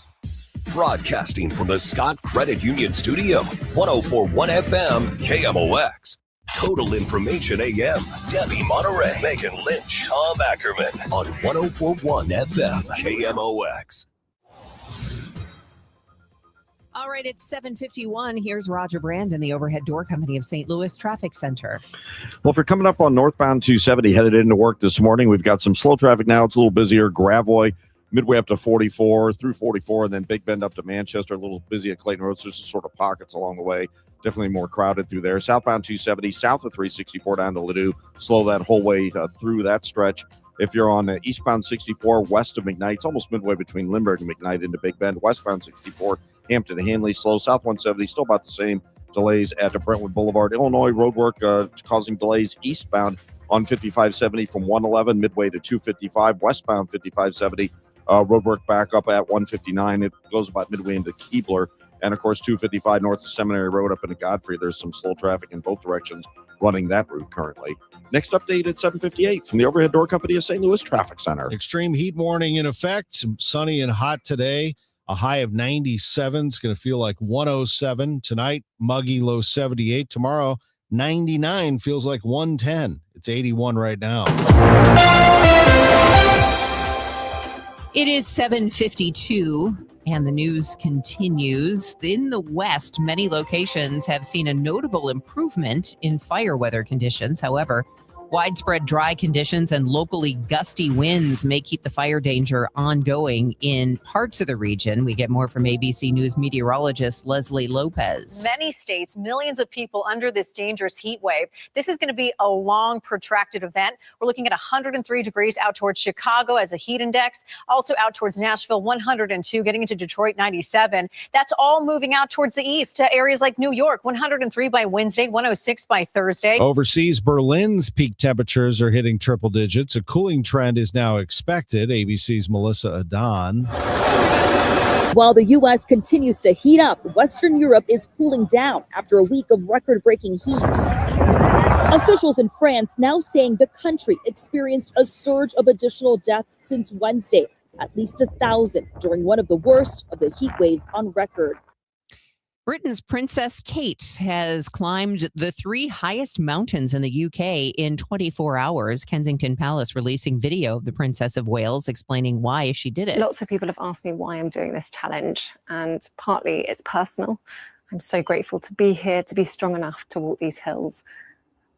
Broadcasting from the Scott Credit Union Studio, 104.1 FM, KMOX. Total Information AM, Debbie Monterrey, Megan Lynch, Tom Ackerman on 104.1 FM, KMOX. All right, it's 7:51. Here's Roger Brand and the Overhead Door Company of St. Louis Traffic Center. Well, if you're coming up on northbound 270, headed into work this morning, we've got some slow traffic now. It's a little busier. Gravois, midway up to 44, through 44, and then Big Bend up to Manchester. A little busy at Clayton Road, so there's some sort of pockets along the way. Definitely more crowded through there. Southbound 270, south of 364 down to Ladue. Slow that whole way through that stretch. If you're on eastbound 64 west of McKnight, it's almost midway between Lindbergh and McKnight into Big Bend. Westbound 64, Hampton to Hanley, slow. South 170, still about the same. Delays at Brentwood Boulevard. Illinois roadwork causing delays eastbound on 5570 from 111 midway to 255. Westbound 5570, roadwork back up at 159. It goes about midway into Keebler. And, of course, 255 north of Seminary Road up into Godfrey. There's some slow traffic in both directions running that route currently. Next update at 7:58 from the Overhead Door Company of St. Louis Traffic Center. Extreme heat warning in effect. Sunny and hot today. A high of 97. It's going to feel like 107. Tonight, muggy, low 78. Tomorrow, 99. Feels like 110. It's 81 right now. It is 7:52 and the news continues. In the West, many locations have seen a notable improvement in fire weather conditions. However, widespread dry conditions and locally gusty winds may keep the fire danger ongoing in parts of the region. We get more from ABC News meteorologist Leslie Lopez. Many states, millions of people under this dangerous heat wave. This is going to be a long, protracted event. We're looking at 103 degrees out towards Chicago as a heat index, also out towards Nashville, 102, getting into Detroit, 97. That's all moving out towards the east to areas like New York, 103 by Wednesday, 106 by Thursday. Overseas, Berlin's peak temperatures are hitting triple digits. A cooling trend is now expected. ABC's Melissa Adon. While the U.S. continues to heat up, Western Europe is cooling down after a week of record-breaking heat. Officials in France now saying the country experienced a surge of additional deaths since Wednesday, at least 1,000 during one of the worst of the heat waves on record. Britain's Princess Kate has climbed the 3 highest mountains in the UK in 24 hours. Kensington Palace releasing video of the Princess of Wales explaining why she did it. Lots of people have asked me why I'm doing this challenge, and partly it's personal. I'm so grateful to be here, to be strong enough to walk these hills.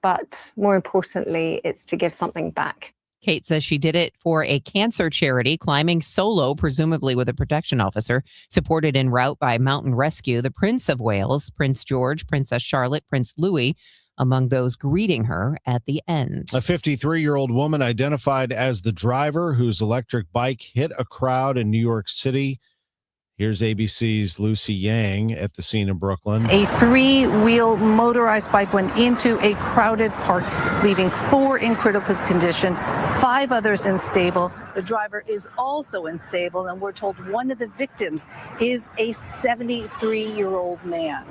But more importantly, it's to give something back. Kate says she did it for a cancer charity, climbing solo, presumably with a protection officer, supported en route by Mountain Rescue. The Prince of Wales, Prince George, Princess Charlotte, Prince Louis, among those greeting her at the end. A 53-year-old woman identified as the driver whose electric bike hit a crowd in New York City. Here's ABC's Lucy Yang at the scene in Brooklyn. A 3-wheel motorized bike went into a crowded park, leaving 4 in critical condition, 5 others unstable. The driver is also unstable, and we're told one of the victims is a 73-year-old man.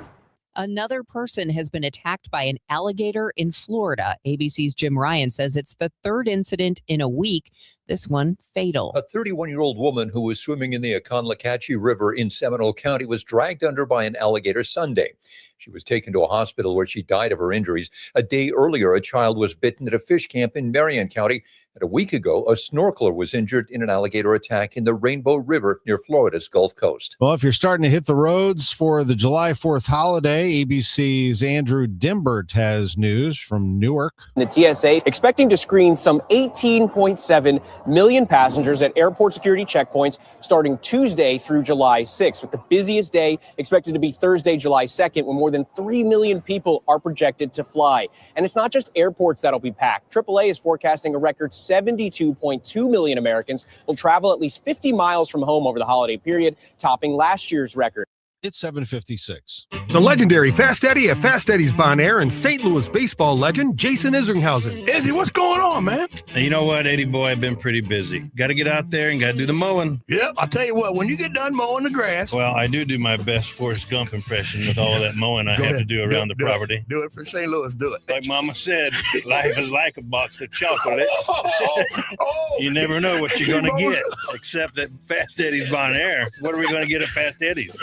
Another person has been attacked by an alligator in Florida. ABC's Jim Ryan says it's the 3rd incident in a week, this one fatal. A 31-year-old woman who was swimming in the Aconlacatchee River in Seminole County was dragged under by an alligator Sunday. She was taken to a hospital where she died of her injuries. A day earlier, a child was bitten at a fish camp in Marion County. And a week ago, a snorkeler was injured in an alligator attack in the Rainbow River near Florida's Gulf Coast. Well, if you're starting to hit the roads for the July 4th holiday, ABC's Andrew Dimbert has news from Newark. The TSA expecting to screen some 18.7 million passengers at airport security checkpoints starting Tuesday through July 6th, with the busiest day expected to be Thursday, July 2nd, when more than 3 million people are projected to fly. And it's not just airports that'll be packed. AAA is forecasting a record 72.2 million Americans will travel at least 50 miles from home over the holiday period, topping last year's record. It's 7:56. The legendary Fast Eddie at Fast Eddie's Bon Air and St. Louis baseball legend Jason Isringhausen. Izzy, what's going on, man? You know what, Eddie boy, I've been pretty busy. Got to get out there and got to do the mowing. Yep, I'll tell you what, when you get done mowing the grass. Well, I do my best Forrest Gump impression with all that mowing I have to do around the property. Do it for St. Louis, do it. Like Mama said, life is like a box of chocolates. You never know what you're going to get, except at Fast Eddie's Bon Air. What are we going to get at Fast Eddie's?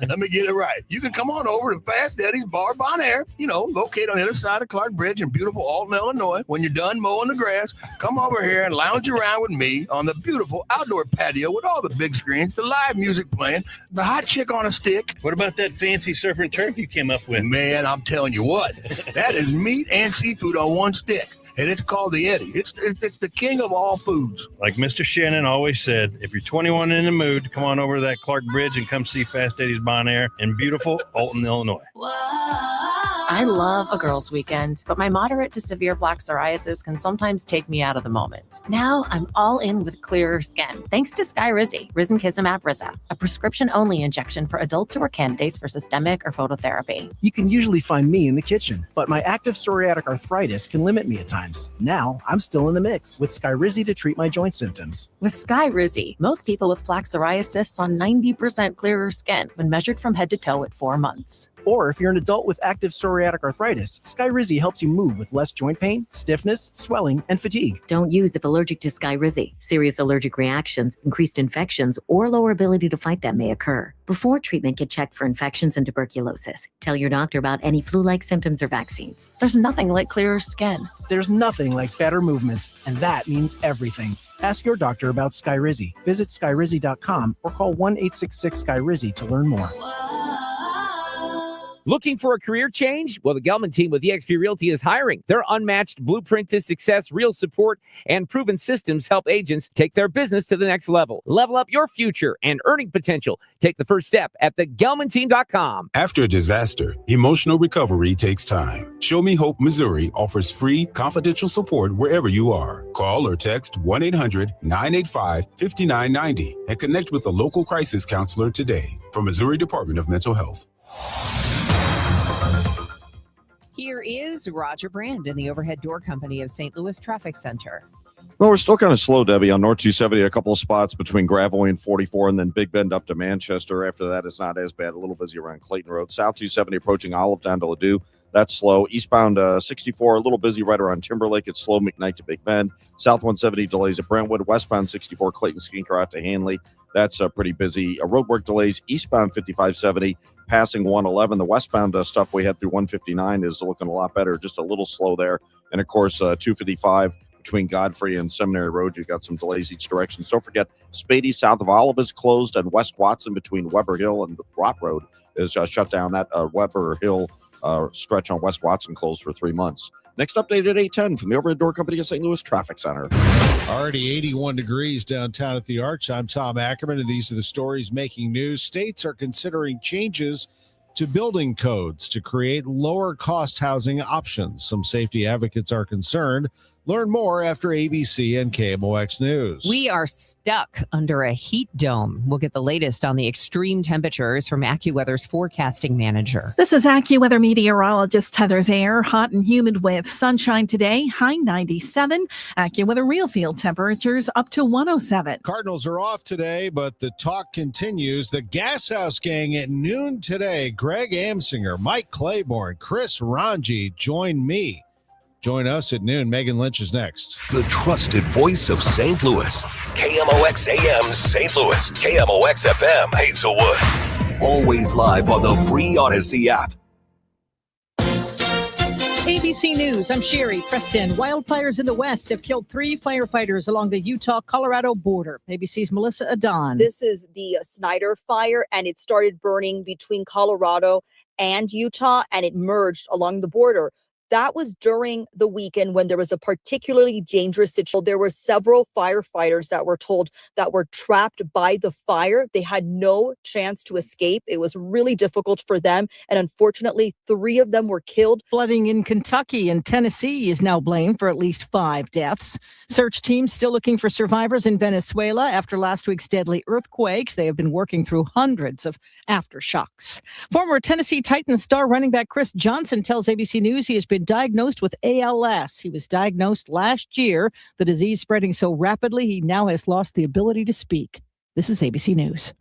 Let me get it right. You can come on over to Fast Eddie's Bar Bon Air, located on the other side of Clark Bridge in beautiful Alton, Illinois. When you're done mowing the grass, come over here and lounge around with me on the beautiful outdoor patio with all the big screens, the live music playing, the hot chick on a stick. What about that fancy surf and turf you came up with? Man, I'm telling you what, that is meat and seafood on one stick. And it's called the Eddie. It's the king of all foods. Like Mr. Shannon always said, if you're 21 and in the mood, come on over to that Clark Bridge and come see Fast Eddie's Bon Air in beautiful Alton, Illinois. I love a girls' weekend, but my moderate to severe plaque psoriasis can sometimes take me out of the moment. Now I'm all in with clearer skin, thanks to Skyrizi, Risankizumab Risa, a prescription-only injection for adults who are candidates for systemic or phototherapy. You can usually find me in the kitchen, but my active psoriatic arthritis can limit me at times. Now I'm still in the mix with Skyrizi to treat my joint symptoms. With Skyrizi, most people with plaque psoriasis saw 90% clearer skin when measured from head to toe at 4 months. Or if you're an adult with active psoriatic arthritis, Skyrizi helps you move with less joint pain, stiffness, swelling, and fatigue. Don't use if allergic to Skyrizi. Serious allergic reactions, increased infections, or lower ability to fight them may occur. Before treatment, get checked for infections and tuberculosis. Tell your doctor about any flu-like symptoms or vaccines. There's nothing like clearer skin. There's nothing like better movement, and that means everything. Ask your doctor about Skyrizi. Visit skyrizi.com or call 1-866-SKYRIZI to learn more. Looking for a career change? Well, the Gelman team with eXp Realty is hiring. Their unmatched blueprint to success, real support, and proven systems help agents take their business to the next level. Level up your future and earning potential. Take the first step at thegelmanteam.com. After a disaster, emotional recovery takes time. Show Me Hope, Missouri offers free, confidential support wherever you are. Call or text 1-800-985-5990 and connect with a local crisis counselor today. From Missouri Department of Mental Health. Here is Roger Brand in the Overhead Door Company of St. Louis Traffic Center. Well, we're still kind of slow, Debbie, on North 270, a couple of spots between Gravois and 44, and then Big Bend up to Manchester. After that, it's not as bad. A little busy around Clayton Road. South 270 approaching Olive down to Ladue. That's slow. Eastbound 64, a little busy right around Timberlake. It's slow McKnight to Big Bend. South 170 delays at Brentwood. Westbound 64, Clayton Skinker out to Hanley. That's pretty busy. Roadwork delays eastbound 5570, passing 111. The westbound stuff we had through 159 is looking a lot better, just a little slow there. And, of course, 255 between Godfrey and Seminary Road. You've got some delays each direction. Don't forget, Spady south of Olive is closed, and West Watson between Weber Hill and the Rock Road is shut down. That Weber Hill stretch on West Watson closed for 3 months. Next update at 8:10 from the Overhead Door Company of St. Louis Traffic Center. Already 81 degrees downtown at the Arch. I'm Tom Ackerman, and these are the stories making news. States are considering changes to building codes to create lower-cost housing options. Some safety advocates are concerned. Learn more after ABC and KMOX News. We are stuck under a heat dome. We'll get the latest on the extreme temperatures from AccuWeather's forecasting manager. This is AccuWeather meteorologist Heather Zayer. Hot and humid with sunshine today, high 97. AccuWeather real field temperatures up to 107. Cardinals are off today, but the talk continues. The Gas House Gang at noon today. Greg Amsinger, Mike Claiborne, Chris Ranji Join us at noon. Megan Lynch is next. The trusted voice of St. Louis. KMOX AM St. Louis. KMOX FM Hazelwood. Always live on the free Odyssey app. ABC News, I'm Sherry Preston. Wildfires in the West have killed 3 firefighters along the Utah-Colorado border. ABC's Melissa Adon. This is the Snyder fire, and it started burning between Colorado and Utah, and it merged along the border. That was during the weekend when there was a particularly dangerous situation. There were several firefighters that were told that were trapped by the fire. They had no chance to escape. It was really difficult for them. And unfortunately, 3 of them were killed. Flooding in Kentucky and Tennessee is now blamed for at least 5 deaths. Search teams still looking for survivors in Venezuela after last week's deadly earthquakes. They have been working through hundreds of aftershocks. Former Tennessee Titans star running back Chris Johnson tells ABC News he has been diagnosed with ALS. He was diagnosed last year. The disease spreading so rapidly, he now has lost the ability to speak. This is ABC News.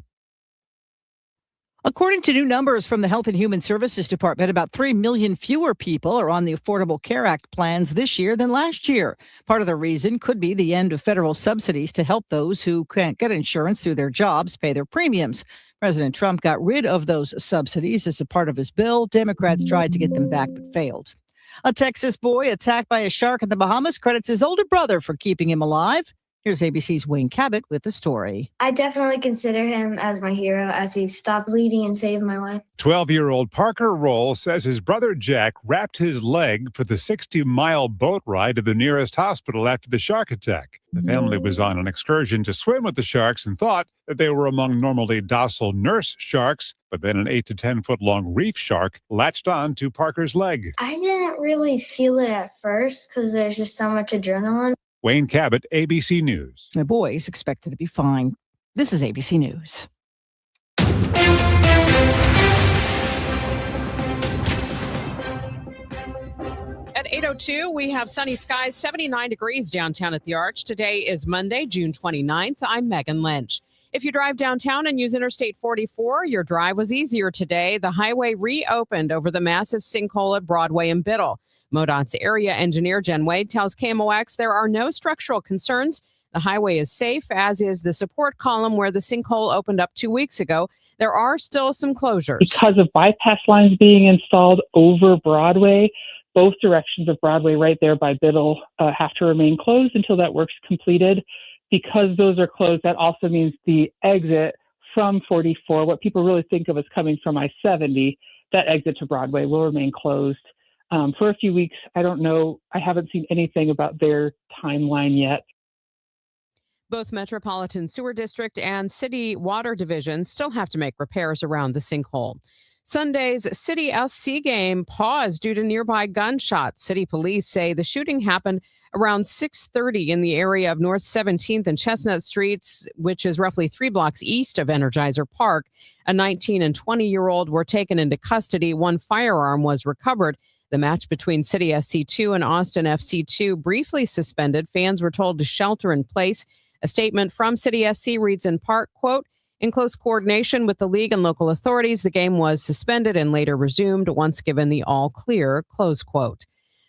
According to new numbers from the Health and Human Services Department, about 3 million fewer people are on the Affordable Care Act plans this year than last year. Part of the reason could be the end of federal subsidies to help those who can't get insurance through their jobs pay their premiums. President Trump got rid of those subsidies as a part of his bill. Democrats tried to get them back but failed. A Texas boy attacked by a shark in the Bahamas credits his older brother for keeping him alive. Here's ABC's Wayne Cabot with the story. I definitely consider him as my hero as he stopped bleeding and saved my life. 12-year-old Parker Roll says his brother Jack wrapped his leg for the 60-mile boat ride to the nearest hospital after the shark attack. The family was on an excursion to swim with the sharks and thought that they were among normally docile nurse sharks, but then an 8 to 10-foot-long reef shark latched on to Parker's leg. I didn't really feel it at first because there's just so much adrenaline. Wayne Cabot, ABC News. The boy is expected to be fine. This is ABC News. At 8:02, we have sunny skies, 79 degrees downtown at the Arch. Today is Monday, June 29th. I'm Megan Lynch. If you drive downtown and use Interstate 44, your drive was easier today. The highway reopened over the massive sinkhole at Broadway and Biddle. MoDOT's area engineer Jen Wade tells KMOX there are no structural concerns. The highway is safe, as is the support column where the sinkhole opened up 2 weeks ago. There are still some closures. Because of bypass lines being installed over Broadway, both directions of Broadway right there by Biddle have to remain closed until that work's completed. because those are closed, that also means the exit from 44, what people really think of as coming from I-70, that exit to Broadway will remain closed for a few weeks. I don't know. I haven't seen anything about their timeline yet. Both Metropolitan Sewer District and City Water Division still have to make repairs around the sinkhole. Sunday's City SC game paused due to nearby gunshots. City police say the shooting happened around 6:30 in the area of North 17th and Chestnut Streets, which is roughly 3 blocks east of Energizer Park. A 19 and 20-year-old were taken into custody. One firearm was recovered. The match between City SC2 and Austin FC2 briefly suspended. Fans were told to shelter in place. A statement from City SC reads in part, quote, "In close coordination with the league and local authorities, the game was suspended and later resumed once given the all clear," close quote.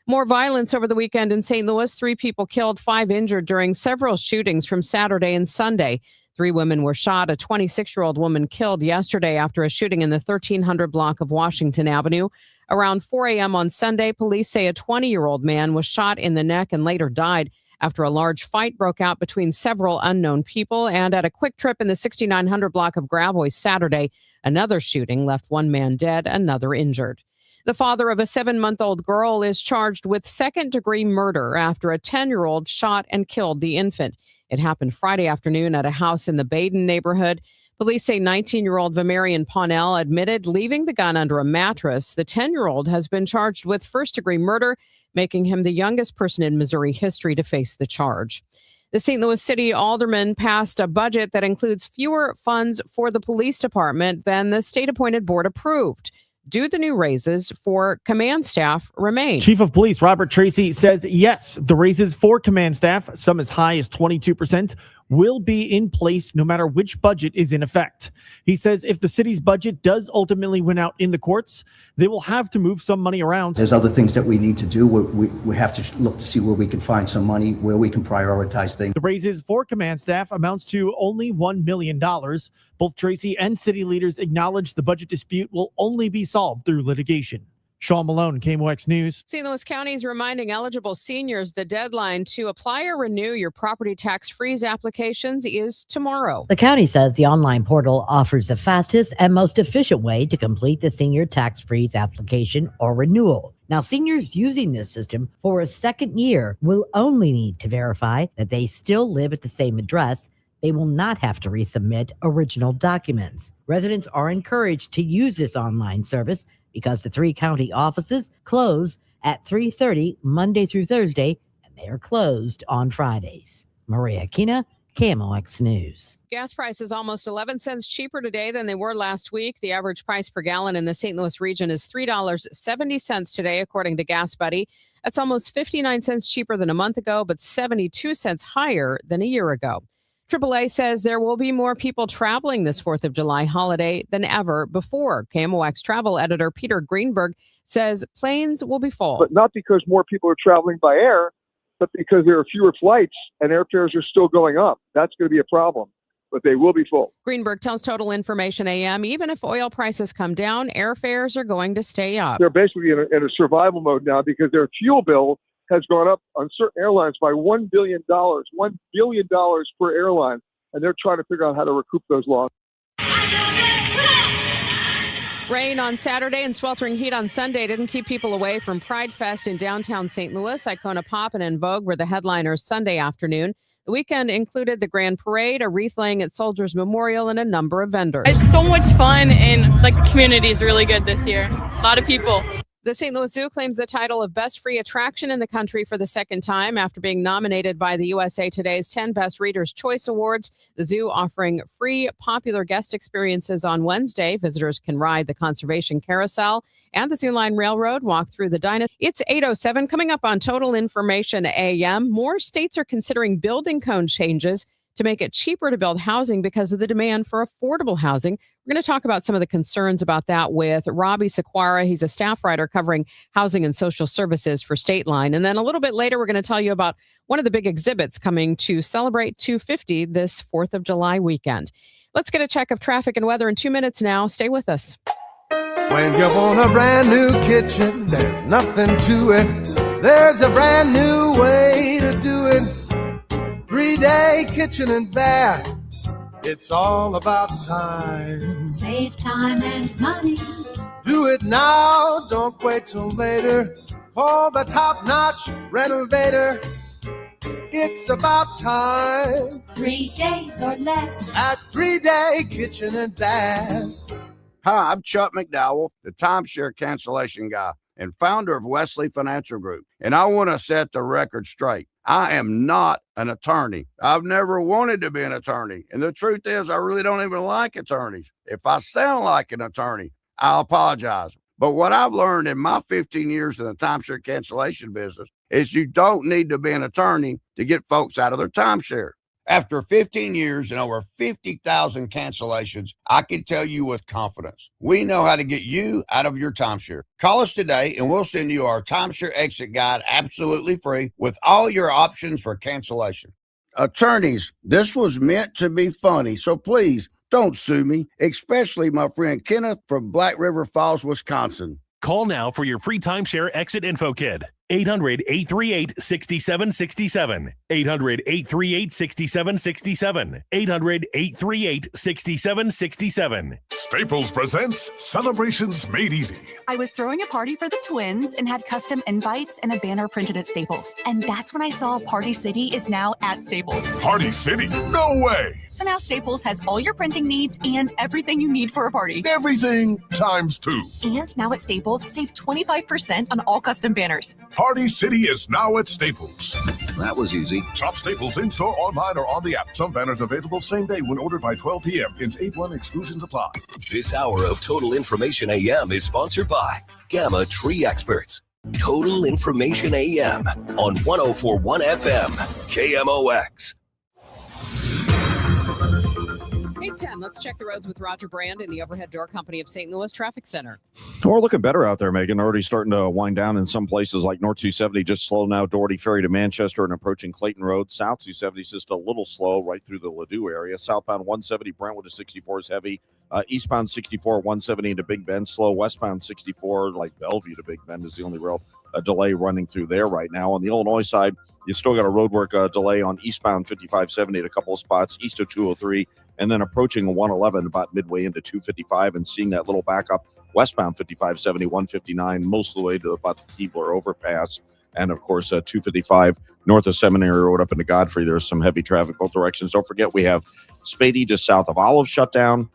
More violence over the weekend in St. Louis. 3 people killed, 5 injured during several shootings from Saturday and Sunday. 3 women were shot. A 26-year-old woman killed yesterday after a shooting in the 1300 block of Washington Avenue. Around 4 a.m. on Sunday, police say a 20-year-old man was shot in the neck and later died after a large fight broke out between several unknown people. And at a quick trip in the 6900 block of Gravois Saturday, another shooting left 1 man dead, another injured. The father of a 7-month-old girl is charged with second-degree murder after a 10-year-old shot and killed the infant. It happened Friday afternoon at a house in the Baden neighborhood. Police say 19-year-old Vamarian Pawnell admitted leaving the gun under a mattress. The 10-year-old has been charged with first-degree murder, making him the youngest person in Missouri history to face the charge. The St. Louis City Alderman passed a budget that includes fewer funds for the police department than the state-appointed board approved. Do the new raises for command staff remain? Chief of Police Robert Tracy says yes, the raises for command staff, some as high as 22%, will be in place no matter which budget is in effect. He says if the city's budget does ultimately win out in the courts, they will have to move some money around. There's other things that we need to do. We have to look to see where we can find some money, where we can prioritize things. The raises for command staff amounts to only $1 million. Both Tracy and city leaders acknowledge the budget dispute will only be solved through litigation. Sean Malone, KMOX News. St. Louis County is reminding eligible seniors the deadline to apply or renew your property tax freeze applications is tomorrow. The county says the online portal offers the fastest and most efficient way to complete the senior tax freeze application or renewal. Now, seniors using this system for a second year will only need to verify that they still live at the same address. They will not have to resubmit original documents. Residents are encouraged to use this online service because the 3 county offices close at 3:30 Monday through Thursday, and they are closed on Fridays. Maria Kina, KMOX News. Gas prices almost 11 cents cheaper today than they were last week. The average price per gallon in the St. Louis region is $3.70 today, according to Gas Buddy. That's almost 59 cents cheaper than a month ago, but 72 cents higher than a year ago. AAA says there will be more people traveling this 4th of July holiday than ever before. KMOX travel editor Peter Greenberg says planes will be full. But not because more people are traveling by air, but because there are fewer flights and airfares are still going up. That's going to be a problem, but they will be full. Greenberg tells Total Information AM, even if oil prices come down, airfares are going to stay up. They're basically in a survival mode now because their fuel bill has gone up on certain airlines by $1 billion per airline, and they're trying to figure out how to recoup those losses. Rain on Saturday and sweltering heat on Sunday didn't keep people away from Pride Fest in downtown St. Louis. Icona Pop and En Vogue were the headliners Sunday afternoon. The weekend included the Grand Parade, a wreath laying at Soldiers Memorial, and a number of vendors. It's so much fun, and the community is really good this year. A lot of people. The St. Louis Zoo claims the title of Best Free Attraction in the country for the second time after being nominated by the USA Today's 10 Best Readers' Choice Awards. The zoo offering free popular guest experiences on Wednesday. Visitors can ride the Conservation Carousel and the Zoo Line Railroad, walk through the dinosaurs. It's 8:07. Coming up on Total Information AM, more states are considering building code changes to make it cheaper to build housing because of the demand for affordable housing. We're going to talk about some of the concerns about that with Robbie Sequara. He's a staff writer covering housing and social services for State Line. And then a little bit later, we're going to tell you about one of the big exhibits coming to celebrate 250 this 4th of July weekend. Let's get a check of traffic and weather in 2 minutes now. Stay with us. When you want a brand new kitchen, there's nothing to it. There's a brand new way to do it. 3-day kitchen and bath. It's all about time. Save time and money. Do it now, don't wait till later. Call the top-notch renovator. It's about time. 3 days or less. At 3-day kitchen and bath. Hi, I'm Chuck McDowell, the timeshare cancellation guy and founder of Wesley Financial Group. And I want to set the record straight. I am not an attorney. I've never wanted to be an attorney. And the truth is, I really don't even like attorneys. If I sound like an attorney, I'll apologize. But what I've learned in my 15 years in the timeshare cancellation business is you don't need to be an attorney to get folks out of their timeshare. After 15 years and over 50,000 cancellations, I can tell you with confidence, we know how to get you out of your timeshare. Call us today and we'll send you our timeshare exit guide absolutely free with all your options for cancellation. Attorneys, this was meant to be funny, so please don't sue me, especially my friend Kenneth from Black River Falls, Wisconsin. Call now for your free timeshare exit info kit. 800-838-6767. 800-838-6767. 800-838-6767. Staples presents Celebrations Made Easy. I was throwing a party for the twins and had custom invites and a banner printed at Staples. And that's when I saw Party City is now at Staples. Party City? No way! So now Staples has all your printing needs and everything you need for a party. Everything times 2. And now at Staples, save 25% on all custom banners. Party City is now at Staples. That was easy. Shop Staples in-store, online, or on the app. Some banners available same day when ordered by 12 p.m. Hence 8-1 exclusions apply. This hour of Total Information AM is sponsored by Gamma Tree Experts. Total Information AM on 104.1 FM, KMOX. 8:10. Let's check the roads with Roger Brand in the Overhead Door Company of St. Louis Traffic Center. We're looking better out there, Megan. Already starting to wind down in some places like North 270, just slow now. Doherty Ferry to Manchester and approaching Clayton Road. South 270 is just a little slow right through the Ladue area. Southbound 170 Brentwood to 64 is heavy. Eastbound 64, 170 into Big Bend, slow. Westbound 64, like Bellevue to Big Bend, is the only real delay running through there right now. On the Illinois side, you still got a roadwork delay on eastbound 5570 at a couple of spots, east of 203, and then approaching 111 about midway into 255 and seeing that little backup westbound 5570, 159, most of the way to about the Keebler overpass. And, of course, 255 north of Seminary Road up into Godfrey. There's some heavy traffic both directions. Don't forget, we have Spady just south of Olive shut down.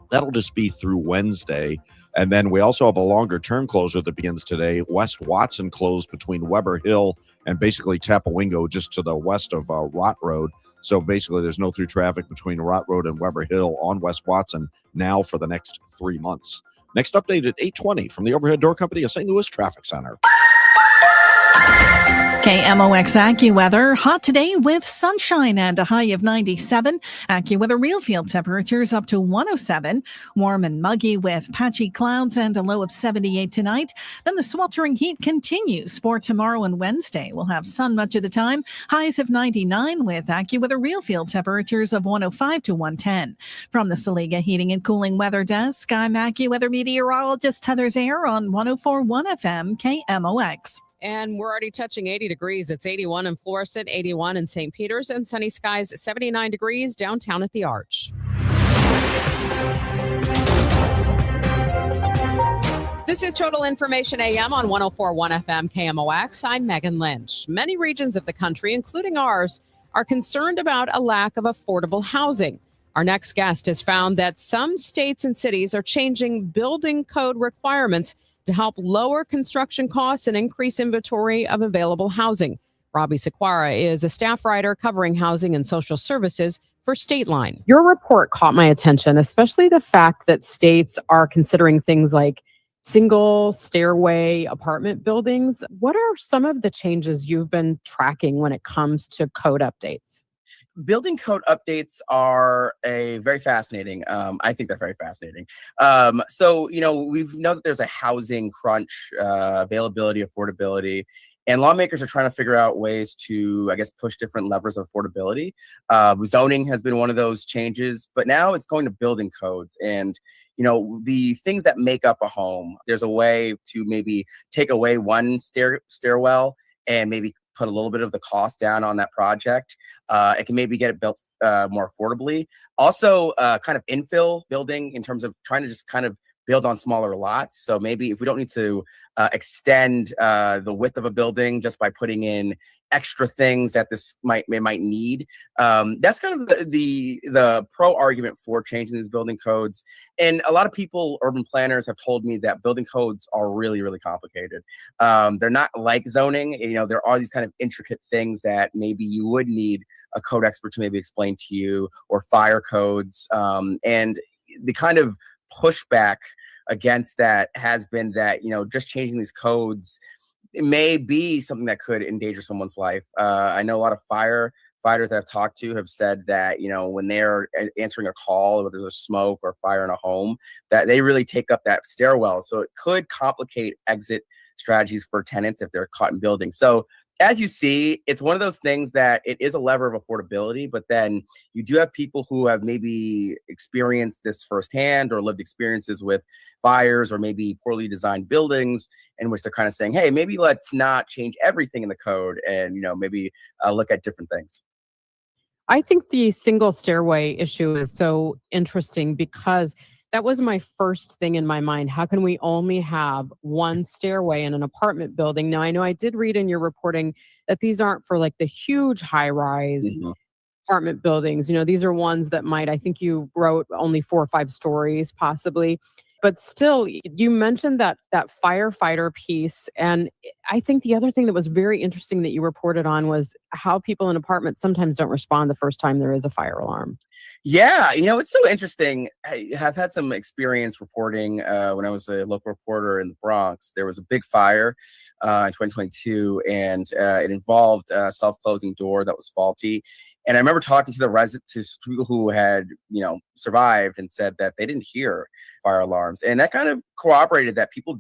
That'll just be through Wednesday. And then we also have a longer-term closure that begins today. West Watson closed between Weber Hill and basically Chapawingo just to the west of Rott Road. So basically there's no through traffic between Rott Road and Weber Hill on West Watson now for the next 3 months. Next update at 8:20 from the Overhead Door Company of St. Louis Traffic Center. KMOX AccuWeather, hot today with sunshine and a high of 97. AccuWeather real field temperatures up to 107. Warm and muggy with patchy clouds and a low of 78 tonight. Then the sweltering heat continues for tomorrow and Wednesday. We'll have sun much of the time. Highs of 99 with AccuWeather real field temperatures of 105 to 110. From the Saliga Heating and Cooling Weather Desk, I'm AccuWeather meteorologist Heather Zayer on 104.1 FM KMOX. And we're already touching 80 degrees. It's 81 in Florissant, 81 in St. Peters, and sunny skies 79 degrees downtown at the Arch. This is Total Information AM on 104.1 FM KMOX. I'm Megan Lynch. Many regions of the country, including ours, are concerned about a lack of affordable housing. Our next guest has found that some states and cities are changing building code requirements to help lower construction costs and increase inventory of available housing. Robbie Sequara is a staff writer covering housing and social services for State Line. Your report caught my attention, especially the fact that states are considering things like single stairway apartment buildings. What are some of the changes you've been tracking when it comes to code updates? Building code updates are very fascinating. I think they're very fascinating. So, we know that there's a housing crunch, availability, affordability, and lawmakers are trying to figure out ways to, push different levers of affordability. Zoning has been one of those changes, but now it's going to building codes. And, the things that make up a home, there's a way to maybe take away one stairwell and maybe put a little bit of the cost down on that project. It can maybe get it built more affordably. Also, kind of infill building in terms of trying to just kind of build on smaller lots. So maybe if we don't need to extend the width of a building just by putting in extra things that this might need, that's kind of the pro argument for changing these building codes. And a lot of people, urban planners, have told me that building codes are really, really complicated. They're not like zoning. There are these kind of intricate things that maybe you would need a code expert to maybe explain to you, or fire codes. And the kind of pushback against that has been that, just changing these codes, it may be something that could endanger someone's life. I know a lot of firefighters that I've talked to have said that, when they're answering a call, whether there's a smoke or fire in a home, that they really take up that stairwell. So it could complicate exit strategies for tenants if they're caught in buildings. So as you see, it's one of those things that it is a lever of affordability, but then you do have people who have maybe experienced this firsthand or lived experiences with fires or maybe poorly designed buildings, in which they're kind of saying, hey, maybe let's not change everything in the code and, maybe look at different things. I think the single stairway issue is so interesting because that was my first thing in my mind. How can we only have one stairway in an apartment building? Now, I know I did read in your reporting that these aren't for like the huge high-rise apartment buildings. These are ones that might, I think you wrote, only 4 or 5 stories possibly. But still, you mentioned that firefighter piece. And I think the other thing that was very interesting that you reported on was how people in apartments sometimes don't respond the first time there is a fire alarm. Yeah, it's so interesting. I have had some experience reporting when I was a local reporter in the Bronx. There was a big fire in 2022, and it involved a self-closing door that was faulty. And I remember talking to the residents, to people who had, survived, and said that they didn't hear fire alarms. And that kind of corroborated that people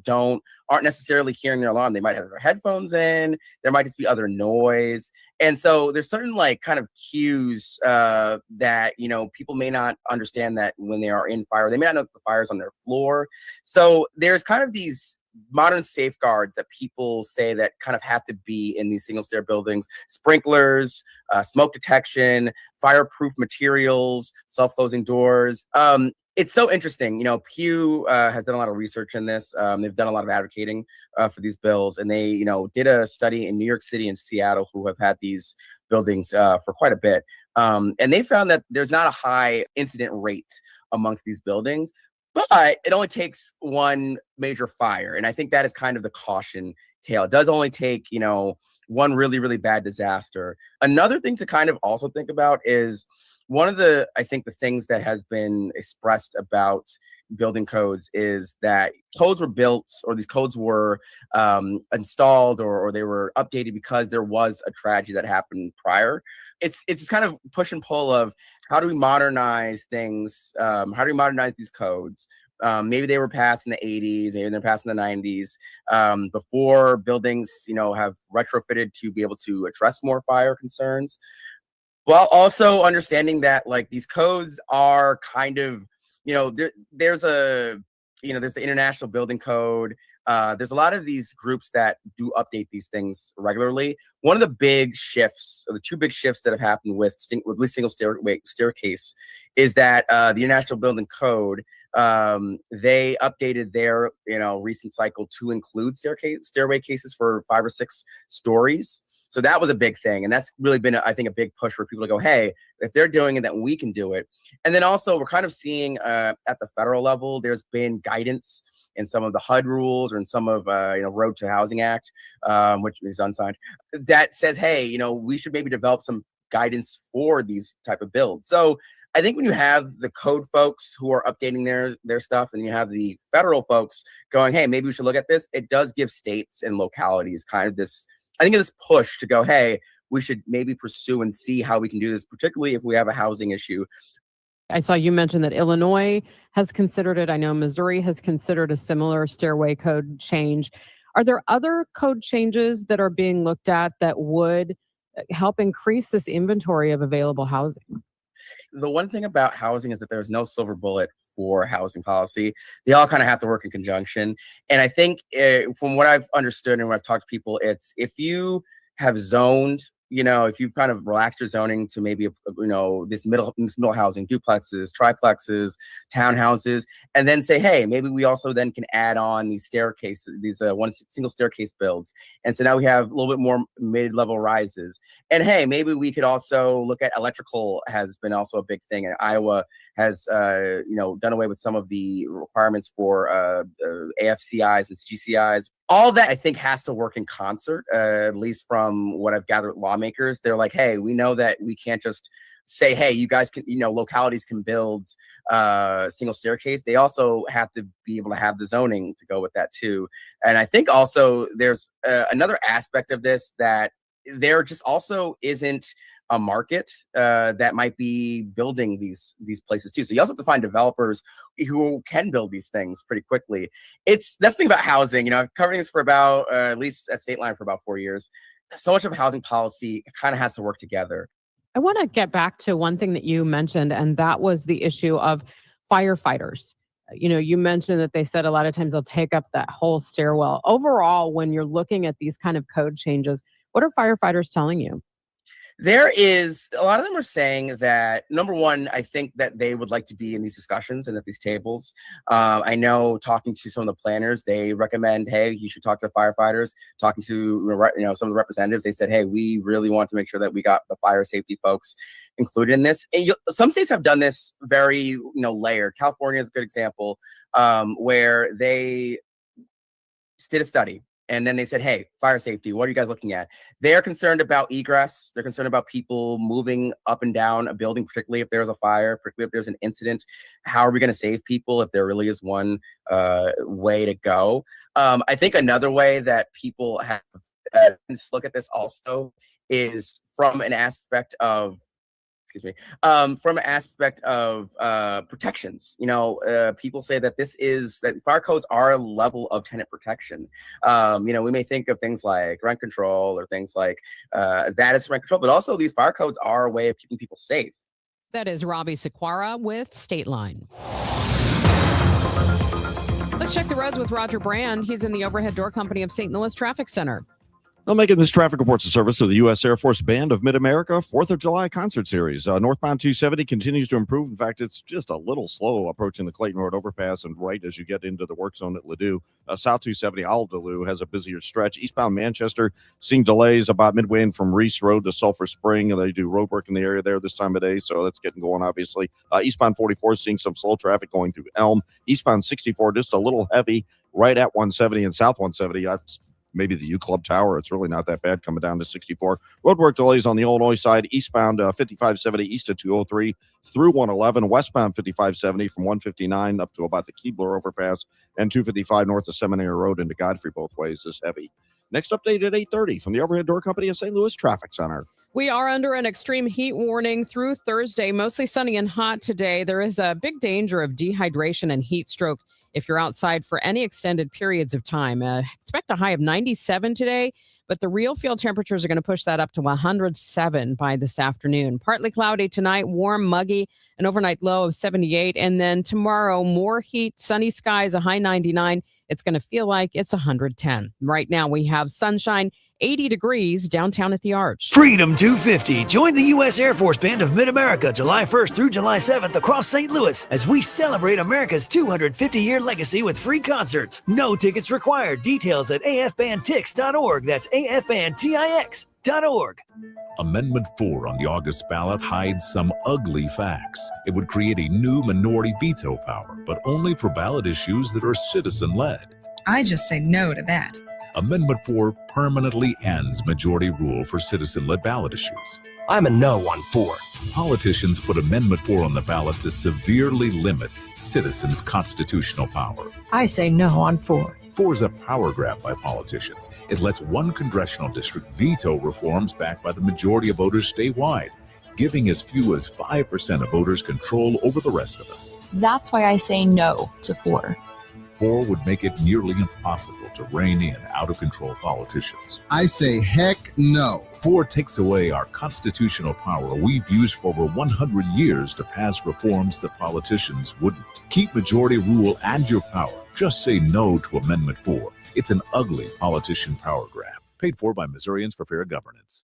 aren't necessarily hearing their alarm. They might have their headphones in. There might just be other noise. And so there's certain kind of cues that, people may not understand that when they are in fire. They may not know that the fire's on their floor. So there's kind of these modern safeguards that people say that kind of have to be in these single stair buildings: sprinklers, smoke detection, fireproof materials, self-closing doors. It's so interesting. Pew has done a lot of research in this. They've done a lot of advocating for these bills, and they, did a study in New York City and Seattle, who have had these buildings for quite a bit. And they found that there's not a high incident rate amongst these buildings, but it only takes one major fire. And I think that is kind of the caution tale. It does only take, one really, really bad disaster. Another thing to kind of also think about is one of the things that has been expressed about building codes is that codes were built, or these codes were installed, or they were updated because there was a tragedy that happened prior. It's kind of push and pull of how do we modernize things? How do we modernize these codes? Maybe they were passed in the 80s, maybe they're passed in the 90s, before buildings, have retrofitted to be able to address more fire concerns. While also understanding that these codes are kind of, there's the International Building Code. There's a lot of these groups that do update these things regularly. One of the big shifts, or the 2 big shifts that have happened with single staircase, is that the International Building Code, they updated their recent cycle to include stairway cases for 5 or 6 stories. So that was a big thing, and that's really been, I think, a big push for people to go, hey, if they're doing it, then we can do it. And then also, we're kind of seeing at the federal level, there's been guidance in some of the HUD rules, or in some of Road to Housing Act, which is unsigned, that says, hey, we should maybe develop some guidance for these type of builds. So I think when you have the code folks who are updating their stuff, and you have the federal folks going, hey, maybe we should look at this, it does give states and localities kind of this, I think, this push to go, hey, we should maybe pursue and see how we can do this, particularly if we have a housing issue. I saw you mention that Illinois has considered it. I know Missouri has considered a similar stairway code change. Are there other code changes that are being looked at that would help increase this inventory of available housing? The one thing about housing is that there's no silver bullet for housing policy. They all kind of have to work in conjunction. And I think from what I've understood and when I've talked to people, it's if you have zoned, if you've kind of relaxed your zoning to maybe, this middle housing, duplexes, triplexes, townhouses, and then say, hey, maybe we also then can add on these staircases, these one single staircase builds. And so now we have a little bit more mid-level rises. And hey, maybe we could also look at electrical has been also a big thing. And Iowa has, done away with some of the requirements for AFCIs and GCIs. All that I think has to work in concert, at least from what I've gathered with lawmakers. They're like, hey, we know that we can't just say, hey, you guys can, localities can build single staircase. They also have to be able to have the zoning to go with that too. And I think also there's another aspect of this that there just also isn't a market that might be building these places too. So you also have to find developers who can build these things pretty quickly. That's the thing about housing. I've covered this for about, at least at State Line for about 4 years. So much of housing policy kind of has to work together. I want to get back to one thing that you mentioned, and that was the issue of firefighters. You mentioned that they said a lot of times they'll take up that whole stairwell. Overall, when you're looking at these kind of code changes, what are firefighters telling you? There is a lot of them are saying that, number one, I think that they would like to be in these discussions and at these tables. I know talking to some of the planners, they recommend, hey, you should talk to the firefighters. Talking to some of the representatives, they said, hey, we really want to make sure that we got the fire safety folks included in this. And some states have done this very layered. California is a good example where they did a study. And then they said, hey, fire safety, what are you guys looking at? They're concerned about egress. They're concerned about people moving up and down a building, particularly if there's a fire, particularly if there's an incident. How are we going to save people if there really is one way to go? I think another way that people have to look at this also is from an aspect of protections. People say that that fire codes are a level of tenant protection. We may think of things like rent control or things like that as rent control, but also these fire codes are a way of keeping people safe. That is Robbie Sequara with State Line. Let's check the roads with Roger Brand. He's in the Overhead Door Company of St. Louis Traffic Center. Well, making this traffic reports a service of the U.S. Air Force Band of Mid-America 4th of July concert series. Northbound 270 continues to improve. In fact, it's just a little slow approaching the Clayton Road overpass and right as you get into the work zone at Ladue. South 270 Olive Delu has a busier stretch. Eastbound Manchester seeing delays about midway in from Reese Road to Sulphur Spring. They do road work in the area there this time of day, so that's getting going, obviously. Eastbound 44 is seeing some slow traffic going through Elm. Eastbound 64 just a little heavy right at 170 and South 170. Maybe the U Club Tower. It's really not that bad coming down to 64. Roadwork delays on the Illinois side. Eastbound 5570 east of 203 through 111. Westbound 5570 from 159 up to about the Keebler overpass. And 255 north of Seminary Road into Godfrey both ways is heavy. Next update at 8:30 from the Overhead Door Company of St. Louis Traffic Center. We are under an extreme heat warning through Thursday. Mostly sunny and hot today. There is a big danger of dehydration and heat stroke if you're outside for any extended periods of time. Expect a high of 97 today, but the real field temperatures are going to push that up to 107 by this afternoon. Partly cloudy tonight, warm, muggy, an overnight low of 78. And then tomorrow, more heat, sunny skies, a high 99. It's going to feel like it's 110. Right now, we have sunshine, 80 degrees downtown at the Arch. Freedom 250. Join the U.S. Air Force Band of Mid-America July 1st through July 7th across St. Louis as we celebrate America's 250-year legacy with free concerts. No tickets required. Details at afbandtix.org. That's afbandtix.org. Amendment 4 on the August ballot hides some ugly facts. It would create a new minority veto power, but only for ballot issues that are citizen-led. I just say no to that. Amendment 4 permanently ends majority rule for citizen-led ballot issues. I'm a no on 4. Politicians put Amendment 4 on the ballot to severely limit citizens' constitutional power. I say no on 4. 4 is a power grab by politicians. It lets one congressional district veto reforms backed by the majority of voters statewide, giving as few as 5% of voters control over the rest of us. That's why I say no to 4. 4 would make it nearly impossible to rein in out-of-control politicians. I say heck no. 4 takes away our constitutional power we've used for over 100 years to pass reforms that politicians wouldn't. Keep majority rule and your power. Just say no to Amendment 4. It's an ugly politician power grab. Paid for by Missourians for Fair Governance.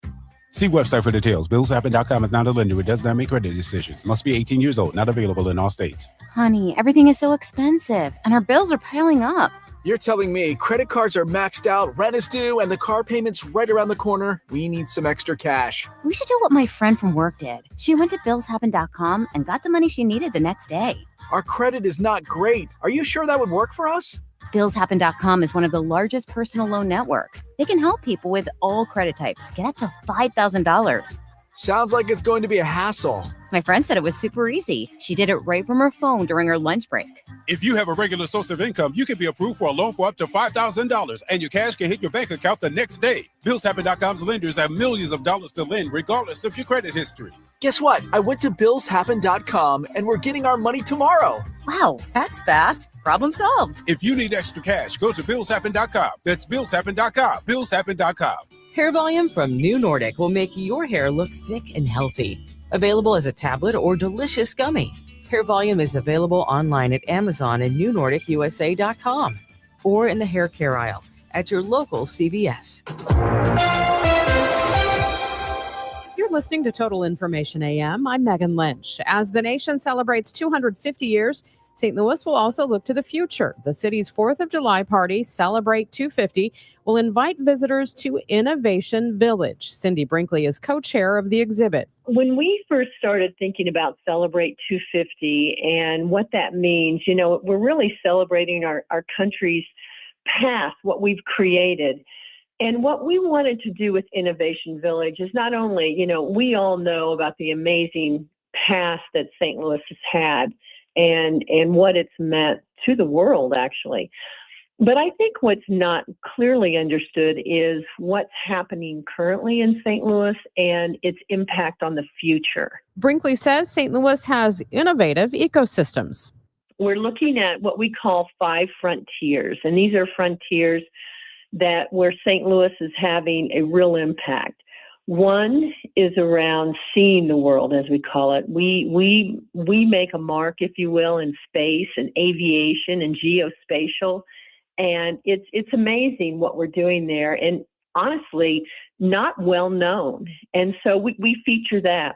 See website for details. BillsHappen.com is not a lender. It does not make credit decisions. Must be 18 years old. Not available in all states. Honey, everything is so expensive, and our bills are piling up. You're telling me credit cards are maxed out, rent is due, and the car payment's right around the corner? We need some extra cash. We should do what my friend from work did. She went to BillsHappen.com and got the money she needed the next day. Our credit is not great. Are you sure that would work for us? BillsHappen.com is one of the largest personal loan networks. They can help people with all credit types get up to $5,000. Sounds like it's going to be a hassle. My friend said it was super easy. She did it right from her phone during her lunch break. If you have a regular source of income, you can be approved for a loan for up to $5,000, and your cash can hit your bank account the next day. BillsHappen.com's lenders have millions of dollars to lend, regardless of your credit history. Guess what? I went to BillsHappen.com, and we're getting our money tomorrow. Wow, that's fast. Problem solved. If you need extra cash, go to BillsHappen.com. That's BillsHappen.com. BillsHappen.com. Hair Volume from New Nordic will make your hair look thick and healthy. Available as a tablet or delicious gummy. Hair Volume is available online at Amazon and NewNordicUSA.com or in the hair care aisle at your local CVS. You're listening to Total Information AM. I'm Megan Lynch. As the nation celebrates 250 years, St. Louis will also look to the future. The city's 4th of July party, Celebrate 250, will invite visitors to Innovation Village. Cindy Brinkley is co-chair of the exhibit. When we first started thinking about Celebrate 250 and what that means, you know, we're really celebrating our country's past, what we've created. And what we wanted to do with Innovation Village is not only, you know, we all know about the amazing past that St. Louis has had and what it's meant to the world, actually. But I think what's not clearly understood is what's happening currently in St. Louis and its impact on the future. Brinkley says St. Louis has innovative ecosystems. We're looking at what we call 5 frontiers, and these are frontiers that where St. Louis is having a real impact. One is around seeing the world, as we call it. We make a mark, if you will, in space and aviation and geospatial. And it's amazing what we're doing there, and honestly, not well known. And so we feature that.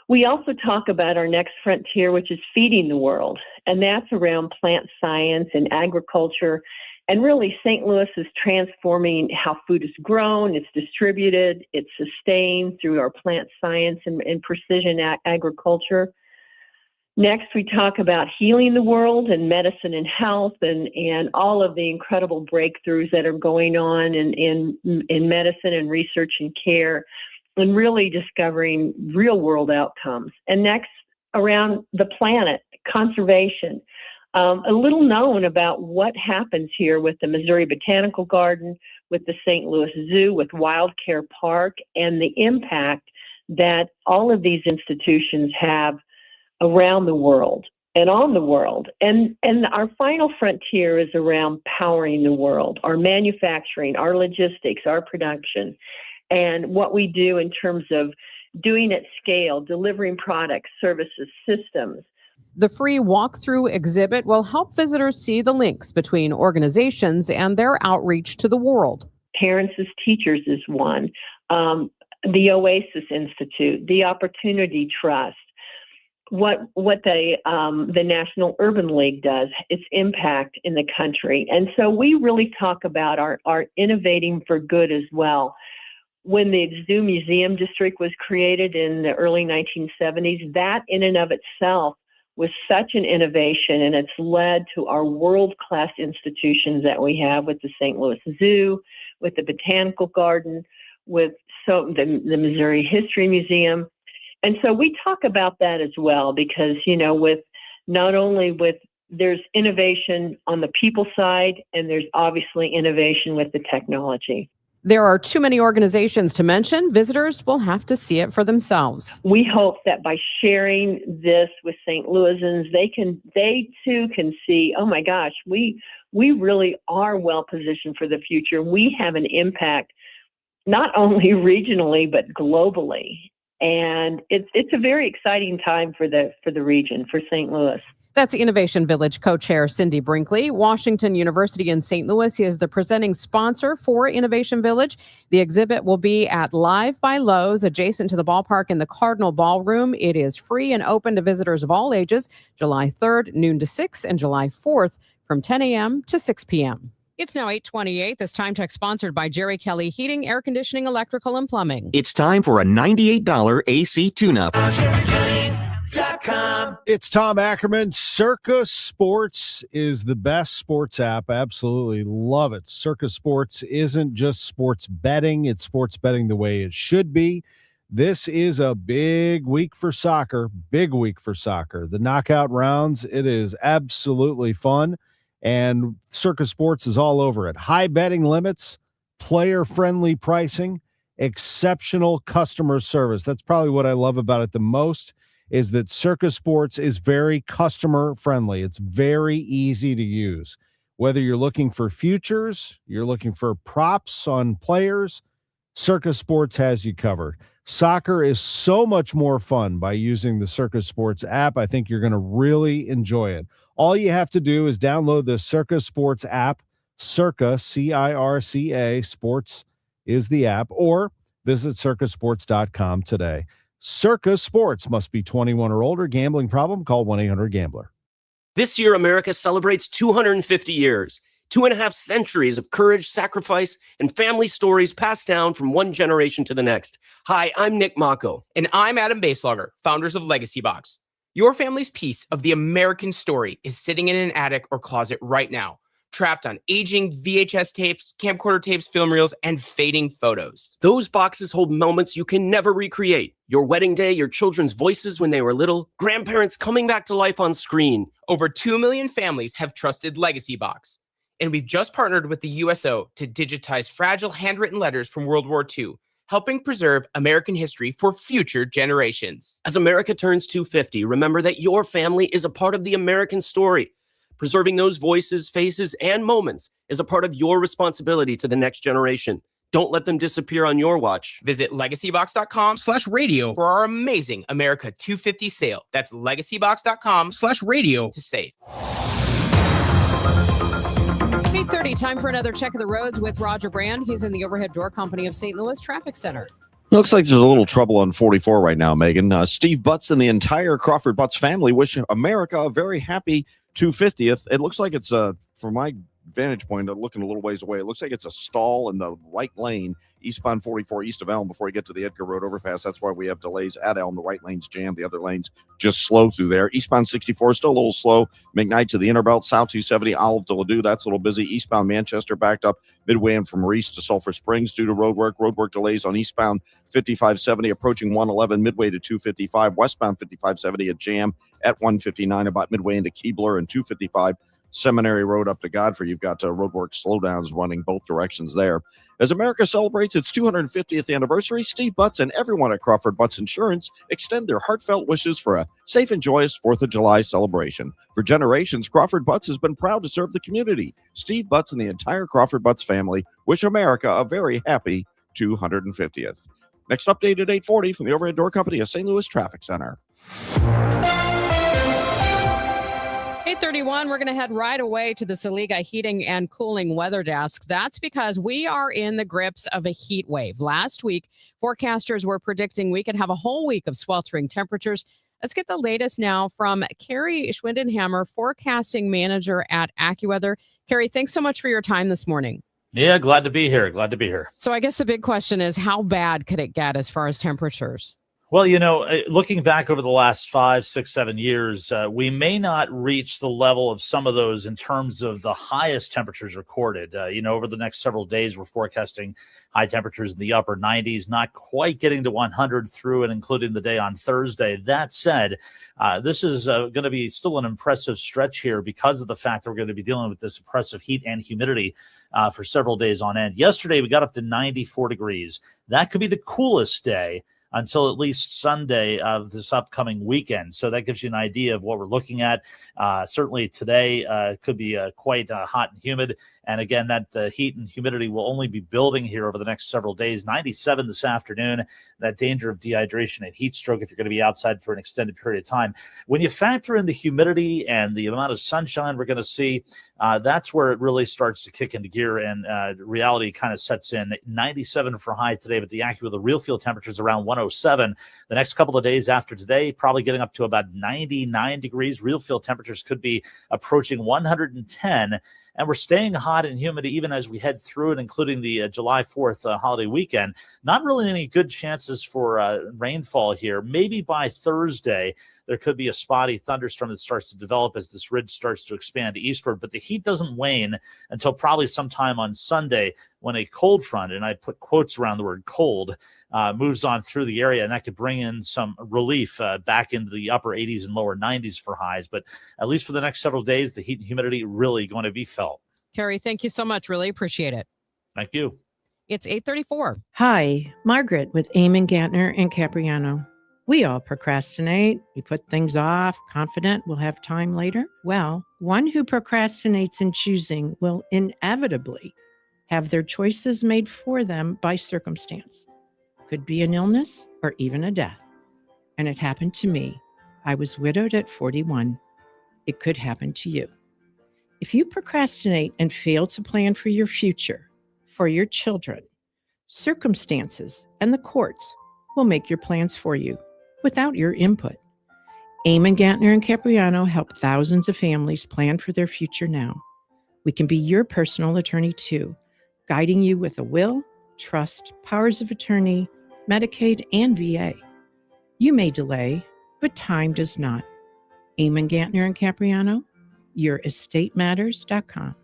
We also talk about our next frontier, which is feeding the world, and that's around plant science and agriculture. And really, St. Louis is transforming how food is grown, it's distributed, it's sustained through our plant science and precision agriculture. Next, we talk about healing the world and medicine and health and all of the incredible breakthroughs that are going on in medicine and research and care, and really discovering real world outcomes. And next, around the planet, conservation. A little known about what happens here with the Missouri Botanical Garden, with the St. Louis Zoo, with Wild Care Park, and the impact that all of these institutions have around the world and on the world. And our final frontier is around powering the world, our manufacturing, our logistics, our production, and what we do in terms of doing at scale, delivering products, services, systems. The free walkthrough exhibit will help visitors see the links between organizations and their outreach to the world. Parents as Teachers is one, the Oasis Institute, the Opportunity Trust, what the National Urban League does, its impact in the country. And so we really talk about our innovating for good as well. When the Zoo Museum District was created in the early 1970s, that in and of itself was such an innovation, and it's led to our world-class institutions that we have with the St. Louis Zoo, with the Botanical Garden, with the Missouri History Museum. And so we talk about that as well because, you know, with not only with there's innovation on the people side, and there's obviously innovation with the technology. There are too many organizations to mention. Visitors will have to see it for themselves. We hope that by sharing this with St. Louisans, they too can see, oh my gosh, we really are well positioned for the future. We have an impact not only regionally but globally, and it's a very exciting time for the region, for St. Louis. That's Innovation Village co-chair Cindy Brinkley. Washington University in St. Louis is the presenting sponsor for Innovation Village. The exhibit will be at Live by Lowe's, adjacent to the ballpark in the Cardinal Ballroom. It is free and open to visitors of all ages, July 3rd, noon to 6, and July 4th from 10 a.m. to 6 p.m. It's now 8:28. This time check sponsored by Jerry Kelly Heating, Air Conditioning, Electrical, and Plumbing. It's time for a $98 AC tune-up. It's Tom Ackerman. Circa Sports is the best sports app. Absolutely love it. Circa Sports isn't just sports betting. It's sports betting the way it should be. This is a big week for soccer. Big week for soccer. The knockout rounds, it is absolutely fun. And Circa Sports is all over it. High betting limits, player-friendly pricing, exceptional customer service. That's probably what I love about it the most, is that Circa Sports is very customer-friendly. It's very easy to use. Whether you're looking for futures, you're looking for props on players, Circa Sports has you covered. Soccer is so much more fun by using the Circa Sports app. I think you're going to really enjoy it. All you have to do is download the Circa Sports app, Circa, C-I-R-C-A, Sports is the app, or visit circasports.com today. Circa Sports must be 21 or older. Gambling problem? Call 1-800-GAMBLER. This year, America celebrates 250 years, 2.5 centuries of courage, sacrifice, and family stories passed down from one generation to the next. Hi, I'm Nick Mako. And I'm Adam Baselogger, founders of Legacy Box. Your family's piece of the American story is sitting in an attic or closet right now, trapped on aging VHS tapes, camcorder tapes, film reels, and fading photos. Those boxes hold moments you can never recreate. Your wedding day, your children's voices when they were little, grandparents coming back to life on screen. Over 2 million families have trusted Legacy Box. And we've just partnered with the USO to digitize fragile handwritten letters from World War II, helping preserve American history for future generations. As America turns 250, remember that your family is a part of the American story. Preserving those voices, faces, and moments is a part of your responsibility to the next generation. Don't let them disappear on your watch. Visit legacybox.com/radio for our amazing America 250 sale. That's legacybox.com/radio to save. 8:30, time for another check of the roads with Roger Brand. He's in the Overhead Door Company of St. Louis Traffic Center. Looks like there's a little trouble on 44 right now, Megan. Steve Butts and the entire Crawford Butts family wish America a very happy 250th. It looks like it's from my vantage point, looking a little ways away, it looks like it's a stall in the right lane, eastbound 44 east of Elm before you get to the Edgar Road overpass. That's why we have delays at Elm. The right lane's jammed. The other lane's just slow through there. Eastbound 64 still a little slow. McKnight to the inner belt. South 270, Olive to Ladue. That's a little busy. Eastbound Manchester backed up midway in from Reese to Sulphur Springs due to road work. Road work delays on eastbound 5570 approaching 111 midway to 255. Westbound 5570 a jam at 159 about midway into Keebler and 255. Seminary Road up to Godfrey. You've got roadwork slowdowns running both directions there. As America celebrates its 250th anniversary, Steve Butts and everyone at Crawford Butts Insurance extend their heartfelt wishes for a safe and joyous 4th of July celebration. For generations, Crawford Butts has been proud to serve the community. Steve Butts and the entire Crawford Butts family wish America a very happy 250th. Next update at 8:40 from the Overhead Door Company of St. Louis Traffic Center. 8:31, we're going to head right away to the Saliga Heating and Cooling Weather Desk. That's because we are in the grips of a heat wave. Last week, forecasters were predicting we could have a whole week of sweltering temperatures. Let's get the latest now from Carrie Schwindenhammer, forecasting manager at AccuWeather. Carrie, thanks so much for your time this morning. Yeah, glad to be here. So I guess the big question is, how bad could it get as far as temperatures? Well, looking back over the last 5, 6, 7 years, we may not reach the level of some of those in terms of the highest temperatures recorded. Over the next several days, we're forecasting high temperatures in the upper 90s, not quite getting to 100 through and including the day on Thursday. That said, this is going to be still an impressive stretch here because of the fact that we're going to be dealing with this oppressive heat and humidity for several days on end. Yesterday, we got up to 94 degrees. That could be the coolest day until at least Sunday of this upcoming weekend. So that gives you an idea of what we're looking at. Certainly today could be quite hot and humid. And again, that heat and humidity will only be building here over the next several days. 97 this afternoon, that danger of dehydration and heat stroke if you're going to be outside for an extended period of time. When you factor in the humidity and the amount of sunshine we're going to see, that's where it really starts to kick into gear and reality kind of sets in. 97 for high today, but the AccuWeather real field temperatures around 107. The next couple of days after today, probably getting up to about 99 degrees. Real field temperatures could be approaching 110. And we're staying hot and humid even as we head through it, including the July 4th holiday weekend. Not really any good chances for rainfall here. Maybe by Thursday, there could be a spotty thunderstorm that starts to develop as this ridge starts to expand eastward. But the heat doesn't wane until probably sometime on Sunday when a cold front, and I put quotes around the word cold, moves on through the area, and that could bring in some relief back into the upper 80s and lower 90s for highs. But at least for the next several days, the heat and humidity really going to be felt. Carrie, thank you so much. Really appreciate it. Thank you. It's 8:34. Hi, Margaret with Eamon Gantner and Capriano. We all procrastinate. We put things off, confident we'll have time later. Well, one who procrastinates in choosing will inevitably have their choices made for them by circumstance. Could be an illness or even a death. And it happened to me. I was widowed at 41. It could happen to you. If you procrastinate and fail to plan for your future, for your children, circumstances and the courts will make your plans for you without your input. Eamon Gantner and Capriano help thousands of families plan for their future now. We can be your personal attorney too, guiding you with a will, trust, powers of attorney, Medicaid, and VA. You may delay, but time does not. Eamon Gantner and Capriano, YourEstateMatters.com.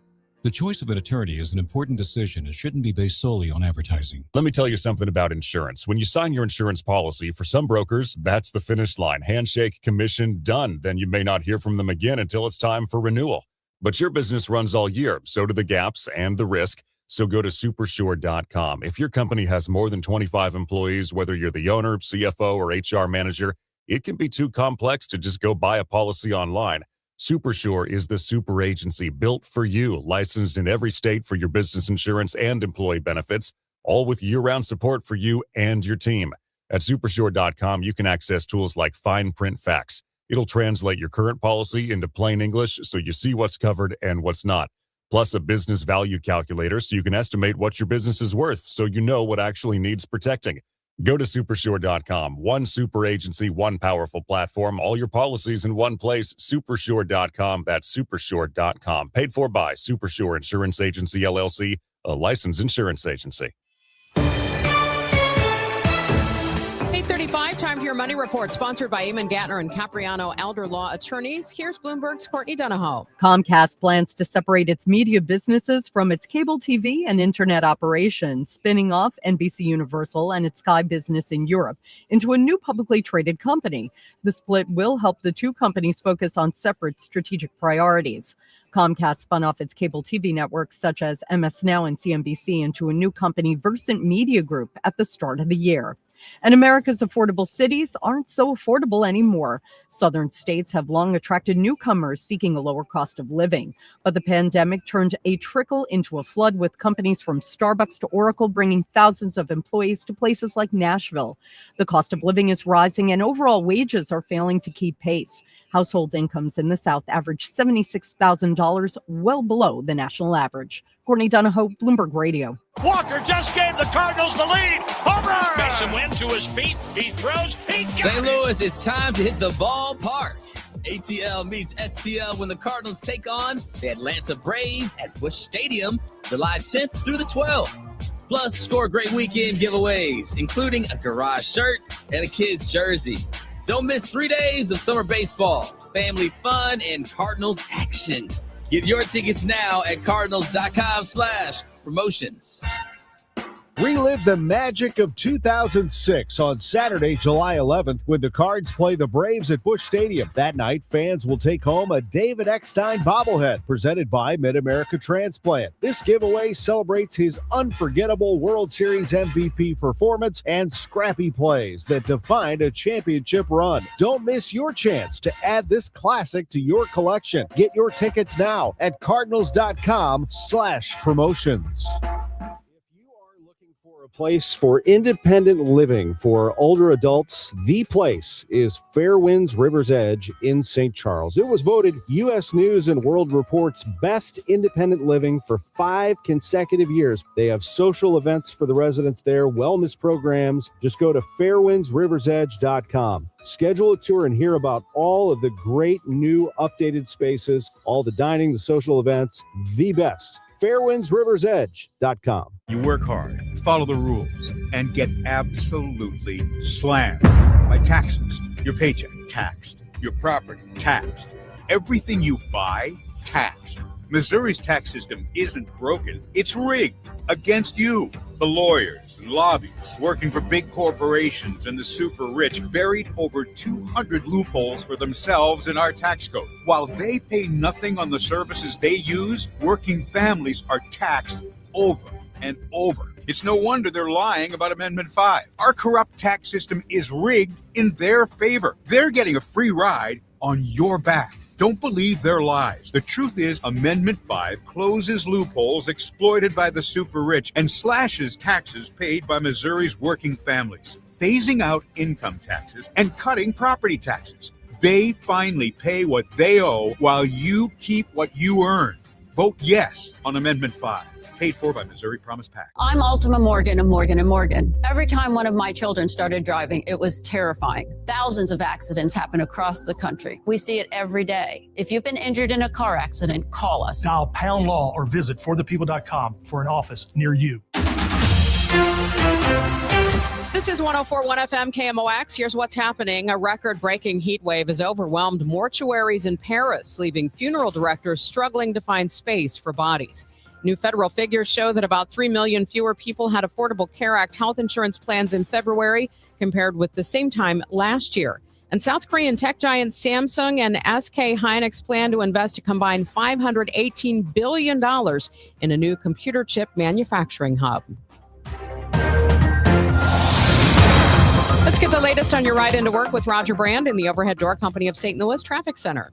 The choice of an attorney is an important decision and shouldn't be based solely on advertising. Let me tell you something about insurance. When you sign your insurance policy, for some brokers, that's the finish line. Handshake, commission, done. Then you may not hear from them again until it's time for renewal. But your business runs all year, so do the gaps and the risk. So go to supersure.com. If your company has more than 25 employees, whether you're the owner, CFO, or HR manager, it can be too complex to just go buy a policy online. Supersure is the super agency built for you, licensed in every state for your business insurance and employee benefits, all with year-round support for you and your team. At supersure.com, you can access tools like fine print facts. It'll translate your current policy into plain English so you see what's covered and what's not. Plus a business value calculator so you can estimate what your business is worth so you know what actually needs protecting. Go to supersure.com. One super agency, one powerful platform, all your policies in one place. Supersure.com. That's supersure.com. Paid for by Supersure Insurance Agency, LLC, a licensed insurance agency. 8:35, time for your money report, sponsored by Eamon Gantner and Capriano Elder Law Attorneys. Here's Bloomberg's Courtney Donahoe. Comcast plans to separate its media businesses from its cable TV and internet operations, spinning off NBC Universal and its Sky business in Europe into a new publicly traded company. The split will help the two companies focus on separate strategic priorities. Comcast spun off its cable TV networks such as MS Now and CNBC into a new company, Versant Media Group, at the start of the year. And America's affordable cities aren't so affordable anymore. Southern states have long attracted newcomers seeking a lower cost of living. But the pandemic turned a trickle into a flood, with companies from Starbucks to Oracle bringing thousands of employees to places like Nashville. The cost of living is rising and overall wages are failing to keep pace. Household incomes in the South average $76,000, well below the national average. Courtney Donahoe, Bloomberg Radio. Walker just gave the Cardinals the lead. Home run! Mason Wynn to his feet. He throws. He got St. Louis, it's time to hit the ballpark. ATL meets STL when the Cardinals take on the Atlanta Braves at Busch Stadium, July 10th through the 12th. Plus, score great weekend giveaways, including a garage shirt and a kid's jersey. Don't miss 3 days of summer baseball, family fun, and Cardinals action. Get your tickets now at cardinals.com/promotions. Relive the magic of 2006 on Saturday, July 11th, when the Cards play the Braves at Busch Stadium. That night, fans will take home a David Eckstein bobblehead presented by Mid-America Transplant. This giveaway celebrates his unforgettable World Series MVP performance and scrappy plays that defined a championship run. Don't miss your chance to add this classic to your collection. Get your tickets now at cardinals.com/promotions. A place for independent living for older adults, the place is Fairwinds River's Edge in St. Charles. It was voted U.S. News and World Report's best independent living for 5 consecutive years. They have social events for the residents there, wellness programs. Just go to fairwindsriversedge.com. Schedule a tour and hear about all of the great new updated spaces, all the dining, the social events, the best. fairwindsriversedge.com. You work hard, follow the rules, and get absolutely slammed by taxes. Your paycheck taxed, your property taxed, everything you buy taxed. Missouri's tax system isn't broken, it's rigged against you. The lawyers and lobbyists working for big corporations and the super rich buried over 200 loopholes for themselves in our tax code. While they pay nothing on the services they use, working families are taxed over and over. It's no wonder they're lying about Amendment 5. Our corrupt tax system is rigged in their favor. They're getting a free ride on your back. Don't believe their lies. The truth is, Amendment 5 closes loopholes exploited by the super rich and slashes taxes paid by Missouri's working families, phasing out income taxes and cutting property taxes. They finally pay what they owe while you keep what you earn. Vote yes on Amendment 5. Paid for by Missouri Promise PAC. I'm Ultima Morgan of Morgan & Morgan. Every time one of my children started driving, it was terrifying. Thousands of accidents happen across the country. We see it every day. If you've been injured in a car accident, call us. Dial pound law or visit forthepeople.com for an office near you. This is 104.1 FM KMOX. Here's what's happening. A record-breaking heat wave has overwhelmed mortuaries in Paris, leaving funeral directors struggling to find space for bodies. New federal figures show that about 3 million fewer people had Affordable Care Act health insurance plans in February compared with the same time last year. And South Korean tech giant Samsung and SK Hynix plan to invest a combined $518 billion in a new computer chip manufacturing hub. Let's get the latest on your ride into work with Roger Brand in the Overhead Door Company of St. Louis Traffic Center.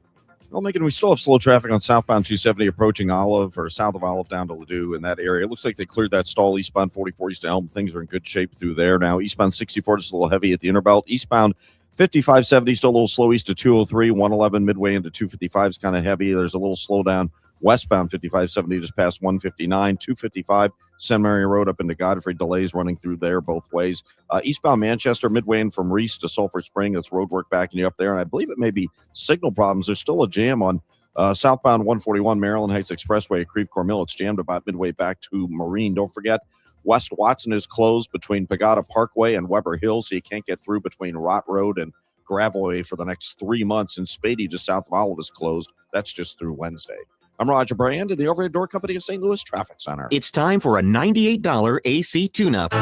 Well, Megan, we still have slow traffic on southbound 270 approaching Olive or south of Olive down to Ladue in that area. It looks like they cleared that stall eastbound 44 east to Elm. Things are in good shape through there. Now, eastbound 64 is a little heavy at the Interbelt. Eastbound 5570 still a little slow east to 203. 111 midway into 255 is kind of heavy. There's a little slowdown westbound 5570 just past 159. 255 Seminary Road up into Godfrey. Delays running through there both ways. Eastbound Manchester midway in from Reese to Sulphur Spring. That's road work backing you up there. And I believe it may be signal problems. There's still a jam on southbound 141 Maryland Heights Expressway at Creve Cormill. It's jammed about midway back to Marine. Don't forget, West Watson is closed between Pagoda Parkway and Weber Hill, so you can't get through between Rott Road and Gravelway for the next 3 months. And Spady, just south of Olive, is closed. That's just through Wednesday. I'm Roger Brand in the Overhead Door Company of St. Louis Traffic Center. It's time for a $98 AC tune-up.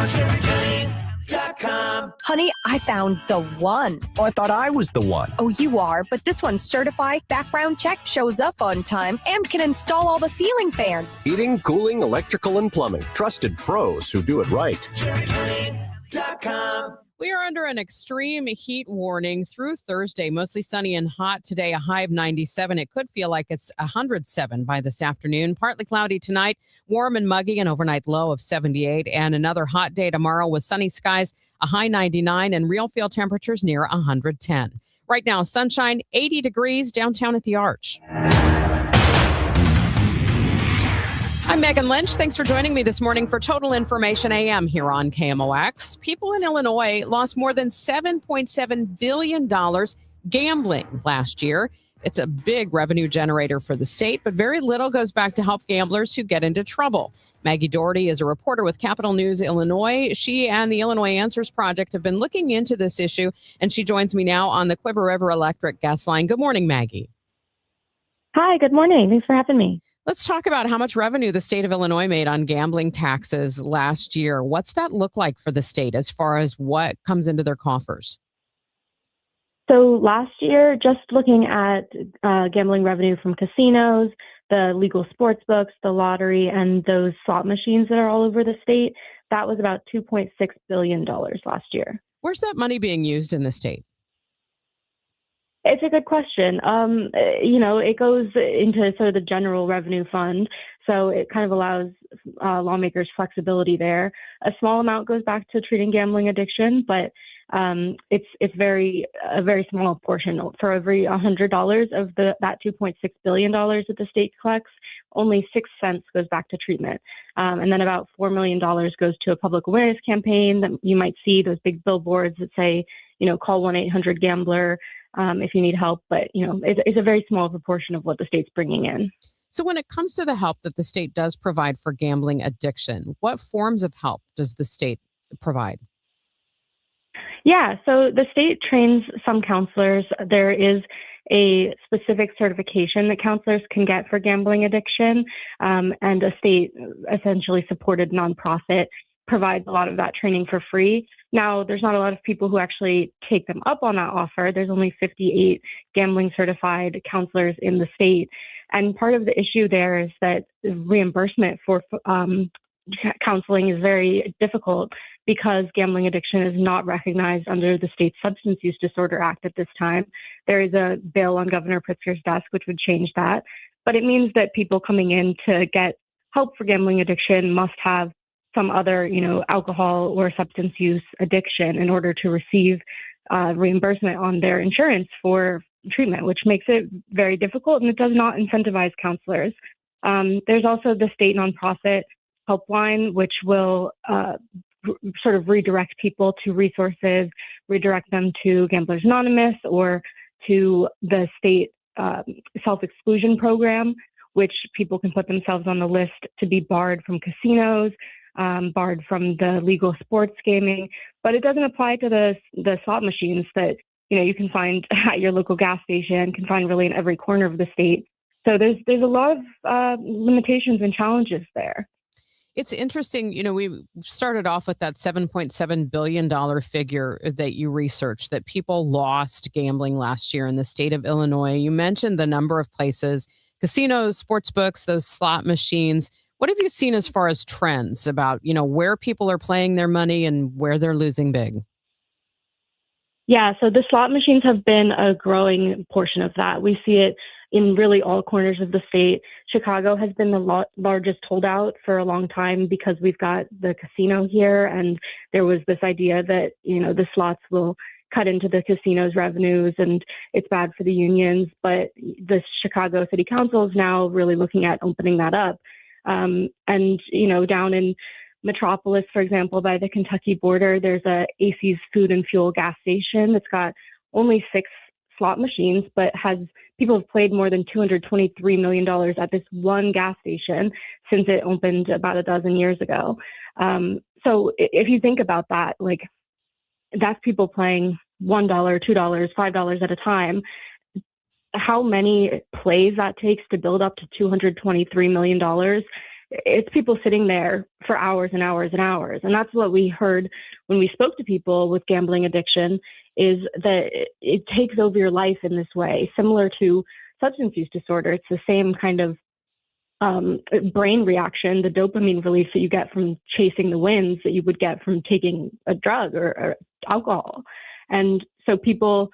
Honey, I found the one. Oh, I thought I was the one. Oh, you are, but this one's certified, background check, shows up on time, and can install all the ceiling fans. Heating, cooling, electrical, and plumbing. Trusted pros who do it right. We are under an extreme heat warning through Thursday. Mostly sunny and hot today, a high of 97. It could feel like it's 107 by this afternoon. Partly cloudy tonight, warm and muggy, an overnight low of 78. And another hot day tomorrow with sunny skies, a high 99, and real feel temperatures near 110. Right now, sunshine, 80 degrees downtown at the Arch. I'm Megan Lynch. Thanks for joining me this morning for Total Information AM here on KMOX. People in Illinois lost more than $7.7 billion gambling last year. It's a big revenue generator for the state, but very little goes back to help gamblers who get into trouble. Maggie Doherty is a reporter with Capital News Illinois. She and the Illinois Answers Project have been looking into this issue, and she joins me now on the Quiver River Electric guest line. Good morning, Maggie. Hi, good morning. Thanks for having me. Let's talk about how much revenue the state of Illinois made on gambling taxes last year. What's that look like for the state as far as what comes into their coffers? So last year, just looking at gambling revenue from casinos, the legal sports books, the lottery, and those slot machines that are all over the state, that was about $2.6 billion last year. Where's that money being used in the state? It's a good question. It goes into sort of the general revenue fund, so it kind of allows lawmakers flexibility there. A small amount goes back to treating gambling addiction, but it's a very small portion. For every $100 of that $2.6 billion that the state collects, only 6 cents goes back to treatment, and then about $4 million goes to a public awareness campaign that you might see those big billboards that say, call 1-800-GAMBLER. If you need help, but it's a very small proportion of what the state's bringing in. So when it comes to the help that the state does provide for gambling addiction, what forms of help does the state provide? Yeah, so the state trains some counselors. There is a specific certification that counselors can get for gambling addiction, and a state essentially supported nonprofit provides a lot of that training for free. Now, there's not a lot of people who actually take them up on that offer. There's only 58 gambling certified counselors in the state. And part of the issue there is that reimbursement for counseling is very difficult because gambling addiction is not recognized under the state's Substance Use Disorder Act at this time. There is a bill on Governor Pritzker's desk which would change that. But it means that people coming in to get help for gambling addiction must have some other, alcohol or substance use addiction in order to receive reimbursement on their insurance for treatment, which makes it very difficult, and it does not incentivize counselors. There's also the state nonprofit helpline, which will sort of redirect people to resources, redirect them to Gamblers Anonymous or to the state self-exclusion program, which people can put themselves on the list to be barred from casinos, barred from the legal sports gaming, but it doesn't apply to the slot machines that you can find at your local gas station, can find really in every corner of the state. So there's a lot of limitations and challenges there. It's interesting, we started off with that $7.7 billion figure that you researched that people lost gambling last year in the state of Illinois. You mentioned the number of places, casinos, sports books, those slot machines. What have you seen as far as trends about, where people are playing their money and where they're losing big? Yeah, so the slot machines have been a growing portion of that. We see it in really all corners of the state. Chicago has been the largest holdout for a long time because we've got the casino here, and there was this idea that, the slots will cut into the casino's revenues and it's bad for the unions. But the Chicago City Council is now really looking at opening that up. And, down in Metropolis, for example, by the Kentucky border, there's a AC's Food and Fuel gas station that's got only 6 slot machines, but people have played more than $223 million at this one gas station since it opened about a dozen years ago. So if you think about that, that's people playing $1, $2, $5 at a time. How many plays that takes to build up to $223 million, it's people sitting there for hours and hours and hours. And that's what we heard when we spoke to people with gambling addiction, is that it takes over your life in this way, similar to substance use disorder. It's the same kind of brain reaction, the dopamine release that you get from chasing the wins that you would get from taking a drug or alcohol. And so people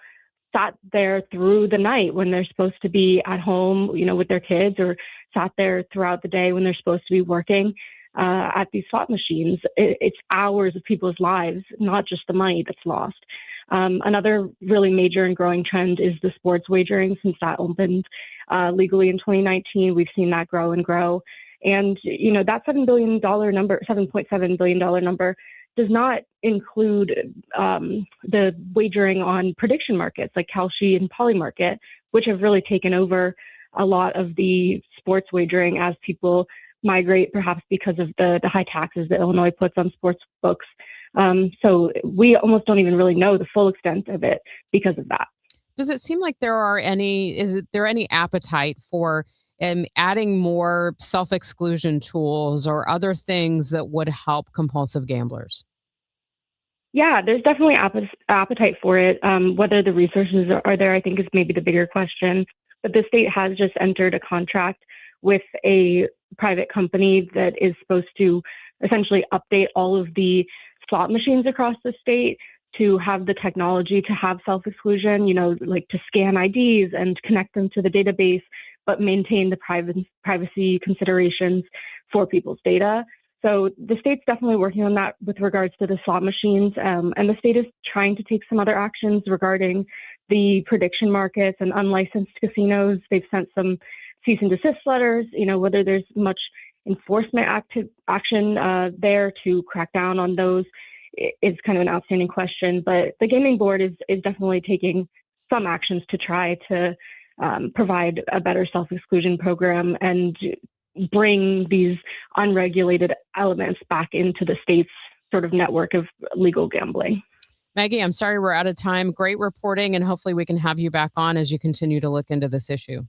sat there through the night when they're supposed to be at home, with their kids, or sat there throughout the day when they're supposed to be working at these slot machines. It's hours of people's lives, not just the money that's lost. Another really major and growing trend is the sports wagering. Since that opened legally in 2019, we've seen that grow and grow. And, that $7.7 billion number does not include the wagering on prediction markets like Kalshi and Polymarket, which have really taken over a lot of the sports wagering as people migrate, perhaps because of the high taxes that Illinois puts on sports books. So we almost don't even really know the full extent of it because of that. Does it seem like is there any appetite for adding more self-exclusion tools or other things that would help compulsive gamblers? Yeah, there's definitely appetite for it. Whether the resources are there, I think, is maybe the bigger question. But the state has just entered a contract with a private company that is supposed to essentially update all of the slot machines across the state to have the technology to have self-exclusion, like to scan IDs and connect them to the database, but maintain the privacy considerations for people's data. So the state's definitely working on that with regards to the slot machines. And the state is trying to take some other actions regarding the prediction markets and unlicensed casinos. They've sent some cease and desist letters, whether there's much enforcement action there to crack down on those is kind of an outstanding question. But the gaming board is definitely taking some actions to try to provide a better self-exclusion program and bring these unregulated elements back into the state's sort of network of legal gambling. Maggie, I'm sorry we're out of time. Great reporting, and hopefully we can have you back on as you continue to look into this issue.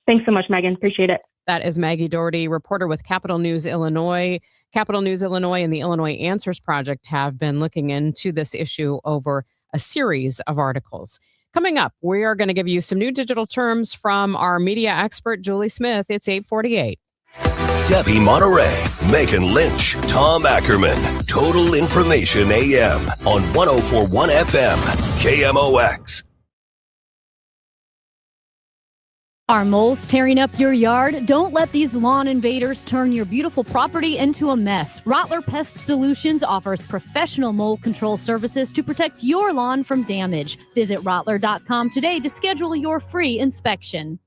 Thanks so much, Megan. Appreciate it. That is Maggie Doherty, reporter with Capital News Illinois. Capital News Illinois and the Illinois Answers Project have been looking into this issue over a series of articles. Coming up, we are going to give you some new digital terms from our media expert, Julie Smith. It's 8:48. Debbie Monterrey, Megan Lynch, Tom Ackerman. Total Information AM on 104.1 FM, KMOX. Are moles tearing up your yard? Don't let these lawn invaders turn your beautiful property into a mess. Rottler Pest Solutions offers professional mole control services to protect your lawn from damage. Visit Rottler.com today to schedule your free inspection.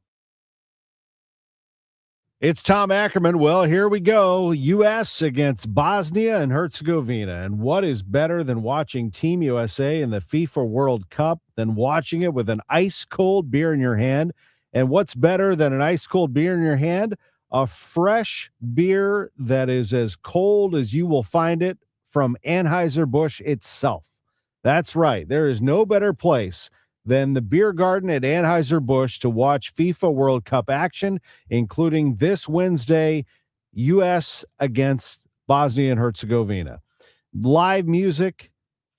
It's Tom Ackerman. Well, here we go. U.S. against Bosnia and Herzegovina. And what is better than watching Team USA in the FIFA World Cup than watching it with an ice-cold beer in your hand? And what's better than an ice-cold beer in your hand? A fresh beer that is as cold as you will find it from Anheuser-Busch itself. That's right. There is no better place than the beer garden at Anheuser-Busch to watch FIFA World Cup action, including this Wednesday, U.S. against Bosnia and Herzegovina. Live music,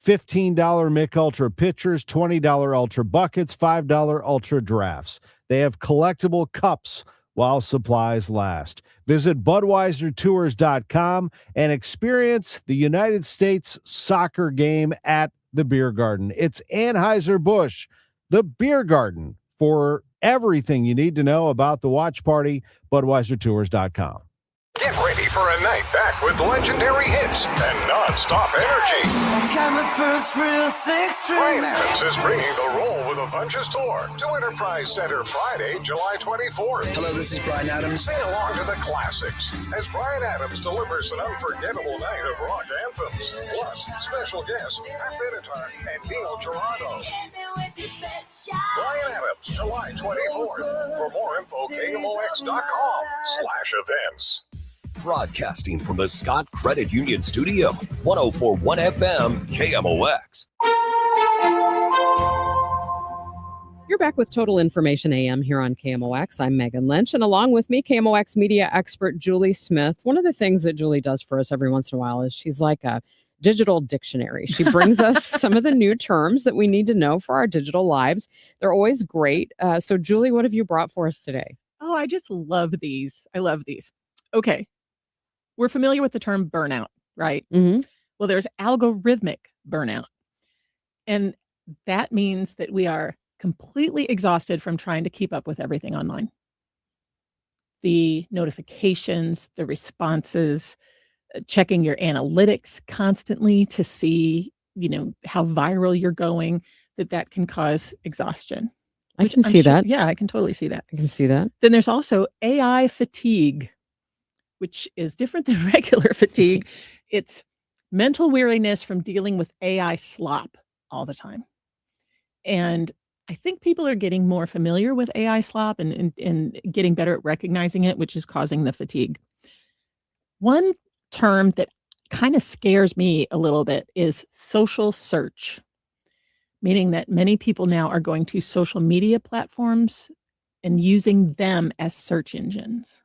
$15 Mick Ultra pitchers, $20 Ultra buckets, $5 Ultra drafts. They have collectible cups while supplies last. Visit BudweiserTours.com and experience the United States soccer game at the beer garden. It's Anheuser-Busch, the beer garden. For everything you need to know about the watch party, BudweiserTours.com. Get ready for a night back with legendary hits and non-stop energy. Brian Adams is bringing the Roll with a Bunches tour to Enterprise Center Friday, July 24th. Hello, this is Brian Adams. Sing along to the classics as Brian Adams delivers an unforgettable night of rock anthems. Plus, special guests Pat Benatar and Neil Giraldo. Brian Adams, July 24th. For more info, KMOX.com/events. Broadcasting from the Scott Credit Union Studio, 104.1 FM, KMOX. You're back with Total Information AM here on KMOX. I'm Megan Lynch, and along with me, KMOX media expert Julie Smith. One of the things that Julie does for us every once in a while is she's like a digital dictionary. She brings us some of the new terms that we need to know for our digital lives. They're always great. So, Julie, what have you brought for us today? Oh, I just love these. I love these. Okay. We're familiar with the term burnout, right? Mm-hmm. Well, there's algorithmic burnout. And that means that we are completely exhausted from trying to keep up with everything online. The notifications, the responses, checking your analytics constantly to see, how viral you're going, that can cause exhaustion. I can see that. Yeah, I can totally see that. I can see that. Then there's also AI fatigue, which is different than regular fatigue. It's mental weariness from dealing with AI slop all the time. And I think people are getting more familiar with AI slop and getting better at recognizing it, which is causing the fatigue. One term that kind of scares me a little bit is social search, meaning that many people now are going to social media platforms and using them as search engines.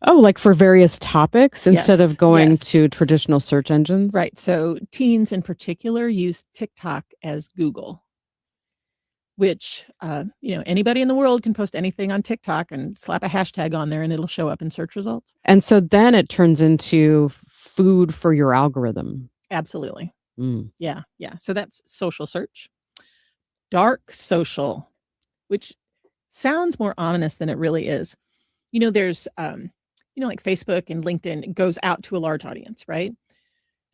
Oh, like for various topics instead Yes, of going yes. to traditional search engines? Right. So teens in particular use TikTok as Google, which, anybody in the world can post anything on TikTok and slap a hashtag on there and it'll show up in search results. And so then it turns into food for your algorithm. Absolutely. Mm. Yeah. Yeah. So that's social search. Dark social, which sounds more ominous than it really is. There's, like Facebook and LinkedIn, it goes out to a large audience, right?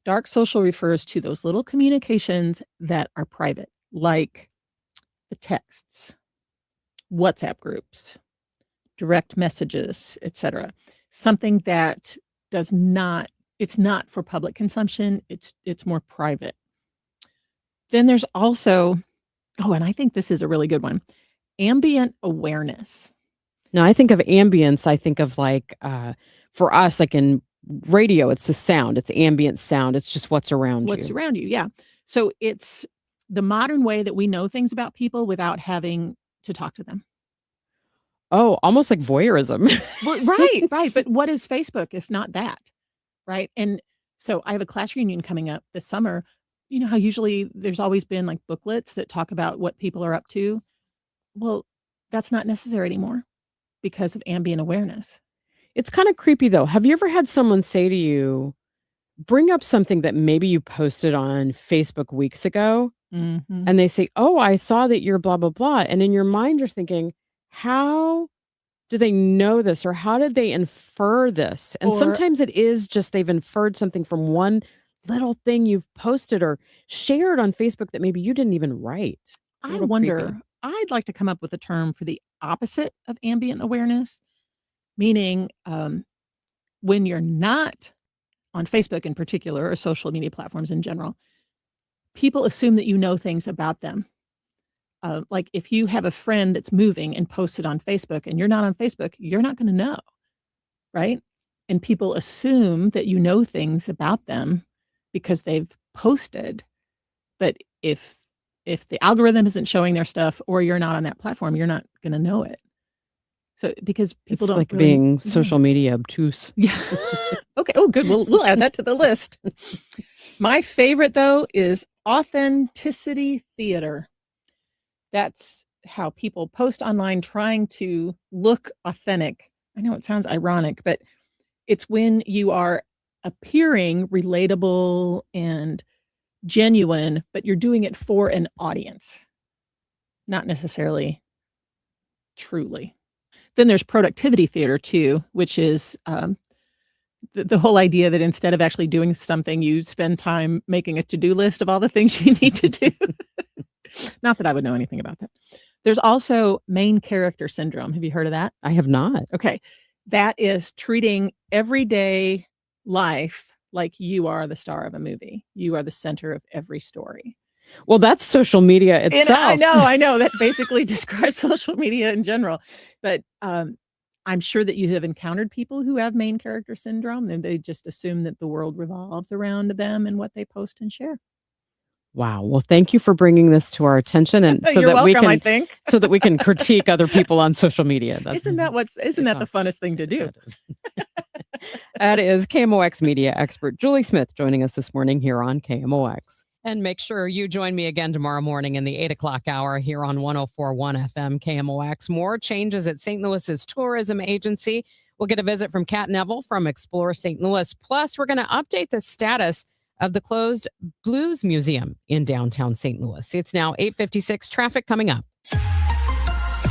Dark social refers to those little communications that are private, like the texts, WhatsApp groups, direct messages, etc. Something that it's not for public consumption, it's more private. Then there's also, and I think this is a really good one, ambient awareness. Now, I think of ambience, I think of for us, like in radio, it's the sound, it's ambient sound, it's just what's around What's you. around you, yeah. So it's the modern way that we know things about people without having to talk to them. Oh, almost like voyeurism. Well, right. But what is Facebook if not that? Right. And so I have a class reunion coming up this summer. You know how usually there's always been like booklets that talk about what people are up to? Well, that's not necessary anymore because of ambient awareness. It's kind of creepy though. Have you ever had someone say to you, bring up something that maybe you posted on Facebook weeks ago, Mm-hmm. and they say, oh, I saw that you're blah, blah, blah. And in your mind, you're thinking, how do they know this? Or how did they infer this? And Or- sometimes it is just they've inferred something from one little thing you've posted or shared on Facebook that maybe you didn't even write. It's a I little wonder, creepy. I'd like to come up with a term for the opposite of ambient awareness, meaning when you're not on Facebook in particular, or social media platforms in general, people assume that you know things about them. Like if you have a friend that's moving and posted on Facebook and you're not on Facebook, you're not going to know, right? And people assume that you know things about them because they've posted. But if the algorithm isn't showing their stuff or you're not on that platform, you're not going to know it. So because people It's don't like really- being social media obtuse. Yeah. Okay. Oh, good. We'll add that to the list. My favorite though is authenticity theater. That's how people post online trying to look authentic. I know it sounds ironic, but it's when you are appearing relatable and genuine, but you're doing it for an audience, not necessarily truly. Then there's productivity theater too, which is the whole idea that instead of actually doing something, you spend time making a to-do list of all the things you need to do. Not that I would know anything about that. There's also main character syndrome. Have you heard of that? I have not. Okay. That is treating everyday life like you are the star of a movie. You are the center of every story. Well, that's social media And itself. I know. That basically describes social media in general. But I'm sure that you have encountered people who have main character syndrome, and they just assume that the world revolves around them and what they post and share. Wow. Well, thank you for bringing this to our attention, and so You're that we welcome, can, I think. so that we can critique other people on social media. Isn't that the funnest thing to do? That is KMOX media expert Julie Smith joining us this morning here on KMOX. And make sure you join me again tomorrow morning in the 8 o'clock hour here on 104.1 FM KMOX. More changes at St. Louis's tourism agency. We'll get a visit from Kat Neville from Explore St. Louis. Plus, we're going to update the status of the closed Blues Museum in downtown St. Louis. It's now 8:56. Traffic coming up.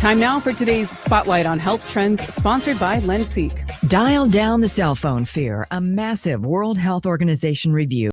Time now for today's Spotlight on Health Trends, sponsored by Lenseek. Dial down the cell phone fear, a massive World Health Organization review